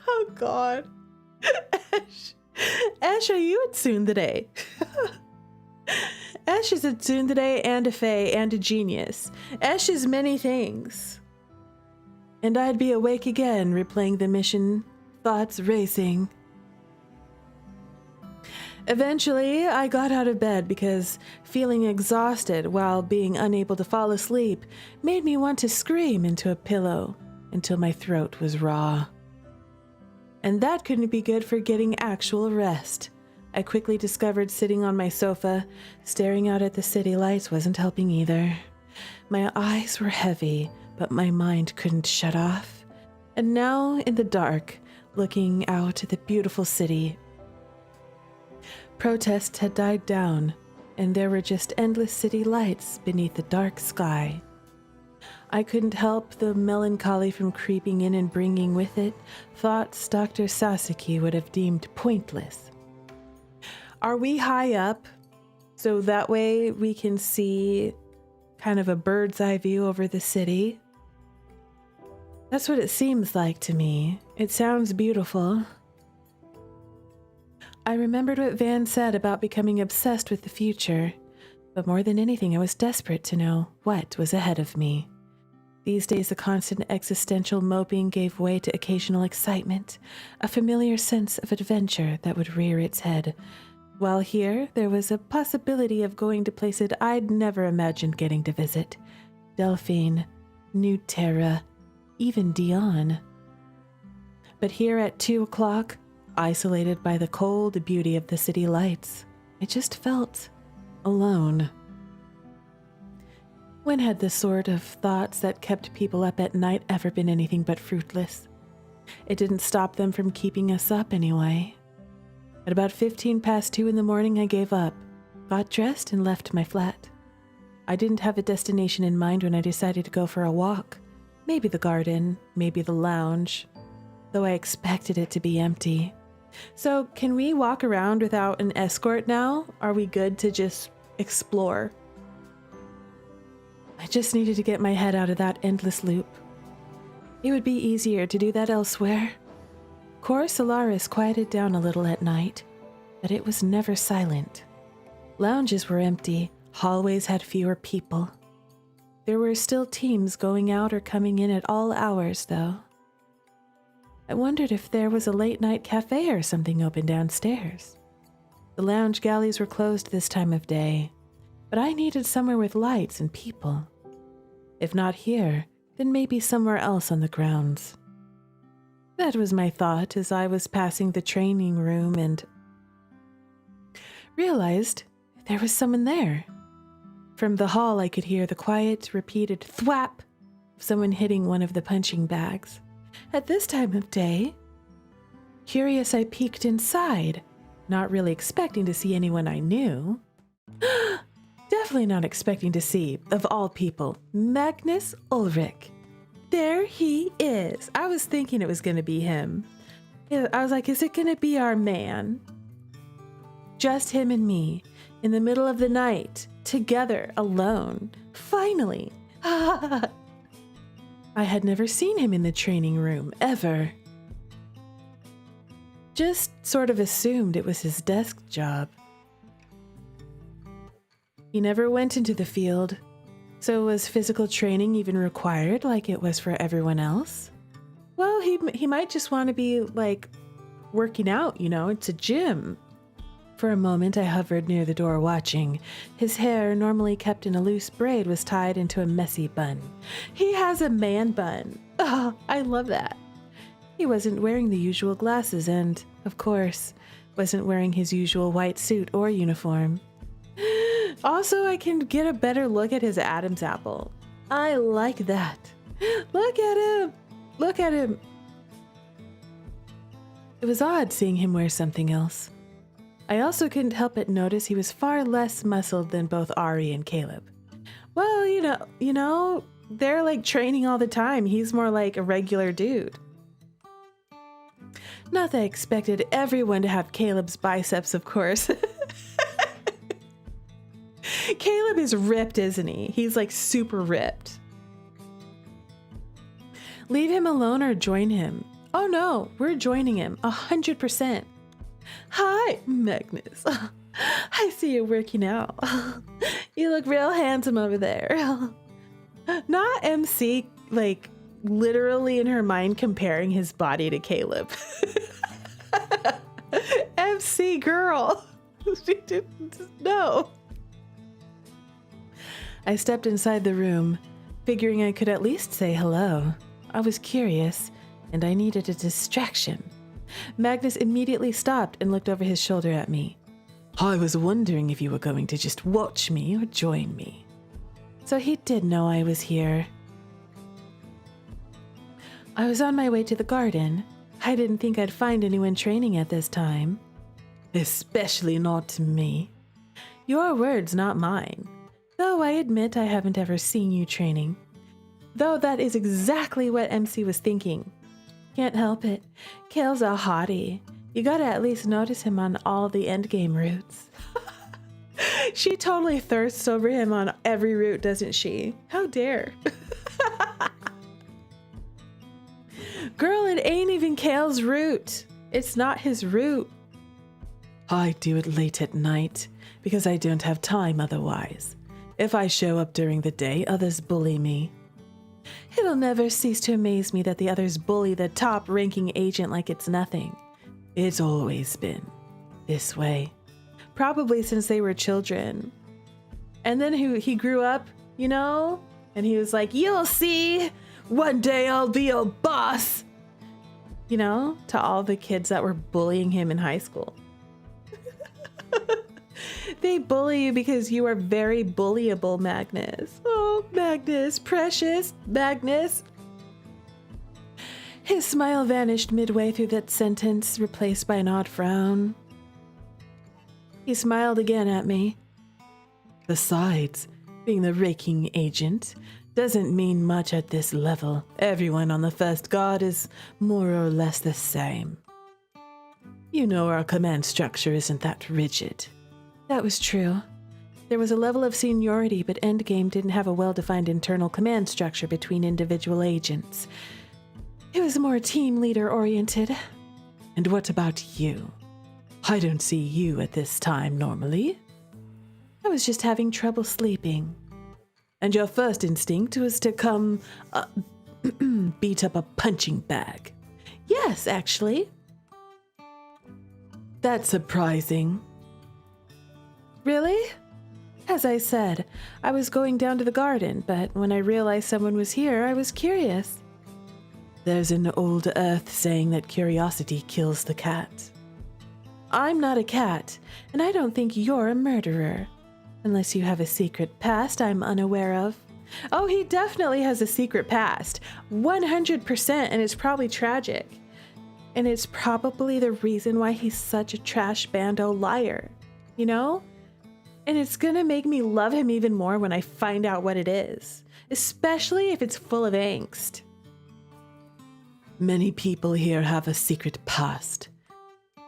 Oh God. Ash, are you a tsundere? Ash is a tsundere and a fae and a genius. Ash is many things. And I'd be awake again, replaying the mission, thoughts racing. Eventually, I got out of bed because feeling exhausted while being unable to fall asleep made me want to scream into a pillow until my throat was raw. And that couldn't be good for getting actual rest. I quickly discovered sitting on my sofa, staring out at the city lights wasn't helping either. My eyes were heavy, but my mind couldn't shut off. And now, in the dark, looking out at the beautiful city, protests had died down, and there were just endless city lights beneath the dark sky. I couldn't help the melancholy from creeping in and bringing with it thoughts Dr. Sasaki would have deemed pointless. Are we high up so that way we can see kind of a bird's eye view over the city. That's what it seems like to me. It sounds beautiful. I remembered what Van said about becoming obsessed with the future, but more than anything, I was desperate to know what was ahead of me. These days, the constant existential moping gave way to occasional excitement, a familiar sense of adventure that would rear its head. While here, there was a possibility of going to places I'd never imagined getting to visit. Delphine, New Terra, even Dion. But here at 2 o'clock, isolated by the cold beauty of the city lights, I just felt alone. When had the sort of thoughts that kept people up at night ever been anything but fruitless? It didn't stop them from keeping us up anyway. At about 15 past 2 in the morning, I gave up, got dressed, and left my flat. I didn't have a destination in mind when I decided to go for a walk. Maybe the garden, maybe the lounge, though I expected it to be empty. So, can we walk around without an escort now? Are we good to just explore? I just needed to get my head out of that endless loop. It would be easier to do that elsewhere. Cor Solaris quieted down a little at night, but it was never silent. Lounges were empty, hallways had fewer people. There were still teams going out or coming in at all hours, though. I wondered if there was a late-night cafe or something open downstairs. The lounge galleys were closed this time of day, but I needed somewhere with lights and people. If not here, then maybe somewhere else on the grounds. That was my thought as I was passing the training room and realized there was someone there. From the hall, I could hear the quiet, repeated thwap of someone hitting one of the punching bags. At this time of day, curious, I peeked inside, not really expecting to see anyone I knew. Definitely not expecting to see, of all people, Magnus Ulrich. There he is. I was thinking it was going to be him. I was like, is it going to be our man? Just him and me, in the middle of the night, together, alone. Finally. I had never seen him in the training room, ever. Just sort of assumed it was his desk job. He never went into the field, so was physical training even required like it was for everyone else? Well, he might just want to be, like, working out, you know, it's a gym. For a moment, I hovered near the door watching. His hair, normally kept in a loose braid, was tied into a messy bun. He has a man bun. Oh, I love that. He wasn't wearing the usual glasses and, of course, wasn't wearing his usual white suit or uniform. Also, I can get a better look at his Adam's apple. I like that. Look at him. Look at him. It was odd seeing him wear something else. I also couldn't help but notice he was far less muscled than both Ari and Caleb. Well, you know, they're like training all the time. He's more like a regular dude. Not that I expected everyone to have Caleb's biceps, of course. Caleb is ripped, isn't he? He's like super ripped. Leave him alone or join him? Oh no, we're joining him, 100%. Hi, Magnus. I see you working out. You look real handsome over there. Not MC, like literally in her mind comparing his body to Caleb. MC girl. She didn't know. I stepped inside the room, figuring I could at least say hello. I was curious, and I needed a distraction. Magnus immediately stopped and looked over his shoulder at me. I was wondering if you were going to just watch me or join me. So he did know I was here. I was on my way to the garden. I didn't think I'd find anyone training at this time. Especially not me. Your words, not mine. Though I admit I haven't ever seen you training. Though that is exactly what MC was thinking. Can't help it. Kale's a hottie. You gotta at least notice him on all the Endgame routes. She totally thirsts over him on every route, doesn't she? How dare. Girl, it ain't even Kale's route. It's not his route. I do it late at night because I don't have time otherwise. If I show up during the day, others bully me. It'll never cease to amaze me that the others bully the top-ranking agent like it's nothing. It's always been this way. Probably since they were children. And then he grew up, you know? And he was like, you'll see, one day I'll be a boss. You know, to all the kids that were bullying him in high school. They bully you because you are very bullyable, Magnus. Oh, Magnus, precious Magnus. His smile vanished midway through that sentence, replaced by an odd frown. He smiled again at me. Besides, being the raking agent doesn't mean much at this level. Everyone on the first guard is more or less the same. You know our command structure isn't that rigid. That was true. There was a level of seniority, but Endgame didn't have a well-defined internal command structure between individual agents. It was more team leader-oriented. And what about you? I don't see you at this time normally. I was just having trouble sleeping. And your first instinct was to come beat up a punching bag. Yes, actually. That's surprising. Really? As I said, I was going down to the garden, but when I realized someone was here, I was curious. There's an old earth saying that curiosity kills the cat. I'm not a cat, and I don't think you're a murderer. Unless you have a secret past I'm unaware of. Oh, he definitely has a secret past. 100%, and it's probably tragic. And it's probably the reason why he's such a trash bando liar. You know? And it's gonna make me love him even more when I find out what it is. Especially if it's full of angst. Many people here have a secret past.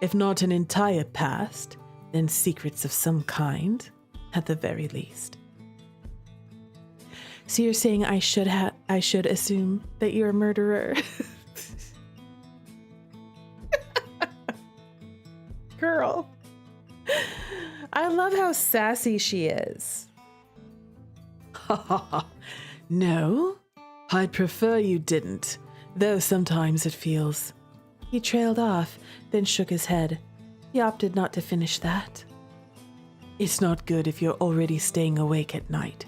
If not an entire past, then secrets of some kind, at the very least. So you're saying I should assume that you're a murderer? Girl. I love how sassy she is. No, I'd prefer you didn't, though sometimes it feels. He trailed off, then shook his head. He opted not to finish that. It's not good if you're already staying awake at night.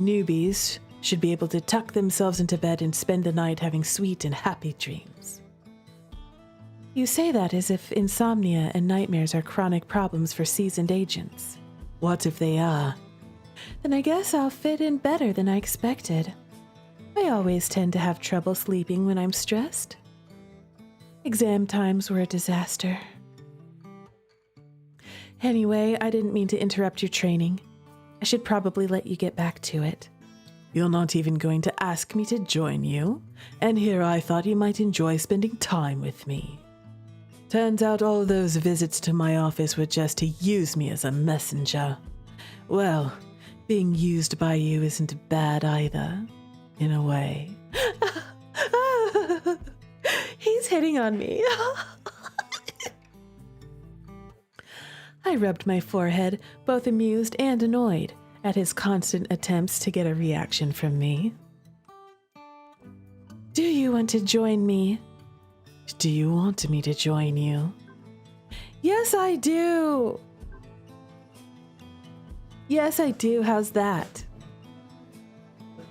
Newbies should be able to tuck themselves into bed and spend the night having sweet and happy dreams. You say that as if insomnia and nightmares are chronic problems for seasoned agents. What if they are? Then I guess I'll fit in better than I expected. I always tend to have trouble sleeping when I'm stressed. Exam times were a disaster. Anyway, I didn't mean to interrupt your training. I should probably let you get back to it. You're not even going to ask me to join you, and here I thought you might enjoy spending time with me. Turns out all those visits to my office were just to use me as a messenger. Well, being used by you isn't bad either, in a way. He's hitting on me. I rubbed my forehead, both amused and annoyed at his constant attempts to get a reaction from me. Do you want to join me? Do you want me to join you? Yes, I do. Yes, I do. How's that?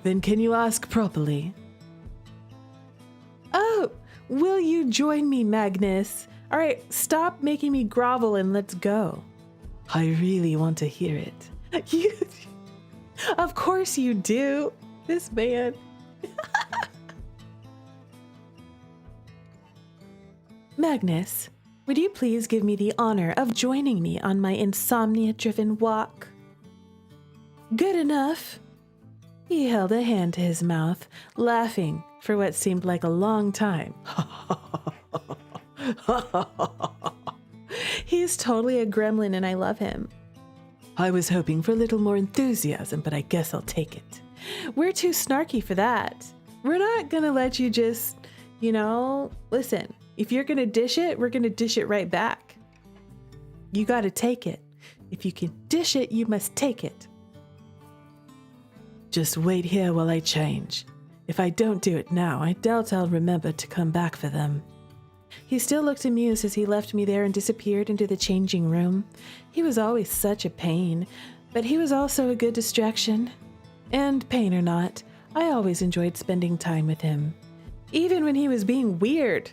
Then can you ask properly? Oh, will you join me, Magnus? All right, stop making me grovel and let's go. I really want to hear it. Of course you do. This man. Magnus, would you please give me the honor of joining me on my insomnia-driven walk? Good enough. He held a hand to his mouth, laughing for what seemed like a long time. He's totally a gremlin and I love him. I was hoping for a little more enthusiasm, but I guess I'll take it. We're too snarky for that. We're not gonna let you just, listen, if you're gonna dish it, we're gonna dish it right back. You gotta take it. If you can dish it, you must take it. Just wait here while I change. If I don't do it now, I doubt I'll remember to come back for them. He still looked amused as he left me there and disappeared into the changing room. He was always such a pain, but he was also a good distraction. And pain or not, I always enjoyed spending time with him. Even when he was being weird.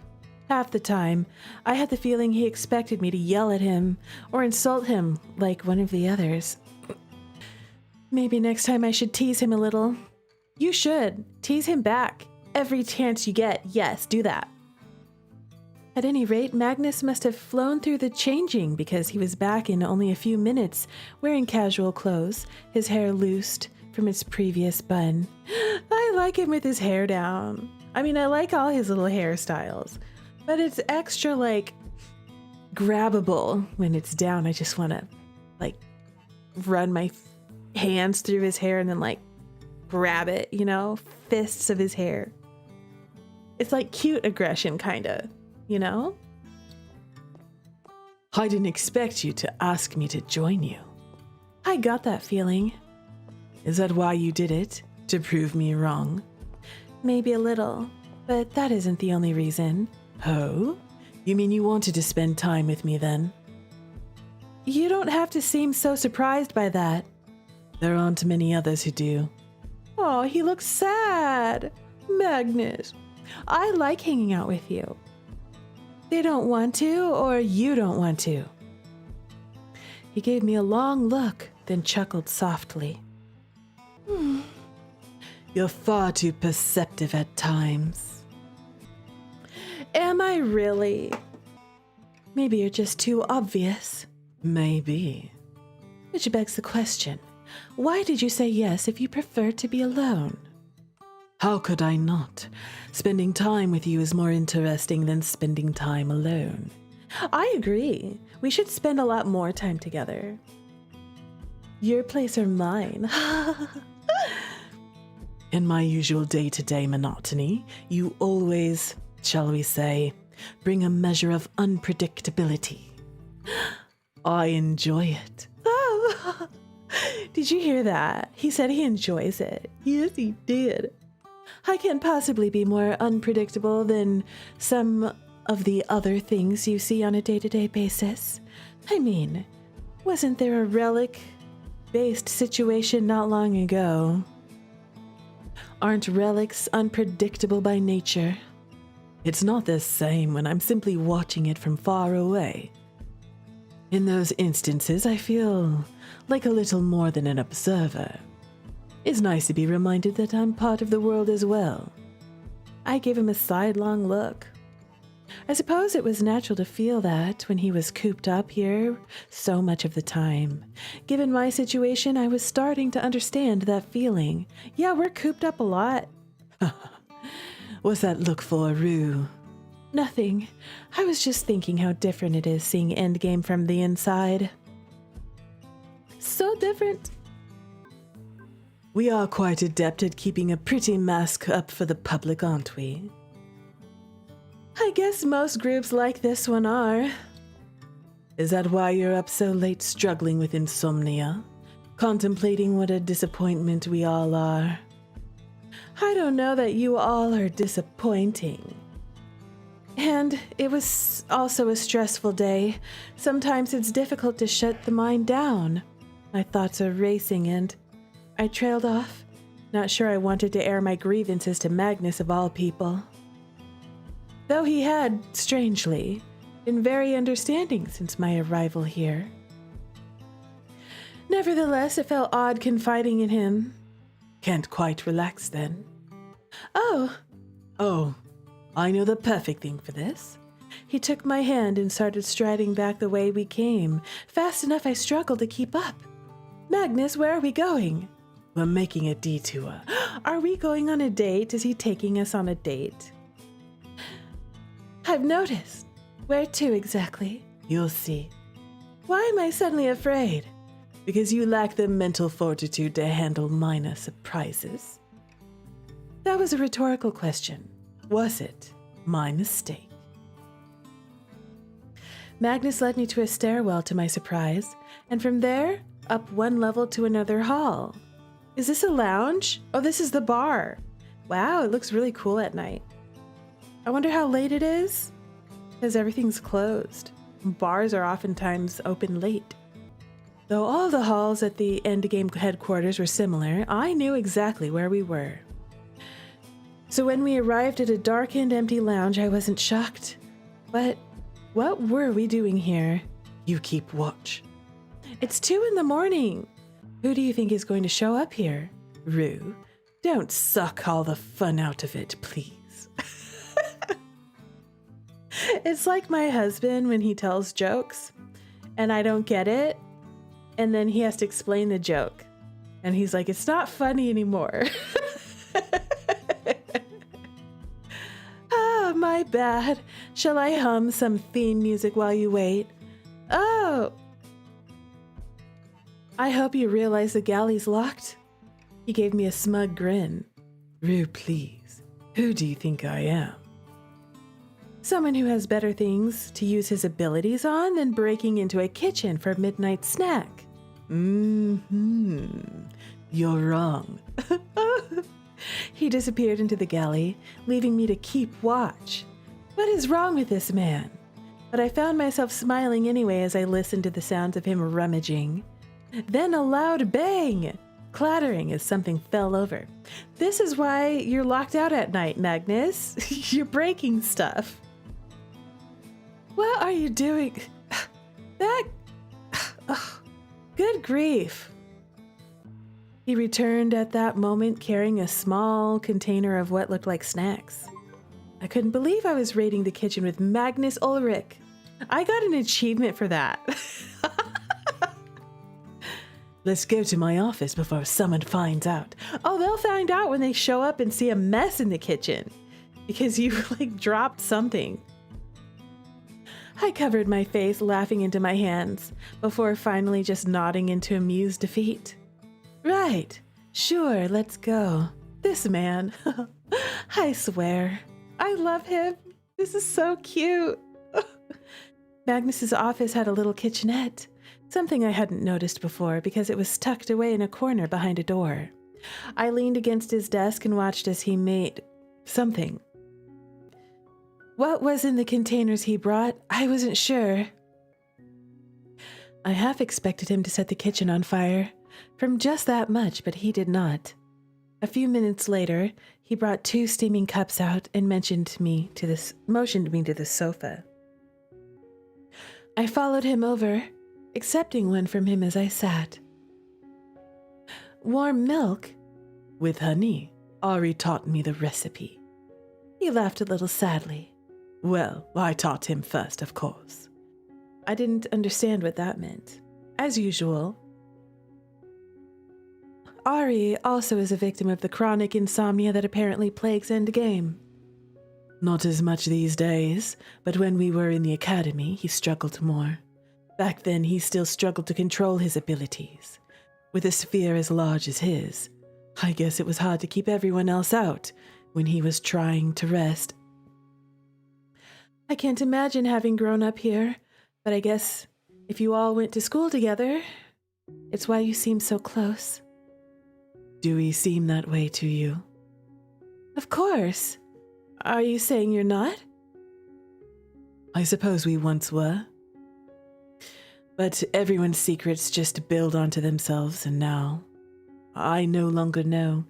Half the time, I had the feeling he expected me to yell at him or insult him like one of the others. Maybe next time I should tease him a little. You should. Tease him back. Every chance you get, yes, do that. At any rate, Magnus must have flown through the changing because he was back in only a few minutes, wearing casual clothes, his hair loosed from its previous bun. I like him with his hair down. I mean, I like all his little hairstyles, but it's extra, grabbable when it's down. I just want to, run my hands through his hair and then, grab it, fists of his hair. It's like cute aggression, kind of. I didn't expect you to ask me to join you. I got that feeling. Is that why you did it? To prove me wrong? Maybe a little, but that isn't the only reason. Oh? You mean you wanted to spend time with me then? You don't have to seem so surprised by that. There aren't many others who do. Oh, he looks sad. Magnus, I like hanging out with you. They don't want to, or you don't want to. He gave me a long look, then chuckled softly. You're far too perceptive at times. Am I really? Maybe you're just too obvious. Maybe. Which begs the question, why did you say yes if you prefer to be alone? How could I not? Spending time with you is more interesting than spending time alone. I agree. We should spend a lot more time together. Your place or mine? In my usual day-to-day monotony, you always, shall we say, bring a measure of unpredictability. I enjoy it. Oh, did you hear that? He said he enjoys it. Yes, he did. I can't possibly be more unpredictable than some of the other things you see on a day-to-day basis. I mean, wasn't there a relic-based situation not long ago? Aren't relics unpredictable by nature? It's not the same when I'm simply watching it from far away. In those instances, I feel like a little more than an observer. It's nice to be reminded that I'm part of the world as well. I gave him a sidelong look. I suppose it was natural to feel that when he was cooped up here so much of the time. Given my situation, I was starting to understand that feeling. Yeah, we're cooped up a lot. What's that look for, Rue? Nothing. I was just thinking how different it is seeing Endgame from the inside. So different. We are quite adept at keeping a pretty mask up for the public, aren't we? I guess most groups like this one are. Is that why you're up so late struggling with insomnia? Contemplating what a disappointment we all are? I don't know that you all are disappointing. And it was also a stressful day. Sometimes it's difficult to shut the mind down. My thoughts are racing and I trailed off, not sure I wanted to air my grievances to Magnus of all people. Though he had, strangely, been very understanding since my arrival here. Nevertheless, it felt odd confiding in him. Can't quite relax then. Oh, I know the perfect thing for this. He took my hand and started striding back the way we came, fast enough I struggled to keep up. Magnus, where are we going? We're making a detour. Are we going on a date? Is he taking us on a date? I've noticed. Where to exactly? You'll see. Why am I suddenly afraid? because you lack the mental fortitude to handle minor surprises. That was a rhetorical question, was it? My mistake. Magnus led me to a stairwell to my surprise, and from there, up one level to another hall. Is this a lounge? Oh, this is the bar. Wow, it looks really cool at night. I wonder how late it is, because everything's closed. Bars are oftentimes open late. Though all the halls at the Endgame headquarters were similar, I knew exactly where we were. So when we arrived at a darkened, empty lounge, I wasn't shocked. But what were we doing here? You keep watch. It's 2 a.m. Who do you think is going to show up here? Rue, don't suck all the fun out of it, please. It's like my husband when he tells jokes and I don't get it, and then he has to explain the joke and he's like, it's not funny anymore. Ah, my bad. Shall I hum some theme music while you wait? Oh, I hope you realize the galley's locked. He gave me a smug grin. Rue, please. Who do you think I am? Someone who has better things to use his abilities on than breaking into a kitchen for a midnight snack. You're wrong. He disappeared into the galley, leaving me to keep watch. What is wrong with this man? But I found myself smiling anyway as I listened to the sounds of him rummaging. Then a loud bang, clattering as something fell over. This is why you're locked out at night, Magnus. You're breaking stuff. What are you doing? That... Good grief. He returned at that moment carrying a small container of what looked like snacks. I couldn't believe I was raiding the kitchen with Magnus Ulrich. I got an achievement for that. Let's go to my office before someone finds out. Oh, they'll find out when they show up and see a mess in the kitchen because you dropped something. I covered my face, laughing into my hands, before finally just nodding into amused defeat. Right, sure, let's go. This man, I swear, I love him. This is so cute. Magnus's office had a little kitchenette, something I hadn't noticed before because it was tucked away in a corner behind a door. I leaned against his desk and watched as he made something. What was in the containers he brought? I wasn't sure. I half expected him to set the kitchen on fire from just that much, but he did not. A few minutes later, he brought 2 steaming cups out and motioned me to the sofa. I followed him over, accepting one from him as I sat. Warm milk? With honey. Ari taught me the recipe. He laughed a little sadly. Well, I taught him first, of course. I didn't understand what that meant. As usual. Ari also is a victim of the chronic insomnia that apparently plagues Endgame. Not as much these days, but when we were in the academy, he struggled more. Back then, he still struggled to control his abilities. With a sphere as large as his, I guess it was hard to keep everyone else out when he was trying to rest. I can't imagine having grown up here, but I guess if you all went to school together, it's why you seem so close. Do we seem that way to you? Of course. Are you saying you're not? I suppose we once were. But everyone's secrets just build onto themselves, and now I no longer know.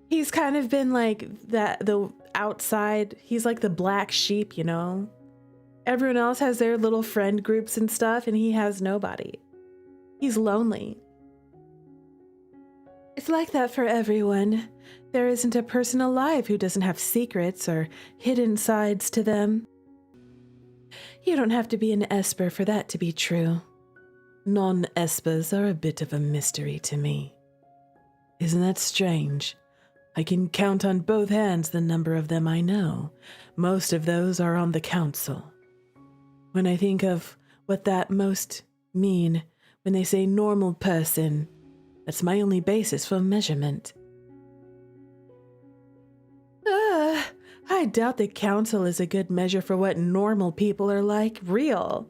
He's kind of been like that, the outside. He's like the black sheep, you know? Everyone else has their little friend groups and stuff, and he has nobody. He's lonely. It's like that for everyone. There isn't a person alive who doesn't have secrets or hidden sides to them. You don't have to be an Esper for that to be true. Non-Espers are a bit of a mystery to me. Isn't that strange? I can count on both hands the number of them I know. Most of those are on the council. When I think of what that most mean, When they say normal person, that's my only basis for measurement. I doubt the council is a good measure for what normal people are like. Real.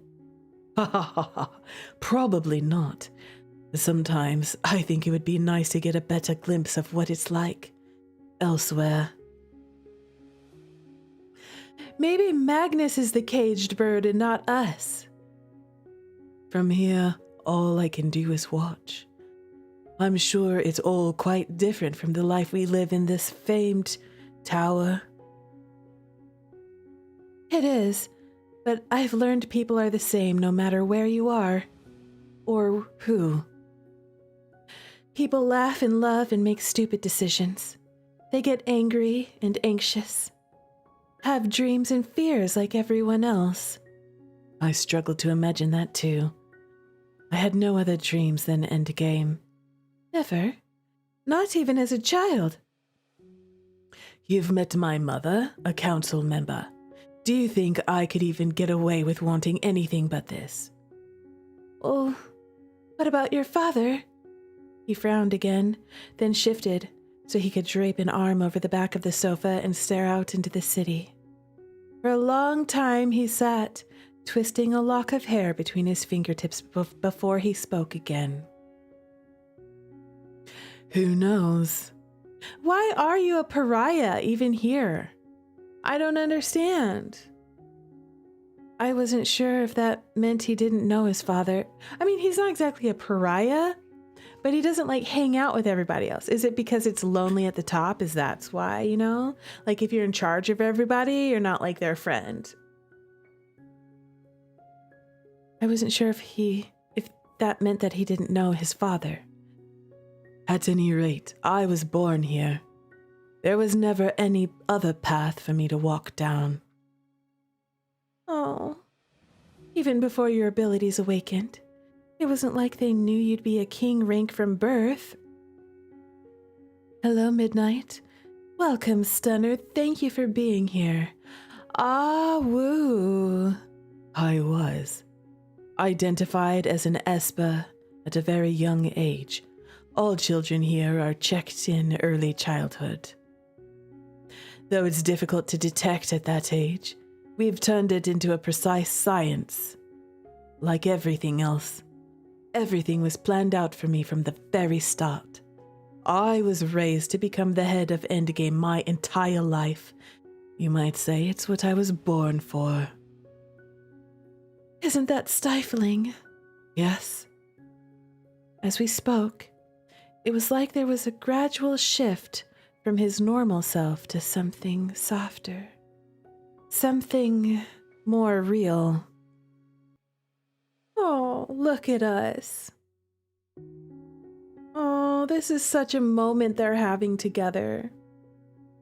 Ha ha ha ha. Probably not. Sometimes I think it would be nice to get a better glimpse of what it's like elsewhere. Maybe Magnus is the caged bird and not us. From here, all I can do is watch. I'm sure it's all quite different from the life we live in this famed tower. It is, but I've learned people are the same no matter where you are. Or who? People laugh and love and make stupid decisions. They get angry and anxious. Have dreams and fears like everyone else. I struggle to imagine that too. I had no other dreams than Endgame. Never. Not even as a child. You've met my mother, a council member. Do you think I could even get away with wanting anything but this? Well, what about your father? He frowned again, then shifted so he could drape an arm over the back of the sofa and stare out into the city. For a long time he sat, twisting a lock of hair between his fingertips before he spoke again. Who knows? Why are you a pariah even here? I don't understand. I wasn't sure if that meant he didn't know his father. I mean, he's not exactly a pariah, but he doesn't like hang out with everybody else. Is it because it's lonely at the top? Is that's why, you know? Like if you're in charge of everybody, you're not like their friend. I wasn't sure if that meant that he didn't know his father. At any rate, I was born here. There was never any other path for me to walk down. Oh, even before your abilities awakened, it wasn't like they knew you'd be a king rank from birth. Hello, Midnight. Welcome, Stunner. Thank you for being here. Ah, woo. I was identified as an Esper at a very young age. All children here are checked in early childhood. Though it's difficult to detect at that age, we've turned it into a precise science. Like everything else, everything was planned out for me from the very start. I was raised to become the head of Endgame my entire life. You might say it's what I was born for. Isn't that stifling? Yes. As we spoke, it was like there was a gradual shift from his normal self to something softer, something more real. Oh, look at us. Oh, this is such a moment they're having together.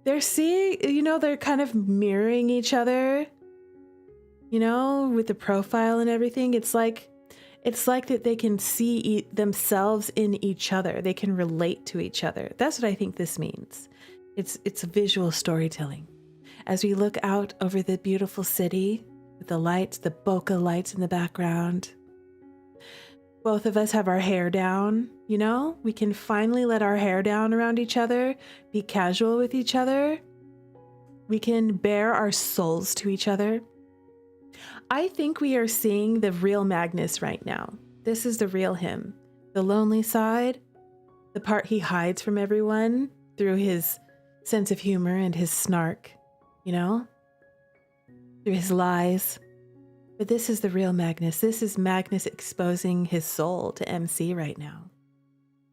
They're seeing, they're kind of mirroring each other, with the profile and everything. It's like that they can see themselves in each other. They can relate to each other. That's what I think this means. It's visual storytelling. As we look out over the beautiful city with the lights, the bokeh lights in the background, both of us have our hair down, we can finally let our hair down around each other, be casual with each other. We can bare our souls to each other. I think we are seeing the real Magnus right now. This is the real him. The lonely side, the part he hides from everyone through his sense of humor and his snark, through his lies. But this is the real Magnus. This is Magnus exposing his soul to MC right now.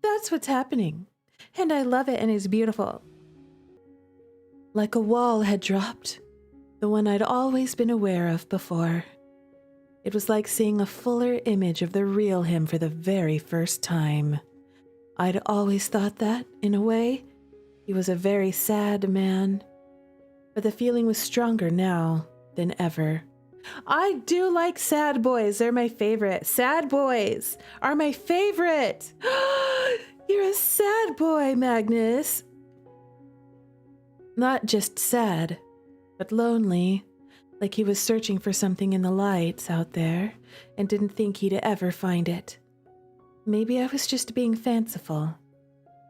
That's what's happening. And I love it, and it's beautiful. Like a wall had dropped, the one I'd always been aware of before. It was like seeing a fuller image of the real him for the very first time. I'd always thought that, in a way, he was a very sad man. But the feeling was stronger now than ever. I do like sad boys. They're my favorite. Sad boys are my favorite. You're a sad boy, Magnus. Not just sad, but lonely, like he was searching for something in the lights out there and didn't think he'd ever find it. Maybe I was just being fanciful,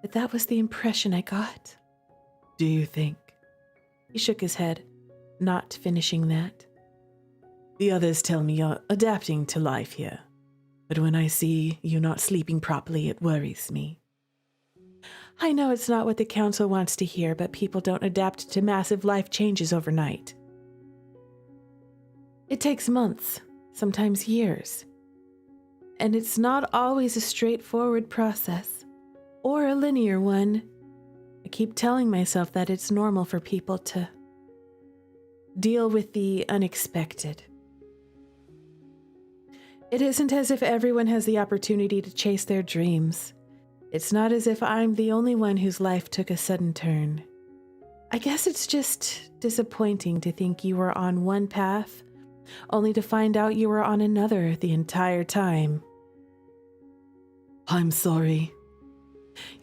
but that was the impression I got. Do you think? He shook his head, not finishing that. The others tell me you're adapting to life here, but when I see you not sleeping properly, it worries me. I know it's not what the council wants to hear, but people don't adapt to massive life changes overnight. It takes months, sometimes years. And it's not always a straightforward process, or a linear one. I keep telling myself that it's normal for people to deal with the unexpected. It isn't as if everyone has the opportunity to chase their dreams. It's not as if I'm the only one whose life took a sudden turn. I guess it's just disappointing to think you were on one path, only to find out you were on another the entire time. I'm sorry.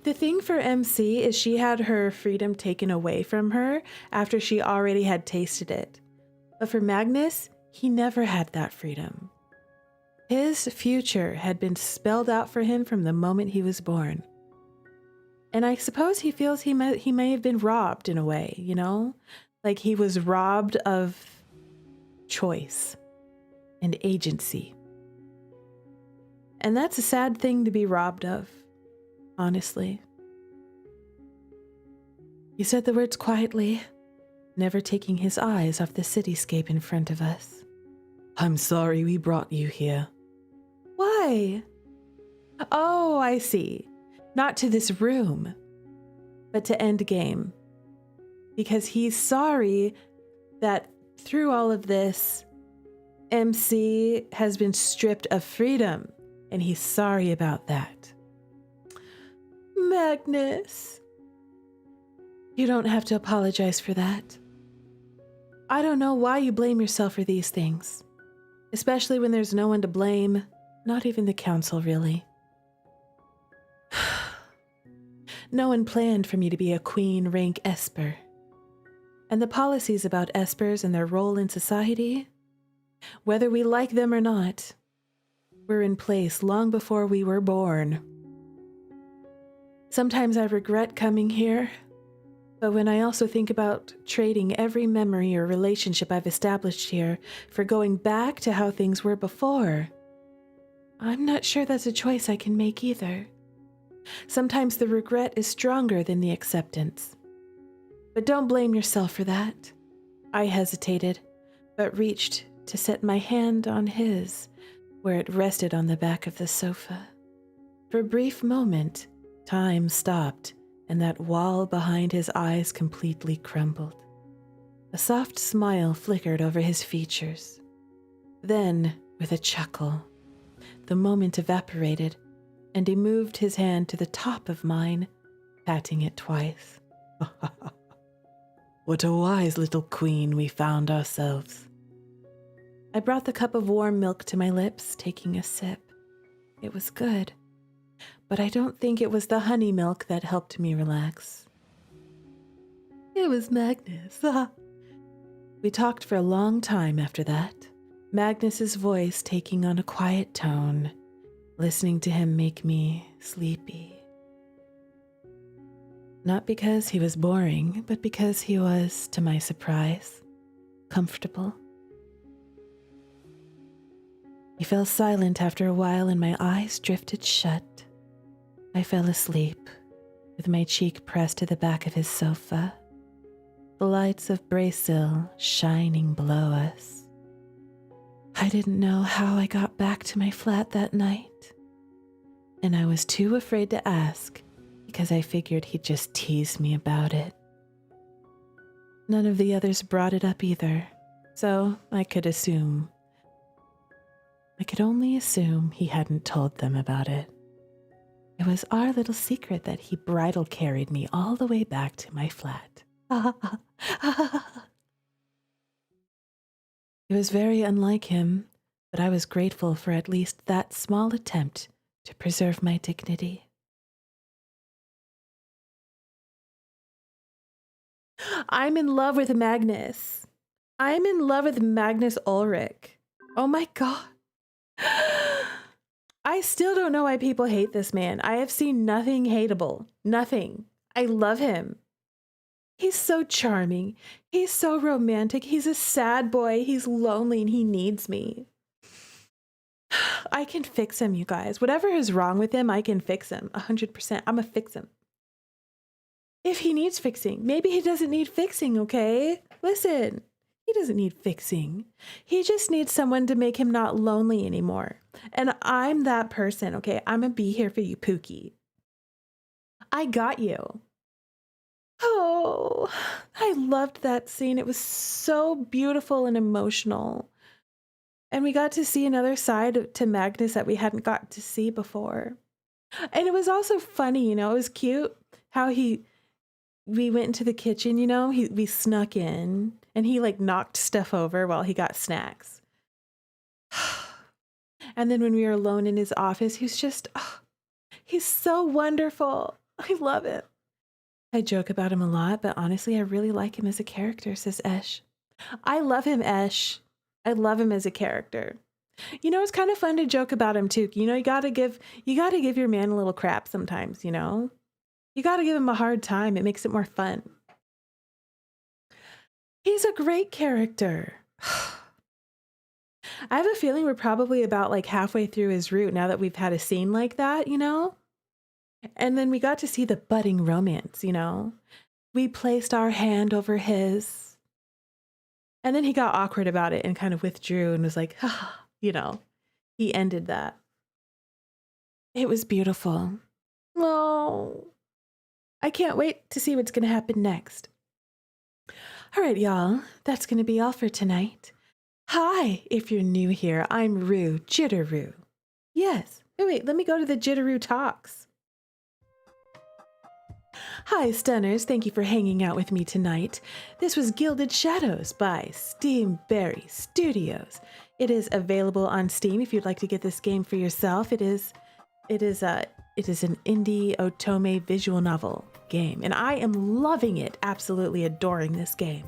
The thing for MC is she had her freedom taken away from her after she already had tasted it. But for Magnus, he never had that freedom. His future had been spelled out for him from the moment he was born. And I suppose he feels he may have been robbed in a way, you know? Like he was robbed of choice and agency. And that's a sad thing to be robbed of, honestly. He said the words quietly, never taking his eyes off the cityscape in front of us. I'm sorry we brought you here. Why? Oh, I see. Not to this room, but to Endgame. Because he's sorry that through all of this, MC has been stripped of freedom, and he's sorry about that. Magnus. You don't have to apologize for that. I don't know why you blame yourself for these things, especially when there's no one to blame, not even the council, really. No one planned for me to be a queen rank Esper. And the policies about Espers and their role in society, whether we like them or not, were in place long before we were born. Sometimes I regret coming here, but when I also think about trading every memory or relationship I've established here for going back to how things were before, I'm not sure that's a choice I can make either. Sometimes the regret is stronger than the acceptance. But don't blame yourself for that. I hesitated, but reached to set my hand on his, where it rested on the back of the sofa. For a brief moment, time stopped, and that wall behind his eyes completely crumbled. A soft smile flickered over his features. Then, with a chuckle, the moment evaporated, and he moved his hand to the top of mine, patting it twice. What a wise little queen we found ourselves. I brought the cup of warm milk to my lips, taking a sip. It was good, but I don't think it was the honey milk that helped me relax. It was Magnus. We talked for a long time after that, Magnus's voice taking on a quiet tone. Listening to him make me sleepy. Not because he was boring, but because he was, to my surprise, comfortable. He fell silent after a while and my eyes drifted shut. I fell asleep, with my cheek pressed to the back of his sofa, the lights of Brasil shining below us. I didn't know how I got back to my flat that night, and I was too afraid to ask because I figured he'd just tease me about it. None of the others brought it up either, so I could only assume he hadn't told them about it. It was our little secret that he bridal carried me all the way back to my flat. It was very unlike him, but I was grateful for at least that small attempt to preserve my dignity. I'm in love with Magnus. I'm in love with Magnus Ulrich. Oh my God. I I still don't know why people hate this man. I have seen nothing hateable. Nothing. I love him. He's so charming. He's so romantic. He's a sad boy. He's lonely and he needs me. I can fix him, you guys. Whatever is wrong with him, I can fix him. 100%. I'm gonna fix him. If he needs fixing, maybe he doesn't need fixing, okay? Listen, he doesn't need fixing. He just needs someone to make him not lonely anymore. And I'm that person, okay? I'm gonna be here for you, Pookie. I got you. Oh, I loved that scene. It was so beautiful and emotional. And we got to see another side to Magnus that we hadn't got to see before. And it was also funny, you know, it was cute how we went into the kitchen, you know, we snuck in and he like knocked stuff over while he got snacks. And then when we were alone in his office, he's so wonderful. I love it. I joke about him a lot, but honestly, I really like him as a character, says Esh. I love him, Esh. I love him as a character. You know, it's kind of fun to joke about him too. You know, you gotta give your man a little crap sometimes, you know? You gotta give him a hard time. It makes it more fun. He's a great character. I have a feeling we're probably about like halfway through his route now that we've had a scene like that, you know? And then we got to see the budding romance, you know? We placed our hand over his. And then he got awkward about it and kind of withdrew and was like, you know, he ended that. It was beautiful. Oh, I can't wait to see what's going to happen next. All right, y'all, that's going to be all for tonight. Hi, if you're new here, I'm Rue, Jitterrue. Yes. Oh, wait, let me go to the Jitterrue Talks. Hi, Stunners. Thank you for hanging out with me tonight. This was Gilded Shadows by Steamberry Studios. It is available on Steam if you'd like to get this game for yourself. It is an indie otome visual novel game, and I am loving it, absolutely adoring this game.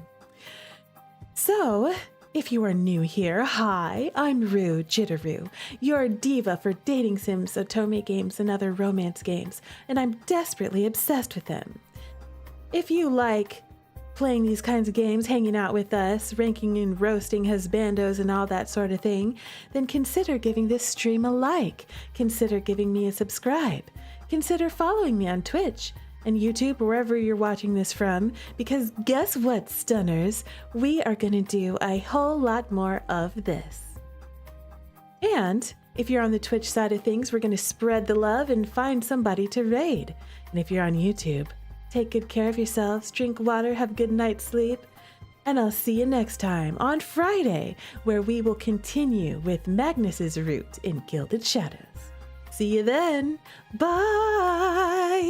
So, if you are new here, hi, I'm Rue Jitterrue, your diva for dating sims, otome games, and other romance games, and I'm desperately obsessed with them. If you like playing these kinds of games, hanging out with us, ranking and roasting husbandos and all that sort of thing, then consider giving this stream a like. Consider giving me a subscribe. Consider following me on Twitch and YouTube, wherever you're watching this from, because guess what, Stunners? We are going to do a whole lot more of this. And if you're on the Twitch side of things, we're going to spread the love and find somebody to raid. And if you're on YouTube, take good care of yourselves, drink water, have a good night's sleep, and I'll see you next time on Friday, where we will continue with Magnus's route in Gilded Shadows. See you then. Bye!